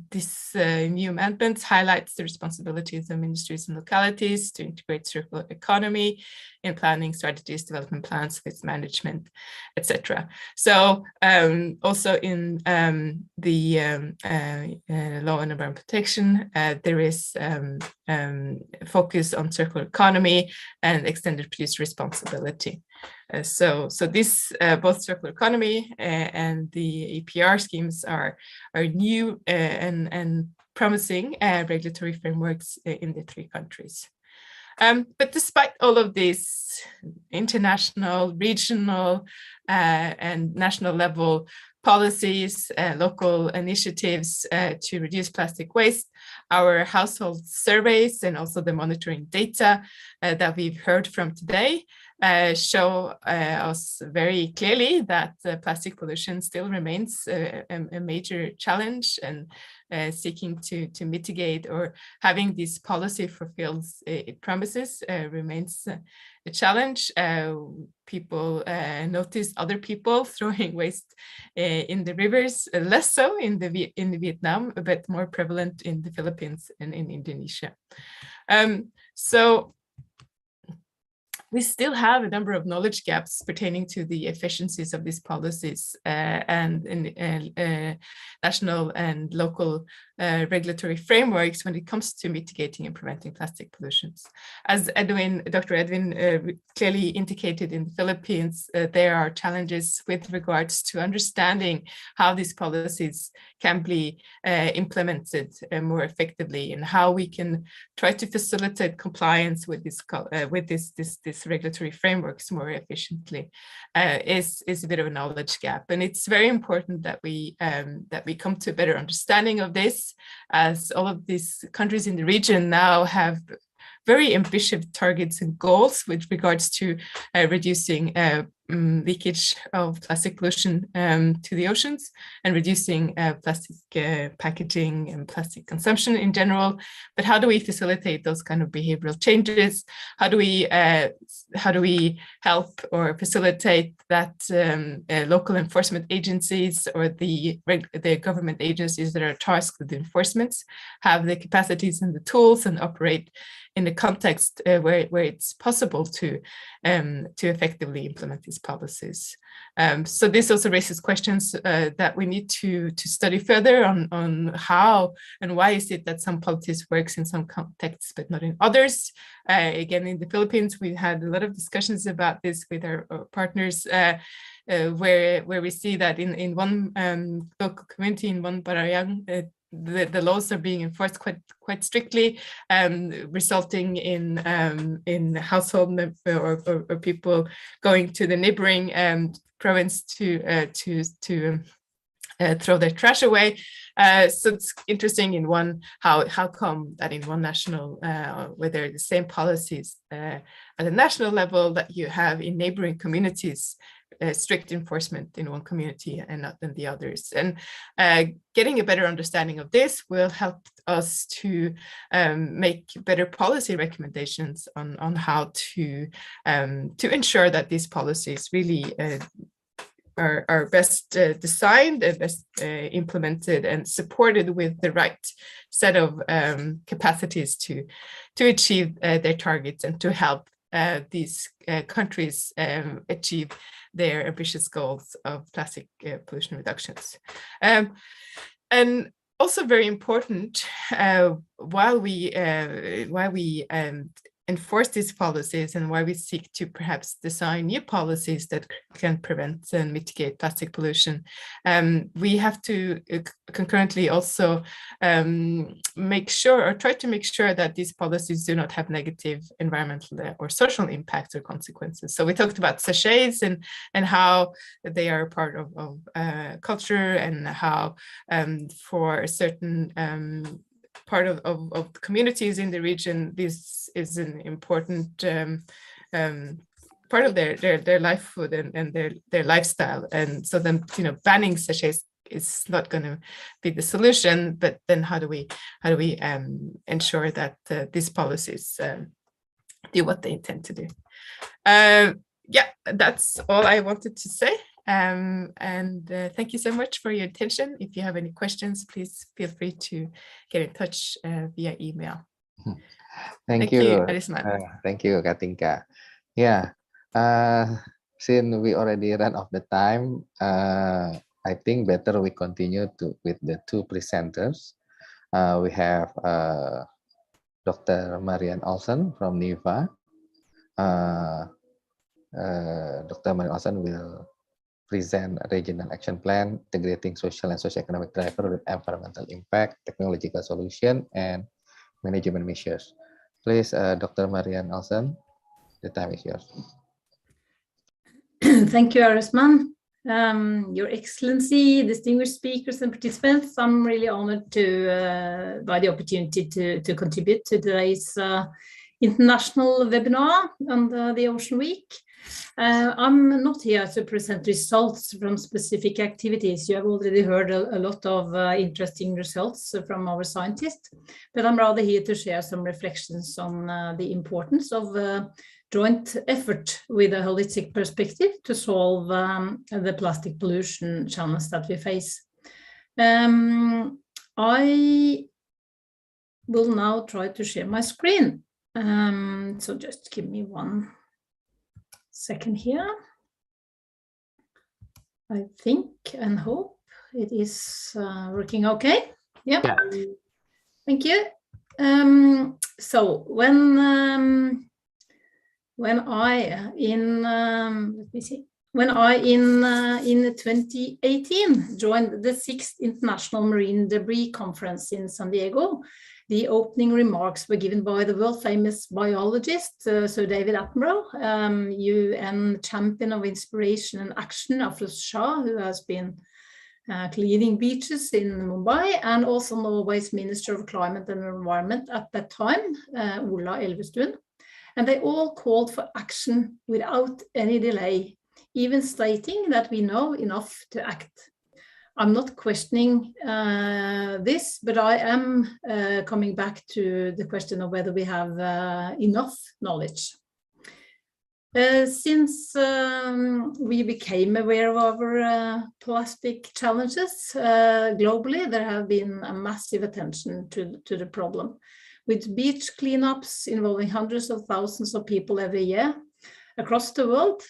K: This new amendment highlights the responsibilities of ministries and localities to integrate circular economy in planning strategies, development plans, waste management, etc. So also in the law on environmental protection, there is focus on circular economy and extended producer responsibility. So this both circular economy and the APR schemes are new and promising regulatory frameworks in the three countries. But despite all of these international, regional, and national level policies, local initiatives to reduce plastic waste, our household surveys and also the monitoring data that we've heard from today show us very clearly that plastic pollution still remains a major challenge, and seeking to mitigate or having this policy fulfills its promises remains a challenge. People notice other people throwing waste in the rivers, less so in Vietnam, but more prevalent in the Philippines and in Indonesia. So we still have a number of knowledge gaps pertaining to the efficiencies of these policies and in national and local regulatory frameworks when it comes to mitigating and preventing plastic pollutions. As Dr. Edwin clearly indicated, in the Philippines, there are challenges with regards to understanding how these policies can be implemented more effectively, and how we can try to facilitate compliance with this regulatory frameworks more efficiently is a bit of a knowledge gap. And it's very important that we come to a better understanding of this, as all of these countries in the region now have very ambitious targets and goals with regards to reducing leakage of plastic pollution to the oceans, and reducing plastic packaging and plastic consumption in general. But how do we facilitate those kind of behavioral changes? How do we help or facilitate that local enforcement agencies or the government agencies that are tasked with enforcement have the capacities and the tools and operate in the context where it's possible to effectively implement these policies. So this also raises questions that we need to study further on how and why is it that some policies works in some contexts but not in others. Again, in the Philippines, we had a lot of discussions about this with our partners, where we see that in one local community, in one barangay, the laws are being enforced quite strictly, resulting in household or people going to the neighboring province to throw their trash away. So it's interesting in one how come that in one national, whether the same policies at the national level that you have in neighboring communities, strict enforcement in one community and not in the others. And getting a better understanding of this will help us to make better policy recommendations on how to ensure that these policies really are best designed, best implemented, and supported with the right set of capacities to achieve their targets and to help these countries achieve their ambitious goals of plastic pollution reductions. And also very important, while we enforce these policies and why we seek to perhaps design new policies that can prevent and mitigate plastic pollution, we have to concurrently also make sure or try to make sure that these policies do not have negative environmental or social impacts or consequences. So we talked about sachets and how they are part of culture, and how for certain part of the communities in the region, this is an important part of their livelihood and their lifestyle. And so then, banning sachets is not going to be the solution, but then how do we ensure that these policies do what they intend to do? Yeah, that's all I wanted to say. And thank you so much for your attention. If you have any questions, please feel free to get in touch via email.
A: Thank you,
K: Alyssa.
A: thank you, Katinka. Yeah, since we already ran off the time, I think better we continue with the two presenters. We have Dr. Marianne Olsen from NIVA. Dr. Marianne Olsen will present a regional action plan integrating social and socio-economic driver with environmental impact, technological solution, and management measures. Please, Dr. Marianne Olsen, the time is yours.
L: Thank you, Arisman. Your Excellency, distinguished speakers and participants, I'm really honored by the opportunity to contribute to today's international webinar on the Ocean Week. I'm not here to present results from specific activities. You have already heard a lot of interesting results from our scientists, but I'm rather here to share some reflections on the importance of joint effort with a holistic perspective to solve the plastic pollution challenge that we face. I will now try to share my screen. So just give me 1 second here. I think and hope it is working okay. Yeah. Thank you. So when I in 2018 joined the 6th International Marine Debris Conference in San Diego, the opening remarks were given by the world-famous biologist, Sir David Attenborough, UN Champion of Inspiration and Action, Afroz Shah, who has been cleaning beaches in Mumbai, and also Norway's Minister of Climate and Environment at that time, Ola Elvestuen. And they all called for action without any delay, even stating that we know enough to act. I'm not questioning this, but I am coming back to the question of whether we have enough knowledge. Since we became aware of our plastic challenges globally, there have been a massive attention to the problem, with beach cleanups involving hundreds of thousands of people every year across the world.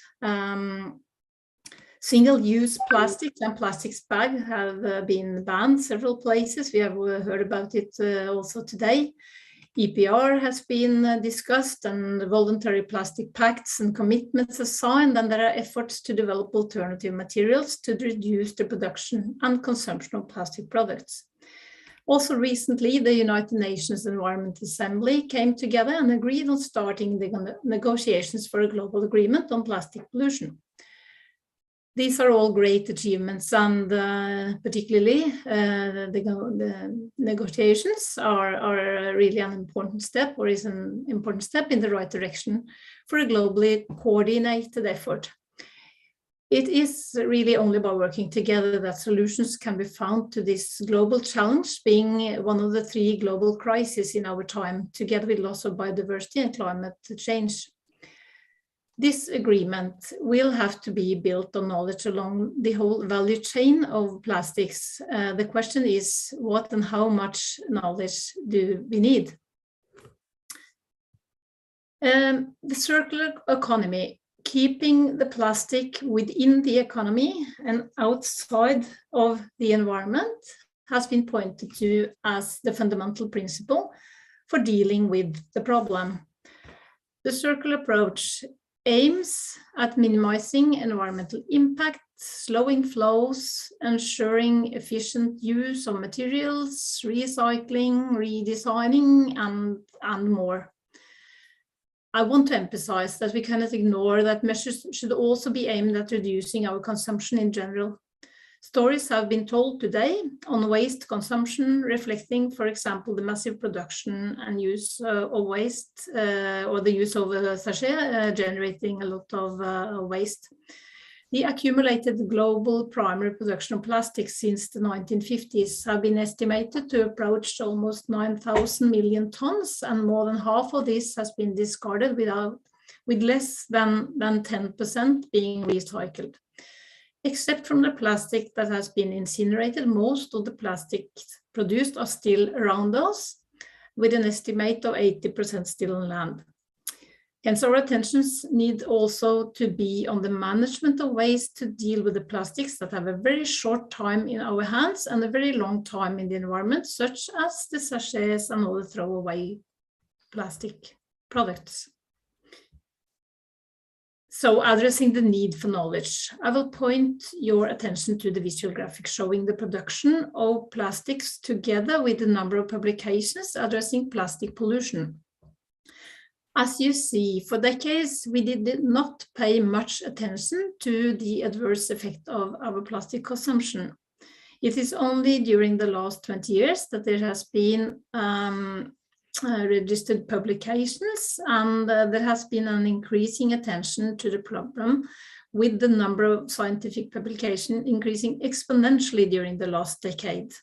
L: Single-use plastics and plastics bags have been banned several places. We have heard about it also today. EPR has been discussed and voluntary plastic pacts and commitments are signed, and there are efforts to develop alternative materials to reduce the production and consumption of plastic products. Also recently, the United Nations Environment Assembly came together and agreed on starting the negotiations for a global agreement on plastic pollution. These are all great achievements, and particularly the negotiations are really an important step, or is an important step in the right direction for a globally coordinated effort. It is really only by working together that solutions can be found to this global challenge, being one of the 3 global crises in our time, together with loss of biodiversity and climate change. This agreement will have to be built on knowledge along the whole value chain of plastics. The question is, what and how much knowledge do we need? The circular economy, keeping the plastic within the economy and outside of the environment, has been pointed to as the fundamental principle for dealing with the problem. The circular approach aims at minimizing environmental impact, slowing flows, ensuring efficient use of materials, recycling, redesigning, and more. I want to emphasize that we cannot ignore that measures should also be aimed at reducing our consumption in general. Stories have been told today on waste consumption, reflecting, for example, the massive production and use of waste, or the use of sachet, generating a lot of waste. The accumulated global primary production of plastics since the 1950s have been estimated to approach almost 9,000 million tons, and more than half of this has been discarded with less than 10% being recycled. Except from the plastic that has been incinerated, most of the plastics produced are still around us, with an estimate of 80% still on land. Hence, our attentions need also to be on the management of waste to deal with the plastics that have a very short time in our hands and a very long time in the environment, such as the sachets and other throwaway plastic products. So, addressing the need for knowledge, I will point your attention to the visual graphic showing the production of plastics together with the number of publications addressing plastic pollution. As you see, for decades, we did not pay much attention to the adverse effect of our plastic consumption. It is only during the last 20 years that there has been registered publications, and there has been an increasing attention to the problem, with the number of scientific publications increasing exponentially during the last decade.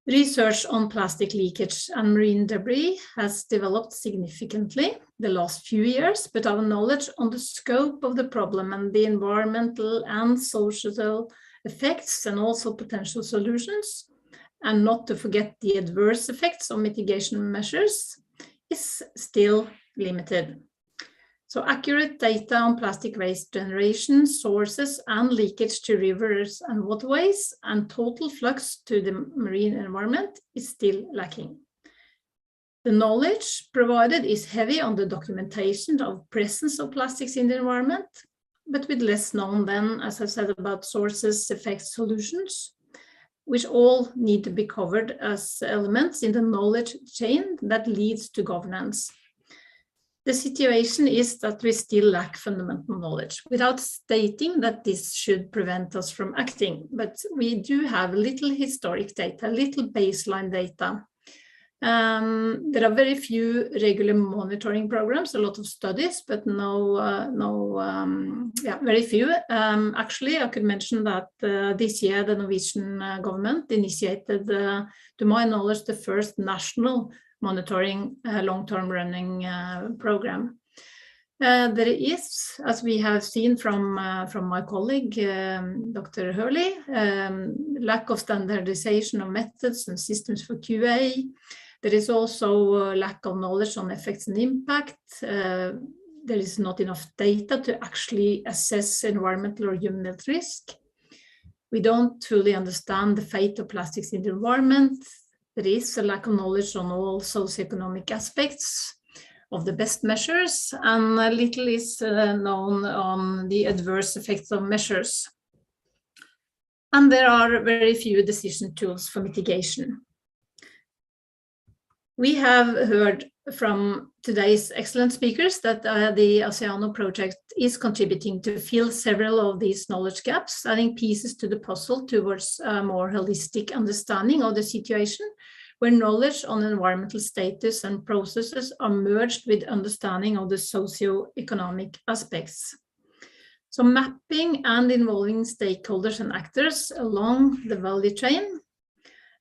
L: Research on plastic leakage and marine debris has developed significantly the last few years, but our knowledge on the scope of the problem and the environmental and social effects and also potential solutions, and not to forget the adverse effects of mitigation measures, is still limited. So accurate data on plastic waste generation, sources and leakage to rivers and waterways and total flux to the marine environment is still lacking. The knowledge provided is heavy on the documentation of presence of plastics in the environment, but with less known then, as I said, about sources, effects, solutions, which all need to be covered as elements in the knowledge chain that leads to governance. The situation is that we still lack fundamental knowledge, without stating that this should prevent us from acting, but we do have little historic data, little baseline data. There are very few regular monitoring programs, a lot of studies, but very few. Actually, I could mention that this year the Norwegian government initiated, to my knowledge, the first national monitoring long-term running program. There is, as we have seen from my colleague, Dr. Hurley, lack of standardization of methods and systems for QA. There is also lack of knowledge on effects and impact. There is not enough data to actually assess environmental or human health risk. We don't fully understand the fate of plastics in the environment. There is a lack of knowledge on all socioeconomic aspects of the best measures, and little is known on the adverse effects of measures. And there are very few decision tools for mitigation. We have heard from today's excellent speakers that the ASEANO project is contributing to fill several of these knowledge gaps, adding pieces to the puzzle towards a more holistic understanding of the situation, where knowledge on environmental status and processes are merged with understanding of the socio-economic aspects. So mapping and involving stakeholders and actors along the value chain,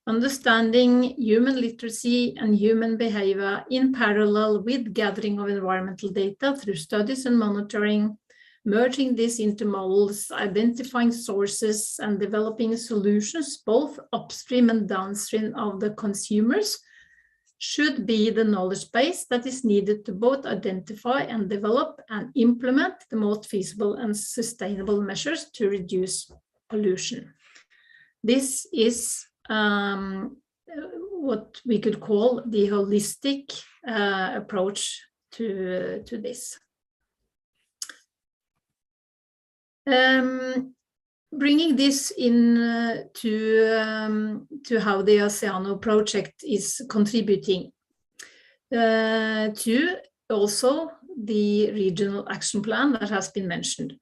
L: understanding human literacy and human behavior in parallel with gathering of environmental data through studies and monitoring, merging this into models, identifying sources and developing solutions both upstream and downstream of the consumers should be the knowledge base that is needed to both identify and develop and implement the most feasible and sustainable measures to reduce pollution. This is what we could call the holistic approach to this. Bringing this in to how the ASEANO project is contributing to also the regional action plan that has been mentioned.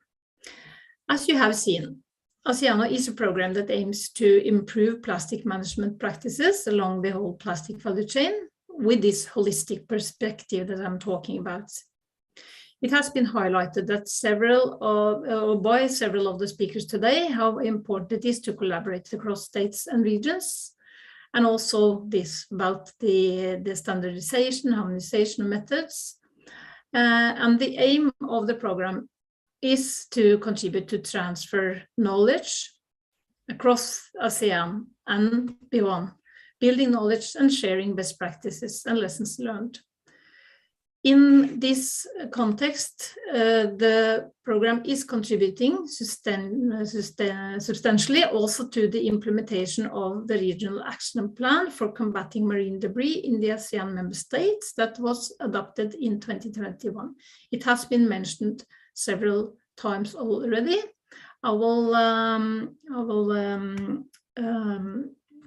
L: As you have seen, ASEANO is a program that aims to improve plastic management practices along the whole plastic value chain with this holistic perspective that I'm talking about. It has been highlighted that by several of the speakers today how important it is to collaborate across states and regions, and also this about the standardization, harmonization methods. And the aim of the program is to contribute to transfer knowledge across ASEAN and beyond, building knowledge and sharing best practices and lessons learned. In this context, the program is contributing substantially also to the implementation of the Regional Action Plan for Combating Marine Debris in the ASEAN member states that was adopted in 2021. It has been mentioned several times already. I will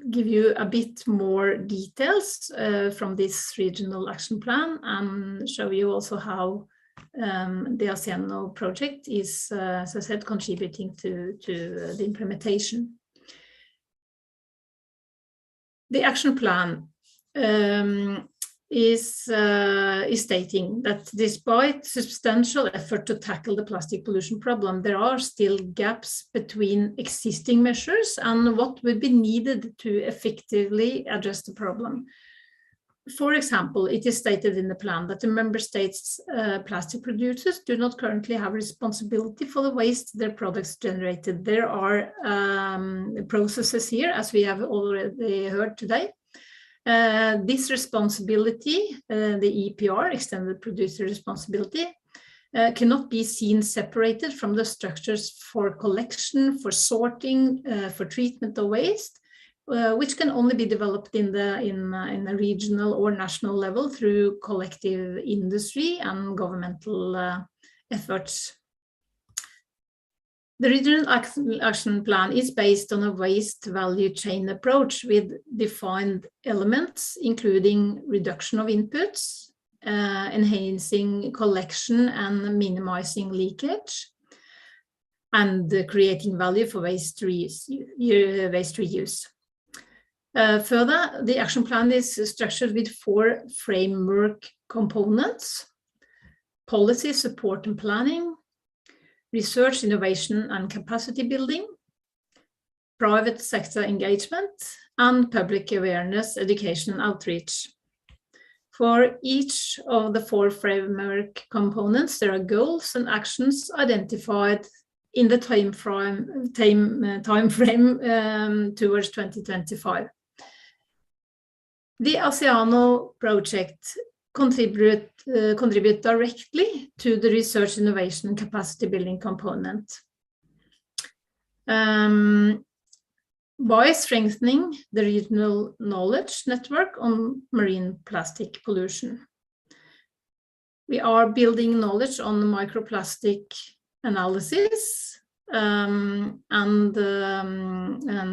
L: give you a bit more details from this regional action plan and show you also how the ASEANO project is, as I said, contributing to the implementation. The action plan is stating that despite substantial effort to tackle the plastic pollution problem, there are still gaps between existing measures and what would be needed to effectively address the problem. For example, it is stated in the plan that the member states' plastic producers do not currently have responsibility for the waste their products generated. There are processes here, as we have already heard today. This responsibility, the EPR, Extended Producer Responsibility, cannot be seen separated from the structures for collection, for sorting, for treatment of waste, which can only be developed in a regional or national level through collective industry and governmental efforts. The Regional Action Plan is based on a waste value chain approach with defined elements, including reduction of inputs, enhancing collection and minimizing leakage, and creating value for waste reuse. Further, the action plan is structured with 4 framework components: policy, support and planning, research, innovation and capacity building, private sector engagement, and public awareness, education and outreach. For each of the 4 framework components, there are goals and actions identified in the time frame towards 2025. The ASEANO project contribute directly to the research, innovation and capacity building component by strengthening the regional knowledge network on marine plastic pollution. We are building knowledge on microplastic analysis and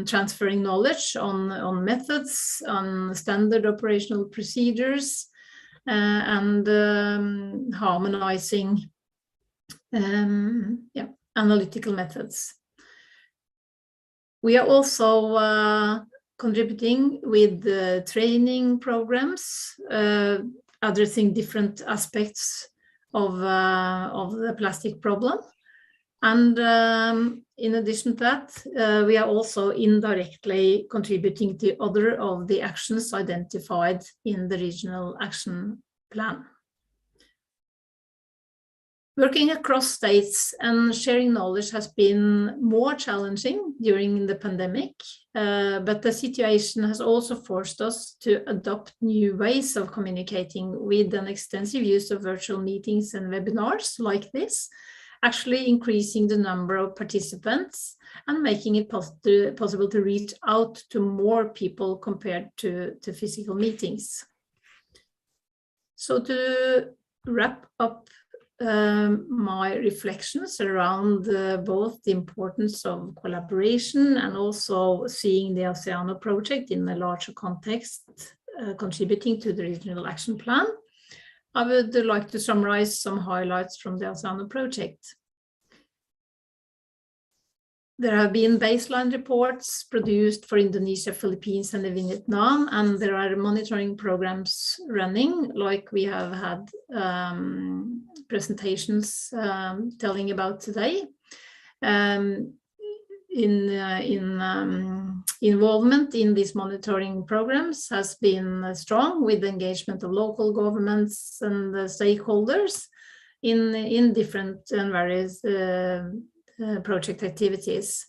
L: transferring knowledge on methods, on standard operational procedures, and harmonizing analytical methods. We are also contributing with training programs, addressing different aspects of the plastic problem. And in addition to that, we are also indirectly contributing to other of the actions identified in the Regional Action Plan. Working across states and sharing knowledge has been more challenging during the pandemic, but the situation has also forced us to adopt new ways of communicating with an extensive use of virtual meetings and webinars like this, actually increasing the number of participants and making it possible to reach out to more people compared to physical meetings. So to wrap up my reflections around both the importance of collaboration and also seeing the ASEANO project in a larger context, contributing to the Regional Action Plan, I would like to summarize some highlights from the ASEANO project. There have been baseline reports produced for Indonesia, Philippines, and Vietnam, and there are monitoring programs running, like we have had presentations telling about today. Involvement in these monitoring programs has been strong, with engagement of local governments and stakeholders in different and various project activities.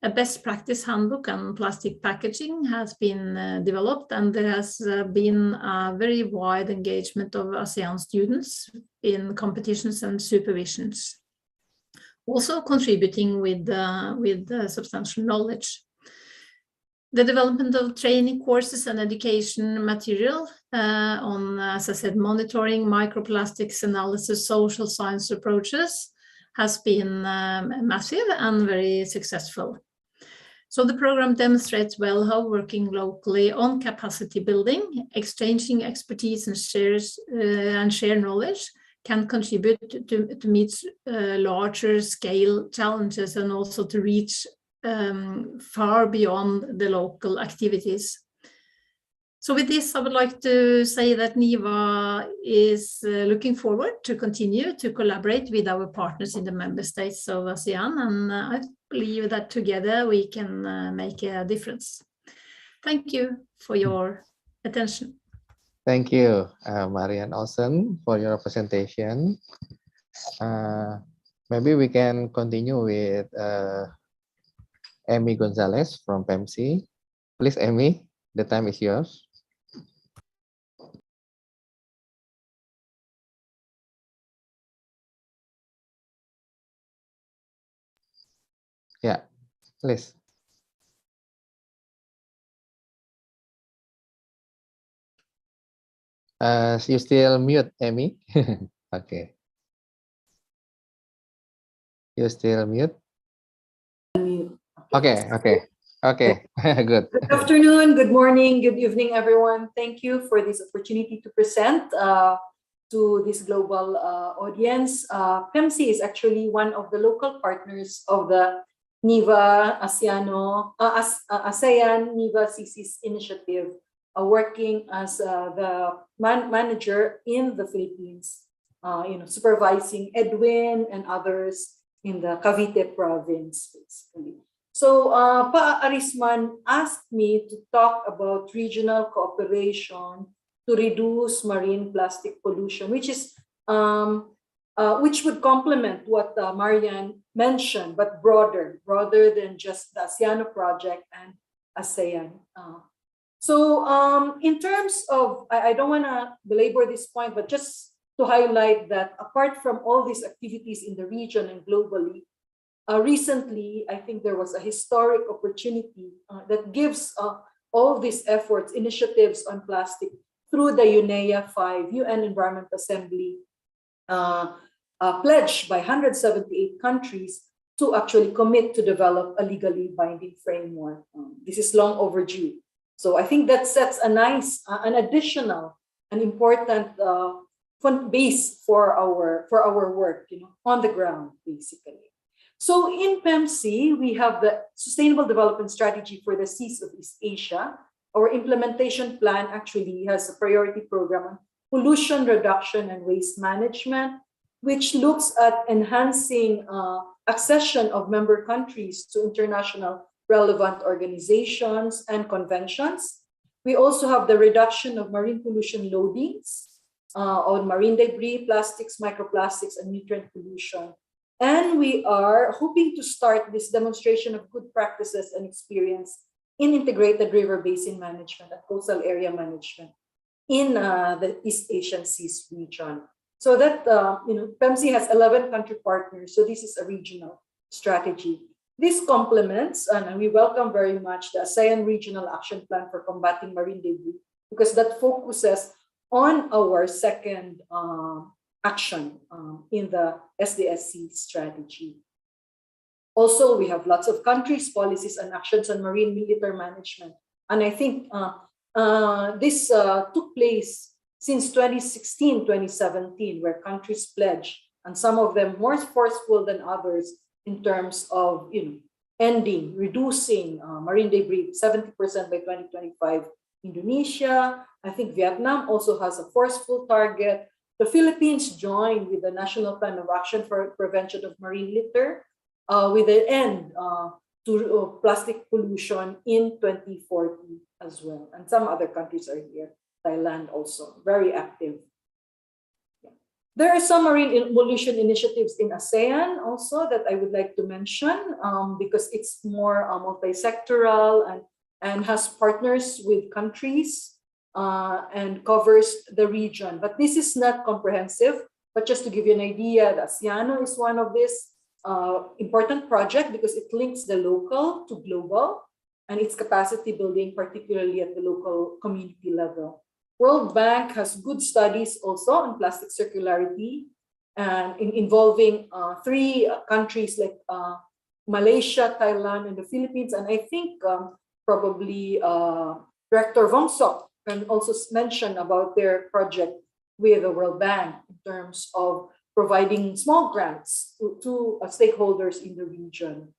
L: A best practice handbook on plastic packaging has been developed, and there has been a very wide engagement of ASEAN students in competitions and supervisions, also contributing with substantial knowledge. The development of training courses and education material on, as I said, monitoring, microplastics analysis, social science approaches has been massive and very successful. So the program demonstrates well how working locally on capacity building, exchanging expertise and share knowledge can contribute to meet larger scale challenges, and also to reach far beyond the local activities. So with this, I would like to say that NIVA is looking forward to continue to collaborate with our partners in the member states of ASEAN, and I believe that together we can make a difference. Thank you for your attention.
A: Thank you, Marian Olsen, for your presentation. Maybe we can continue with Amy Gonzalez from PEMC. Please, Amy, the time is yours. Yeah, please. You still mute, Amy? Okay. You still mute? Okay, good.
M: Good afternoon, good morning, good evening, everyone. Thank you for this opportunity to present to this global audience. PEMC is actually one of the local partners of the NIVA ASEANO, ASEAN NIVA CSEAS initiative, working as the manager in the Philippines, supervising Edwin and others in the Cavite province, basically. So Pa Arisman asked me to talk about regional cooperation to reduce marine plastic pollution, which would complement what Marian mentioned, but broader than just the ASEANO project and ASEAN. So in terms of, I don't want to belabor this point, but just to highlight that apart from all these activities in the region and globally, recently, I think there was a historic opportunity that gives all these efforts, initiatives on plastic through the UNEA 5 UN Environment Assembly pledge by 178 countries to actually commit to develop a legally binding framework. This is long overdue. So I think that sets a nice, an additional, an important base for our work, on the ground, basically. So in PEMC, we have the Sustainable Development Strategy for the Seas of East Asia. Our implementation plan actually has a priority program on pollution reduction and waste management, which looks at enhancing accession of member countries to international relevant organizations and conventions. We also have the reduction of marine pollution loadings on marine debris, plastics, microplastics, and nutrient pollution. And we are hoping to start this demonstration of good practices and experience in integrated river basin management and coastal area management in the East Asian Seas region. So that, PEMC has 11 country partners, so this is a regional strategy. This complements, and we welcome very much, the ASEAN Regional Action Plan for Combating Marine Debris, because that focuses on our second action in the SDSC strategy. Also, we have lots of countries, policies, and actions on marine litter management. And I think this took place since 2016, 2017, where countries pledged, and some of them more forceful than others in terms of reducing marine debris 70% by 2025. Indonesia, I think Vietnam also has a forceful target. The Philippines joined with the National Plan of Action for Prevention of Marine Litter with an end to plastic pollution in 2040 as well. And some other countries are here. Thailand also, very active. There are some marine pollution initiatives in ASEAN also that I would like to mention because it's more multi-sectoral and has partners with countries and covers the region. But this is not comprehensive, but just to give you an idea, the ASEANO is one of these important project because it links the local to global and its capacity building, particularly at the local community level. World Bank has good studies also on plastic circularity and involving 3 countries like Malaysia, Thailand, and the Philippines. And I think probably Director Vongsok can also mention about their project with the World Bank in terms of providing small grants to stakeholders in the region.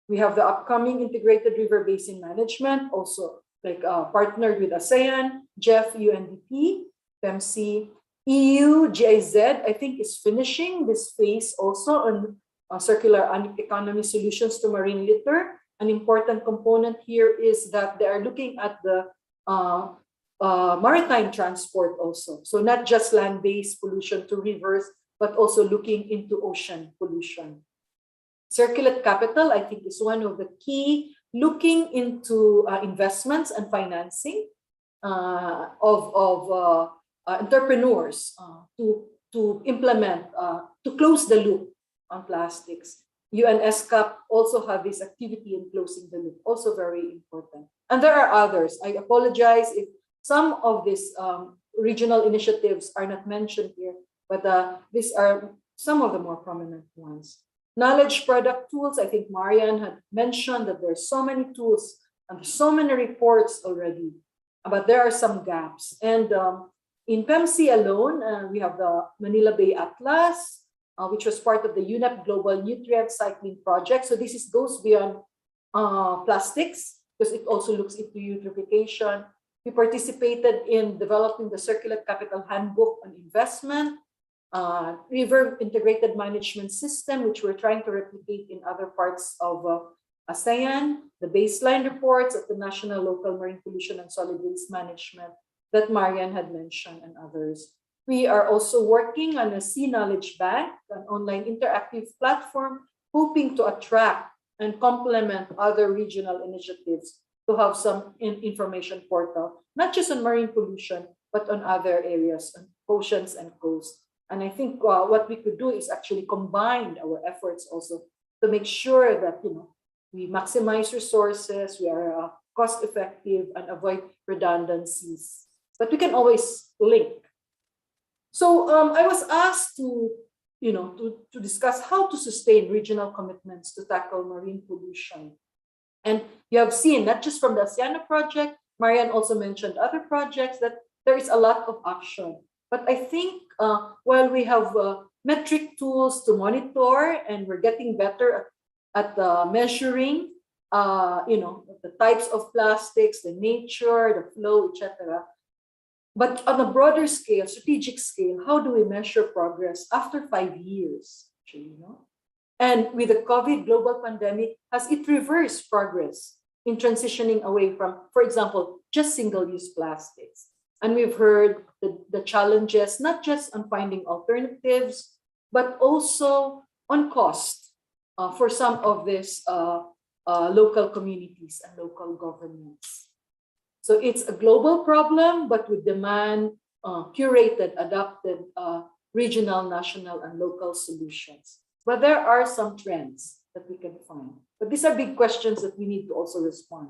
M: We have the upcoming Integrated River Basin Management, also like partnered with ASEAN, JEF, UNDP, PEMC, EU, GIZ, I think is finishing this phase also on circular economy solutions to marine litter. An important component here is that they are looking at the maritime transport also. So not just land-based pollution to rivers, but also looking into ocean pollution. Circulate capital, I think, is one of the key, looking into investments and financing of entrepreneurs to implement, to close the loop on plastics. UNESCAP also have this activity in closing the loop, also very important. And there are others. I apologize if some of these regional initiatives are not mentioned here, but these are some of the more prominent ones. Knowledge product tools, I think Marian had mentioned that there are so many tools and so many reports already, but there are some gaps. And in PEMC alone, we have the Manila Bay Atlas, which was part of the UNEP Global Nutrient Cycling Project. So this goes beyond plastics because it also looks into eutrophication. We participated in developing the Circular Capital Handbook on Investment, River Integrated Management System, which we're trying to replicate in other parts of ASEAN, the baseline reports of the National Local Marine Pollution and Solid Waste Management that Marian had mentioned and others. We are also working on a Sea Knowledge Bank, an online interactive platform, hoping to attract and complement other regional initiatives to have some information portal, not just on marine pollution, but on other areas, on oceans and coasts. And I think what we could do is actually combine our efforts also to make sure that we maximize resources, we are cost effective, and avoid redundancies. But we can always link. So I was asked to discuss how to sustain regional commitments to tackle marine pollution. And you have seen, not just from the ASEANO project, Marian also mentioned other projects, that there is a lot of action. But I think while we have metric tools to monitor and we're getting better at measuring, the types of plastics, the nature, the flow, etc. But on a broader scale, strategic scale, how do we measure progress after 5 years? And with the COVID global pandemic, has it reversed progress in transitioning away from, for example, just single-use plastics? And we've heard the challenges, not just on finding alternatives, but also on cost for some of these local communities and local governments. So it's a global problem, but would demand curated, adapted regional, national, and local solutions. But there are some trends that we can find. But these are big questions that we need to also respond.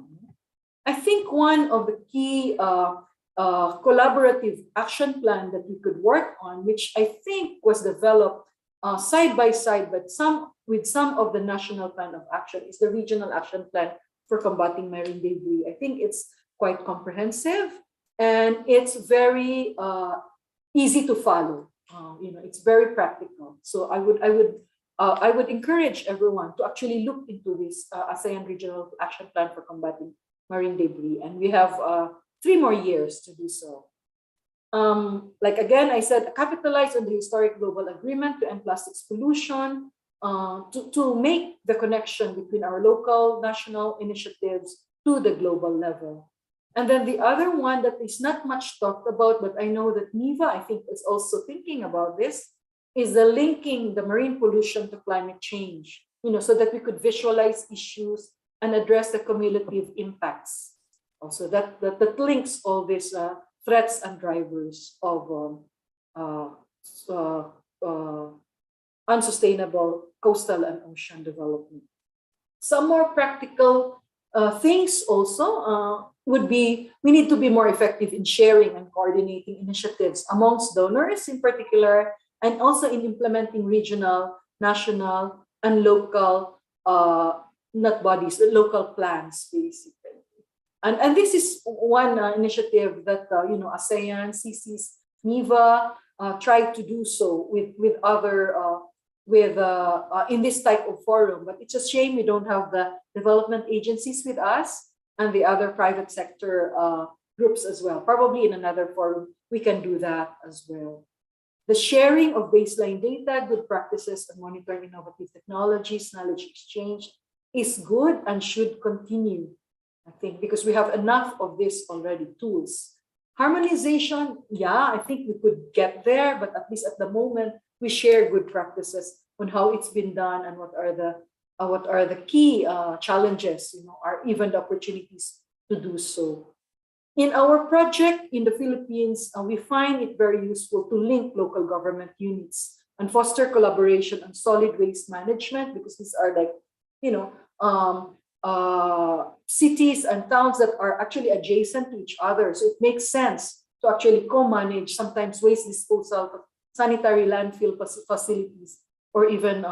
M: I think one of the key collaborative action plan that we could work on, which I think was developed side by side, but with some of the national plan of action, is the regional action plan for combating marine debris. I think it's quite comprehensive and it's very easy to follow. It's very practical. So I would I would encourage everyone to actually look into this ASEAN Regional Action Plan for Combating Marine Debris. And we have 3 more years to do so. Like again, I said, capitalize on the historic global agreement to end plastics pollution, to make the connection between our local, national initiatives to the global level. And then the other one that is not much talked about, but I know that NIVA, I think, is also thinking about this, is the linking the marine pollution to climate change, so that we could visualize issues and address the cumulative impacts. Also, that links all these threats and drivers of unsustainable coastal and ocean development. Some more practical things also would be, we need to be more effective in sharing and coordinating initiatives amongst donors in particular, and also in implementing regional, national, and local, not bodies, local plans, basically. And this is one initiative that, ASEAN, CSEAS, NIVA tried to do so with other, in this type of forum. But it's a shame we don't have the development agencies with us and the other private sector groups as well. Probably in another forum, we can do that as well. The sharing of baseline data, good practices, and monitoring innovative technologies, knowledge exchange is good and should continue, I think, because we have enough of this already, tools. Harmonization, yeah, I think we could get there, but at least at the moment, we share good practices on how it's been done and what are the key challenges, or even the opportunities to do so. In our project in the Philippines, we find it very useful to link local government units and foster collaboration on solid waste management, because these are like, cities and towns that are actually adjacent to each other. So it makes sense to actually co-manage sometimes waste disposal, sanitary landfill facilities, or even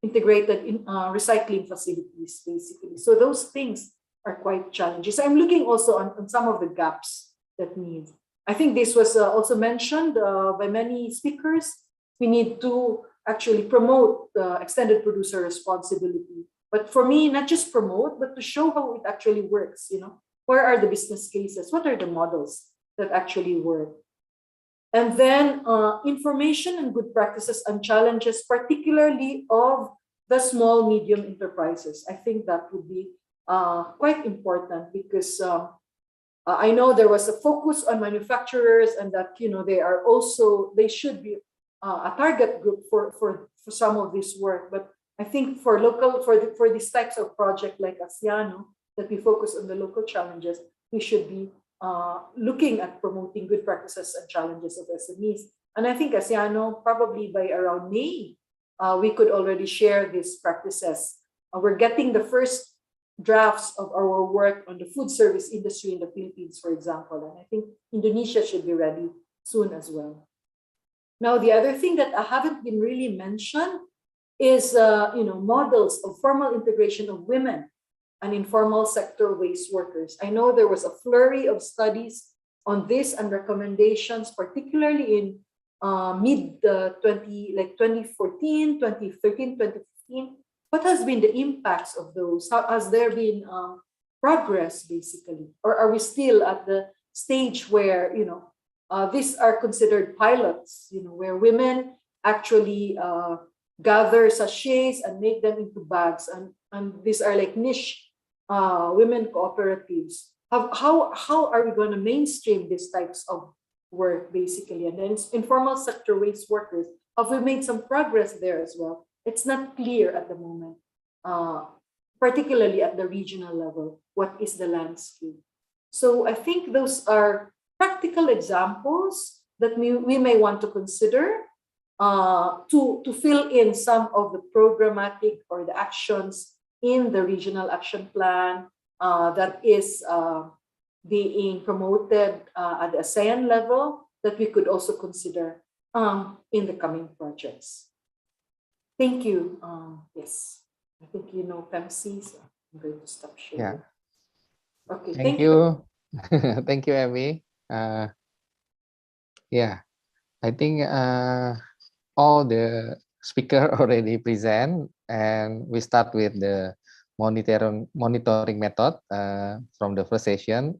M: integrated recycling facilities, basically. So those things are quite challenging. So I'm looking also on some of the gaps that need. I think this was also mentioned by many speakers. We need to actually promote the extended producer responsibility. But for me, not just promote, but to show how it actually works. Where are the business cases? What are the models that actually work? And then information and good practices and challenges, particularly of the small, medium enterprises. I think that would be quite important, because I know there was a focus on manufacturers, and that they should be a target group for some of this work. But I think for these types of project like ASEANO, that we focus on the local challenges, we should be looking at promoting good practices and challenges of SMEs. And I think ASEANO, probably by around May, we could already share these practices. We're getting the first drafts of our work on the food service industry in the Philippines, for example. And I think Indonesia should be ready soon as well. Now, the other thing that I haven't been really mentioned is models of formal integration of women and informal sector waste workers. I know there was a flurry of studies on this and recommendations, particularly in mid 2014, 2013, 2015. What has been the impacts of those? Has there been progress, basically? Or are we still at the stage where, these are considered pilots, where women actually gather sachets and make them into bags, and these are like niche women cooperatives. How are we going to mainstream these types of work, basically? And then informal sector waste workers, have we made some progress there as well? It's not clear at the moment, particularly at the regional level. What is the landscape? So I think those are practical examples that we may want to consider to fill in some of the programmatic or the actions in the regional action plan that is being promoted at the ASEAN level, that we could also consider in the coming projects. Thank you. Yes, I think PEMC, so I'm going to stop sharing.
A: Yeah.
M: Okay,
A: Thank you. Thank you, Amy. Yeah, I think all the speaker already present, and we start with the monitoring method from the first session,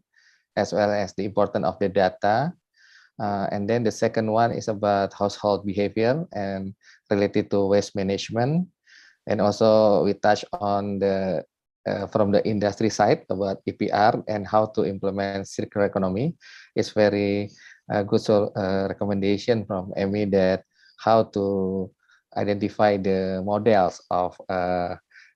A: as well as the importance of the data. And then the second one is about household behavior and related to waste management. And also we touch on the from the industry side about EPR and how to implement circular economy. It's very good recommendation from Amy that how to identify the models of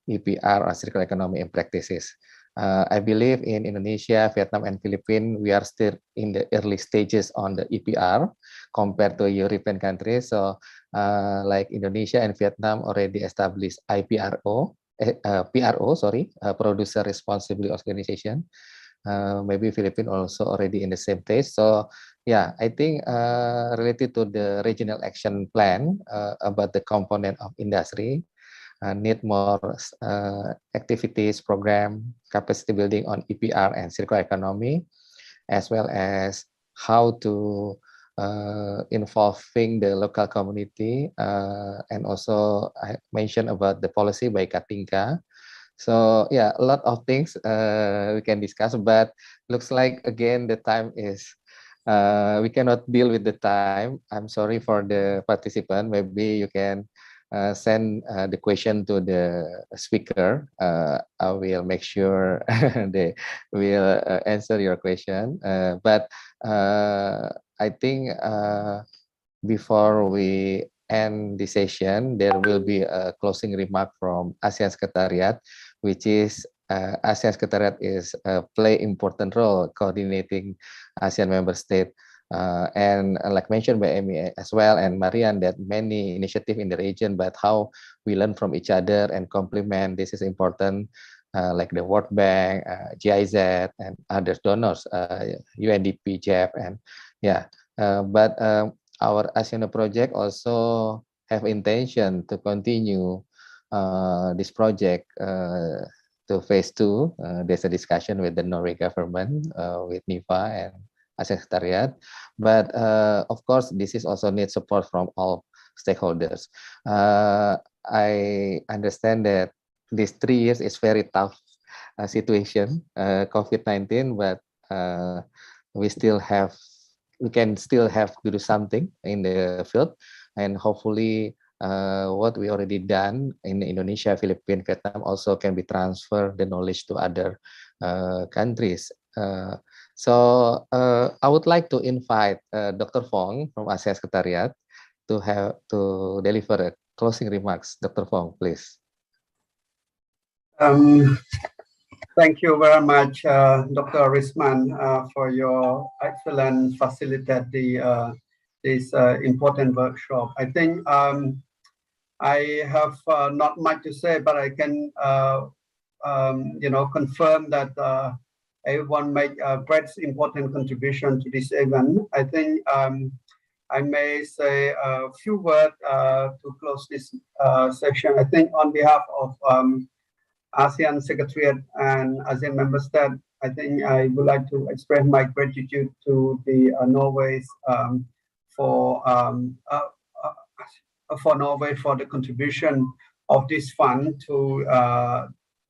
A: EPR or circular economy in practices. I believe in Indonesia, Vietnam, and Philippines, we are still in the early stages on the EPR compared to European countries. So like Indonesia and Vietnam already established IPRO, Producer Responsibility Organization. Maybe Philippines also already in the same place. So yeah, I think related to the regional action plan about the component of industry, need more activities, program, capacity building on EPR and circular economy, as well as how to involving the local community, and also I mentioned about the policy by Katinka. So yeah, a lot of things we can discuss, but looks like again the time is we cannot deal with the time. I'm sorry for the participant. Maybe you can send the question to the speaker. I will make sure they will answer your question. But I think before we end the session, there will be a closing remark from ASEAN Secretariat, which is ASEAN Secretariat is play important role coordinating ASEAN member state. And like mentioned by Amy as well and Marian, that many initiatives in the region, but how we learn from each other and complement, this is important, like the World Bank, GIZ, and other donors, UNDP, JEP, and yeah. But our ASEANO project also have intention to continue this project to phase 2. There's a discussion with the Norway government, with NIFA and ASEAN Secretariat, but of course this is also need support from all stakeholders. I understand that these 3 years is very tough situation, COVID-19, but we can still have to do something in the field, and hopefully what we already done in Indonesia, Philippines, Vietnam also can be transferred the knowledge to other countries. So I would like to invite Dr. Fong from ASEAN Secretariat to deliver a closing remarks. Dr. Fong, please.
N: Thank you very much, Dr. Risman, for your excellent facilitate this important workshop. I think I have not much to say, but I can confirm that everyone made a great important contribution to this event. I think I may say a few words to close this session. I think on behalf of ASEAN Secretariat and ASEAN member state, I think I would like to express my gratitude to the Norway's for Norway for the contribution of this fund to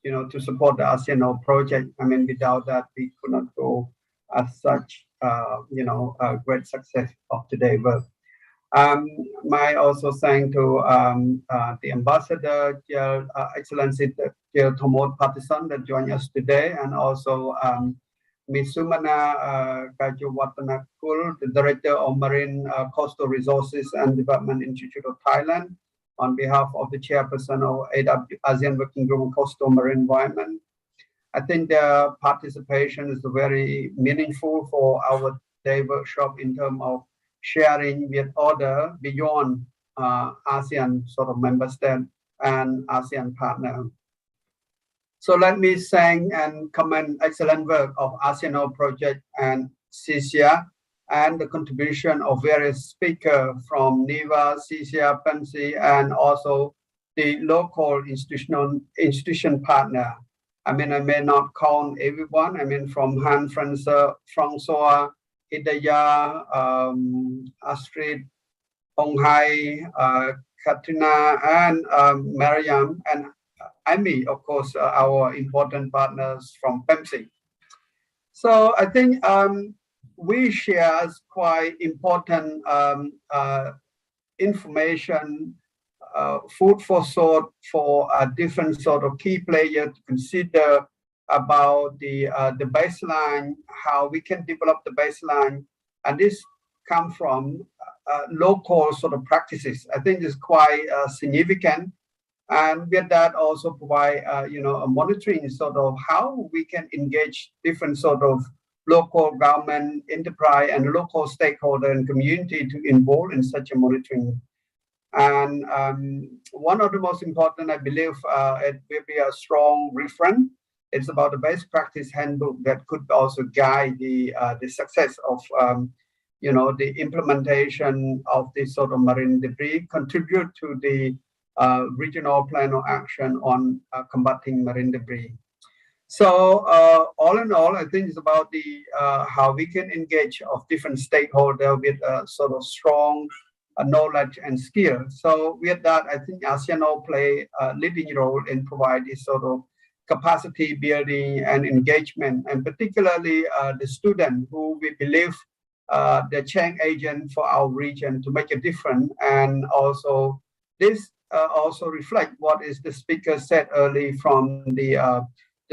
N: to support the ASEANO project. I mean, without that, we could not go as such, a great success of today. But my also saying to the ambassador, Excellency Tomod Patison, that joined us today, and also Ms. Sumana Kajuwatanakul, the Director of Marine Coastal Resources and Development Institute of Thailand, on behalf of the Chairperson of ASEAN Working Group on Coastal Marine Environment. I think their participation is very meaningful for our day workshop in terms of sharing with others beyond ASEAN sort of member state and ASEAN partner. So let me thank and commend excellent work of ASEANO project and CSEAS, and the contribution of various speakers from NIVA, CSEAS, PENSI, and also the local institution partner. I mean, I may not count everyone. I mean, from Han Francois, Hidayah, Astrid, Hong Hai, Katrina and Mariam and Amy, of course, our important partners from PEMSI. So I think we share quite important information, food for thought for a different sort of key player to consider about the baseline, how we can develop the baseline, and this come from local sort of practices. I think is quite significant, and with that also provide a monitoring sort of how we can engage different sort of local government, enterprise, and local stakeholder and community to involve in such a monitoring. And one of the most important, I believe, it will be a strong reference. It's about the best practice handbook that could also guide the success of the implementation of this sort of marine debris, contribute to the regional plan of action on combating marine debris. So all in all, I think it's about the how we can engage of different stakeholders with a sort of strong knowledge and skill. So with that, I think ASEANO play a leading role in providing sort of capacity building and engagement, and particularly the student who we believe the change agent for our region to make a difference. And also this also reflect what is the speaker said early from the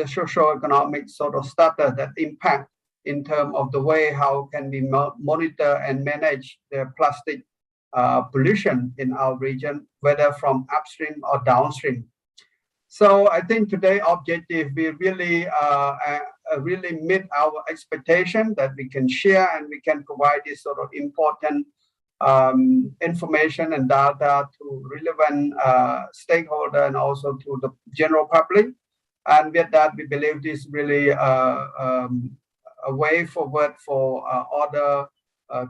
N: socio-economic sort of starter that impact in terms of the way how can we monitor and manage the plastic pollution in our region, whether from upstream or downstream. So I think today's objective will really really meet our expectation that we can share and we can provide this sort of important information and data to relevant stakeholder and also to the general public. And with that, we believe this really a way forward for other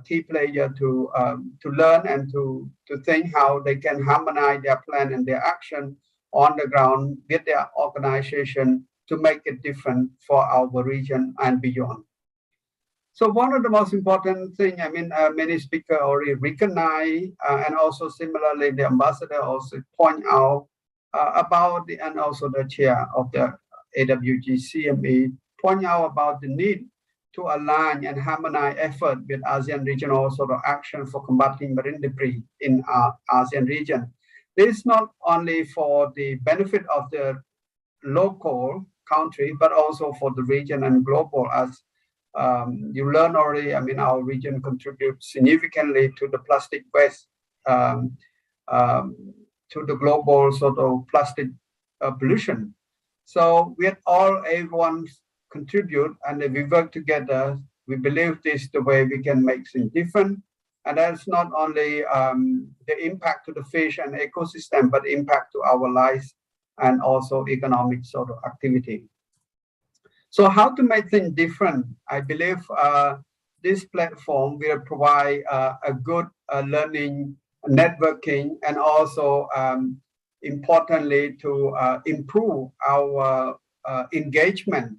N: key players to learn and to think how they can harmonize their plan and their action on the ground with their organization to make it different for our region and beyond. So one of the most important things, I mean, many speakers already recognize, and also similarly, the ambassador also point out about the, and also the chair of the AWG CME point out about the need to align and harmonize effort with ASEAN regional sort of action for combating marine debris in our ASEAN region. This is not only for the benefit of the local country, but also for the region and global. As you learn already, I mean, our region contributes significantly to the plastic waste, to the global sort of plastic pollution. So with all everyone contribute and we work together, we believe this is the way we can make things different. And that's not only the impact to the fish and ecosystem, but impact to our lives and also economic sort of activity. So how to make things different? I believe this platform will provide a good learning, networking, and also importantly to improve our engagement.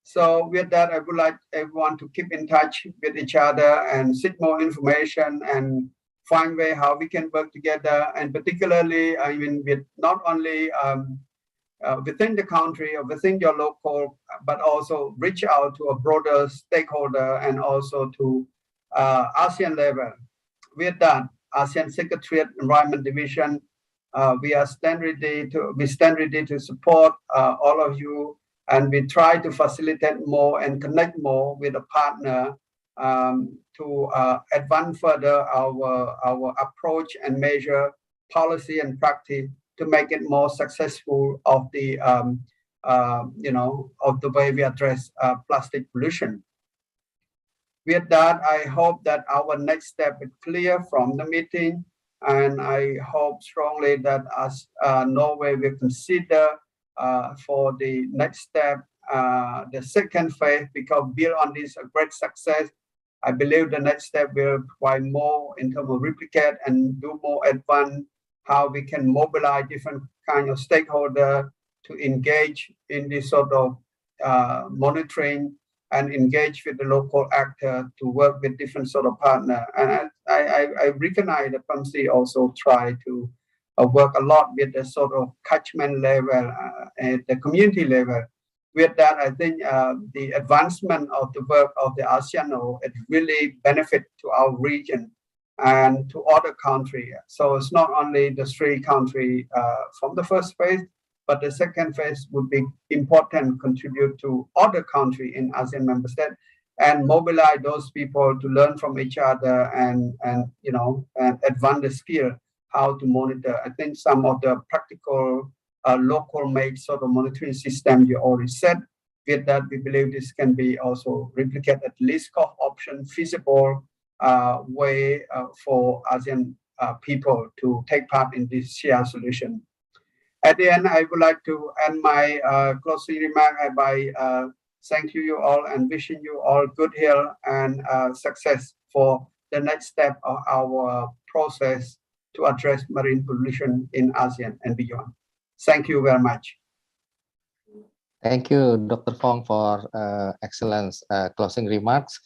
N: So with that, I would like everyone to keep in touch with each other and seek more information and find way how we can work together. And particularly, I mean, with not only within the country or within your local, but also reach out to a broader stakeholder and also to ASEAN level. With that, ASEAN Secretariat Environment Division, we stand ready to support all of you, and we try to facilitate more and connect more with a partner to advance further our approach and measure policy and practice to make it more successful of the of the way we address plastic pollution. With that, I hope that our next step is clear from the meeting, and I hope strongly that as Norway will consider for the next step, the second phase, because build on this great success, I believe the next step will provide more in terms of replicate and do more advanced, how we can mobilize different kind of stakeholders to engage in this sort of monitoring and engage with the local actor to work with different sort of partner. And I recognize that PMC also try to work a lot with the sort of catchment level at the community level. With that, I think the advancement of the work of the ASEANO, it really benefit to our region and to other countries. So it's not only the 3 countries from the first phase, but the second phase would be important, contribute to other countries in ASEAN member states and mobilize those people to learn from each other and advance the skill how to monitor. I think some of the practical local made sort of monitoring system you already said. With that, we believe this can be also replicated at least cost option feasible way for ASEAN people to take part in this CSEAS solution. At the end, I would like to end my closing remark by thank you all and wishing you all good health and success for the next step of our process to address marine pollution in ASEAN and beyond. Thank you very much.
A: Thank you, Dr. Fong, for excellent closing remarks.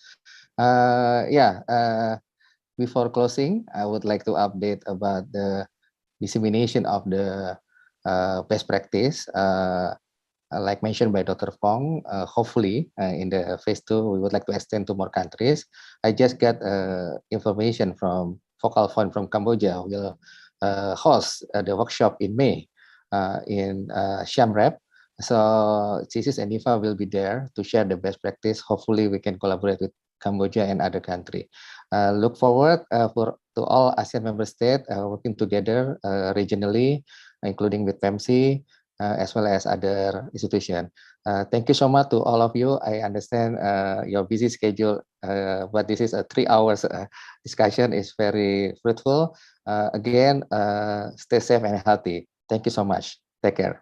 A: Before closing, I would like to update about the dissemination of the best practice. Like mentioned by Dr. Fong, hopefully in the phase 2, we would like to extend to more countries. I just got information from Focal Point from Cambodia. Will host the workshop in May in Siem Reap. So CSEAS and IFA will be there to share the best practice. Hopefully we can collaborate with Cambodia and other countries. Look forward to all ASEAN member states working together regionally, including with PEMC, as well as other institutions. Thank you so much to all of you. I understand your busy schedule, but this is a 3 hours discussion. Is very fruitful. Again, stay safe and healthy. Thank you so much. Take care.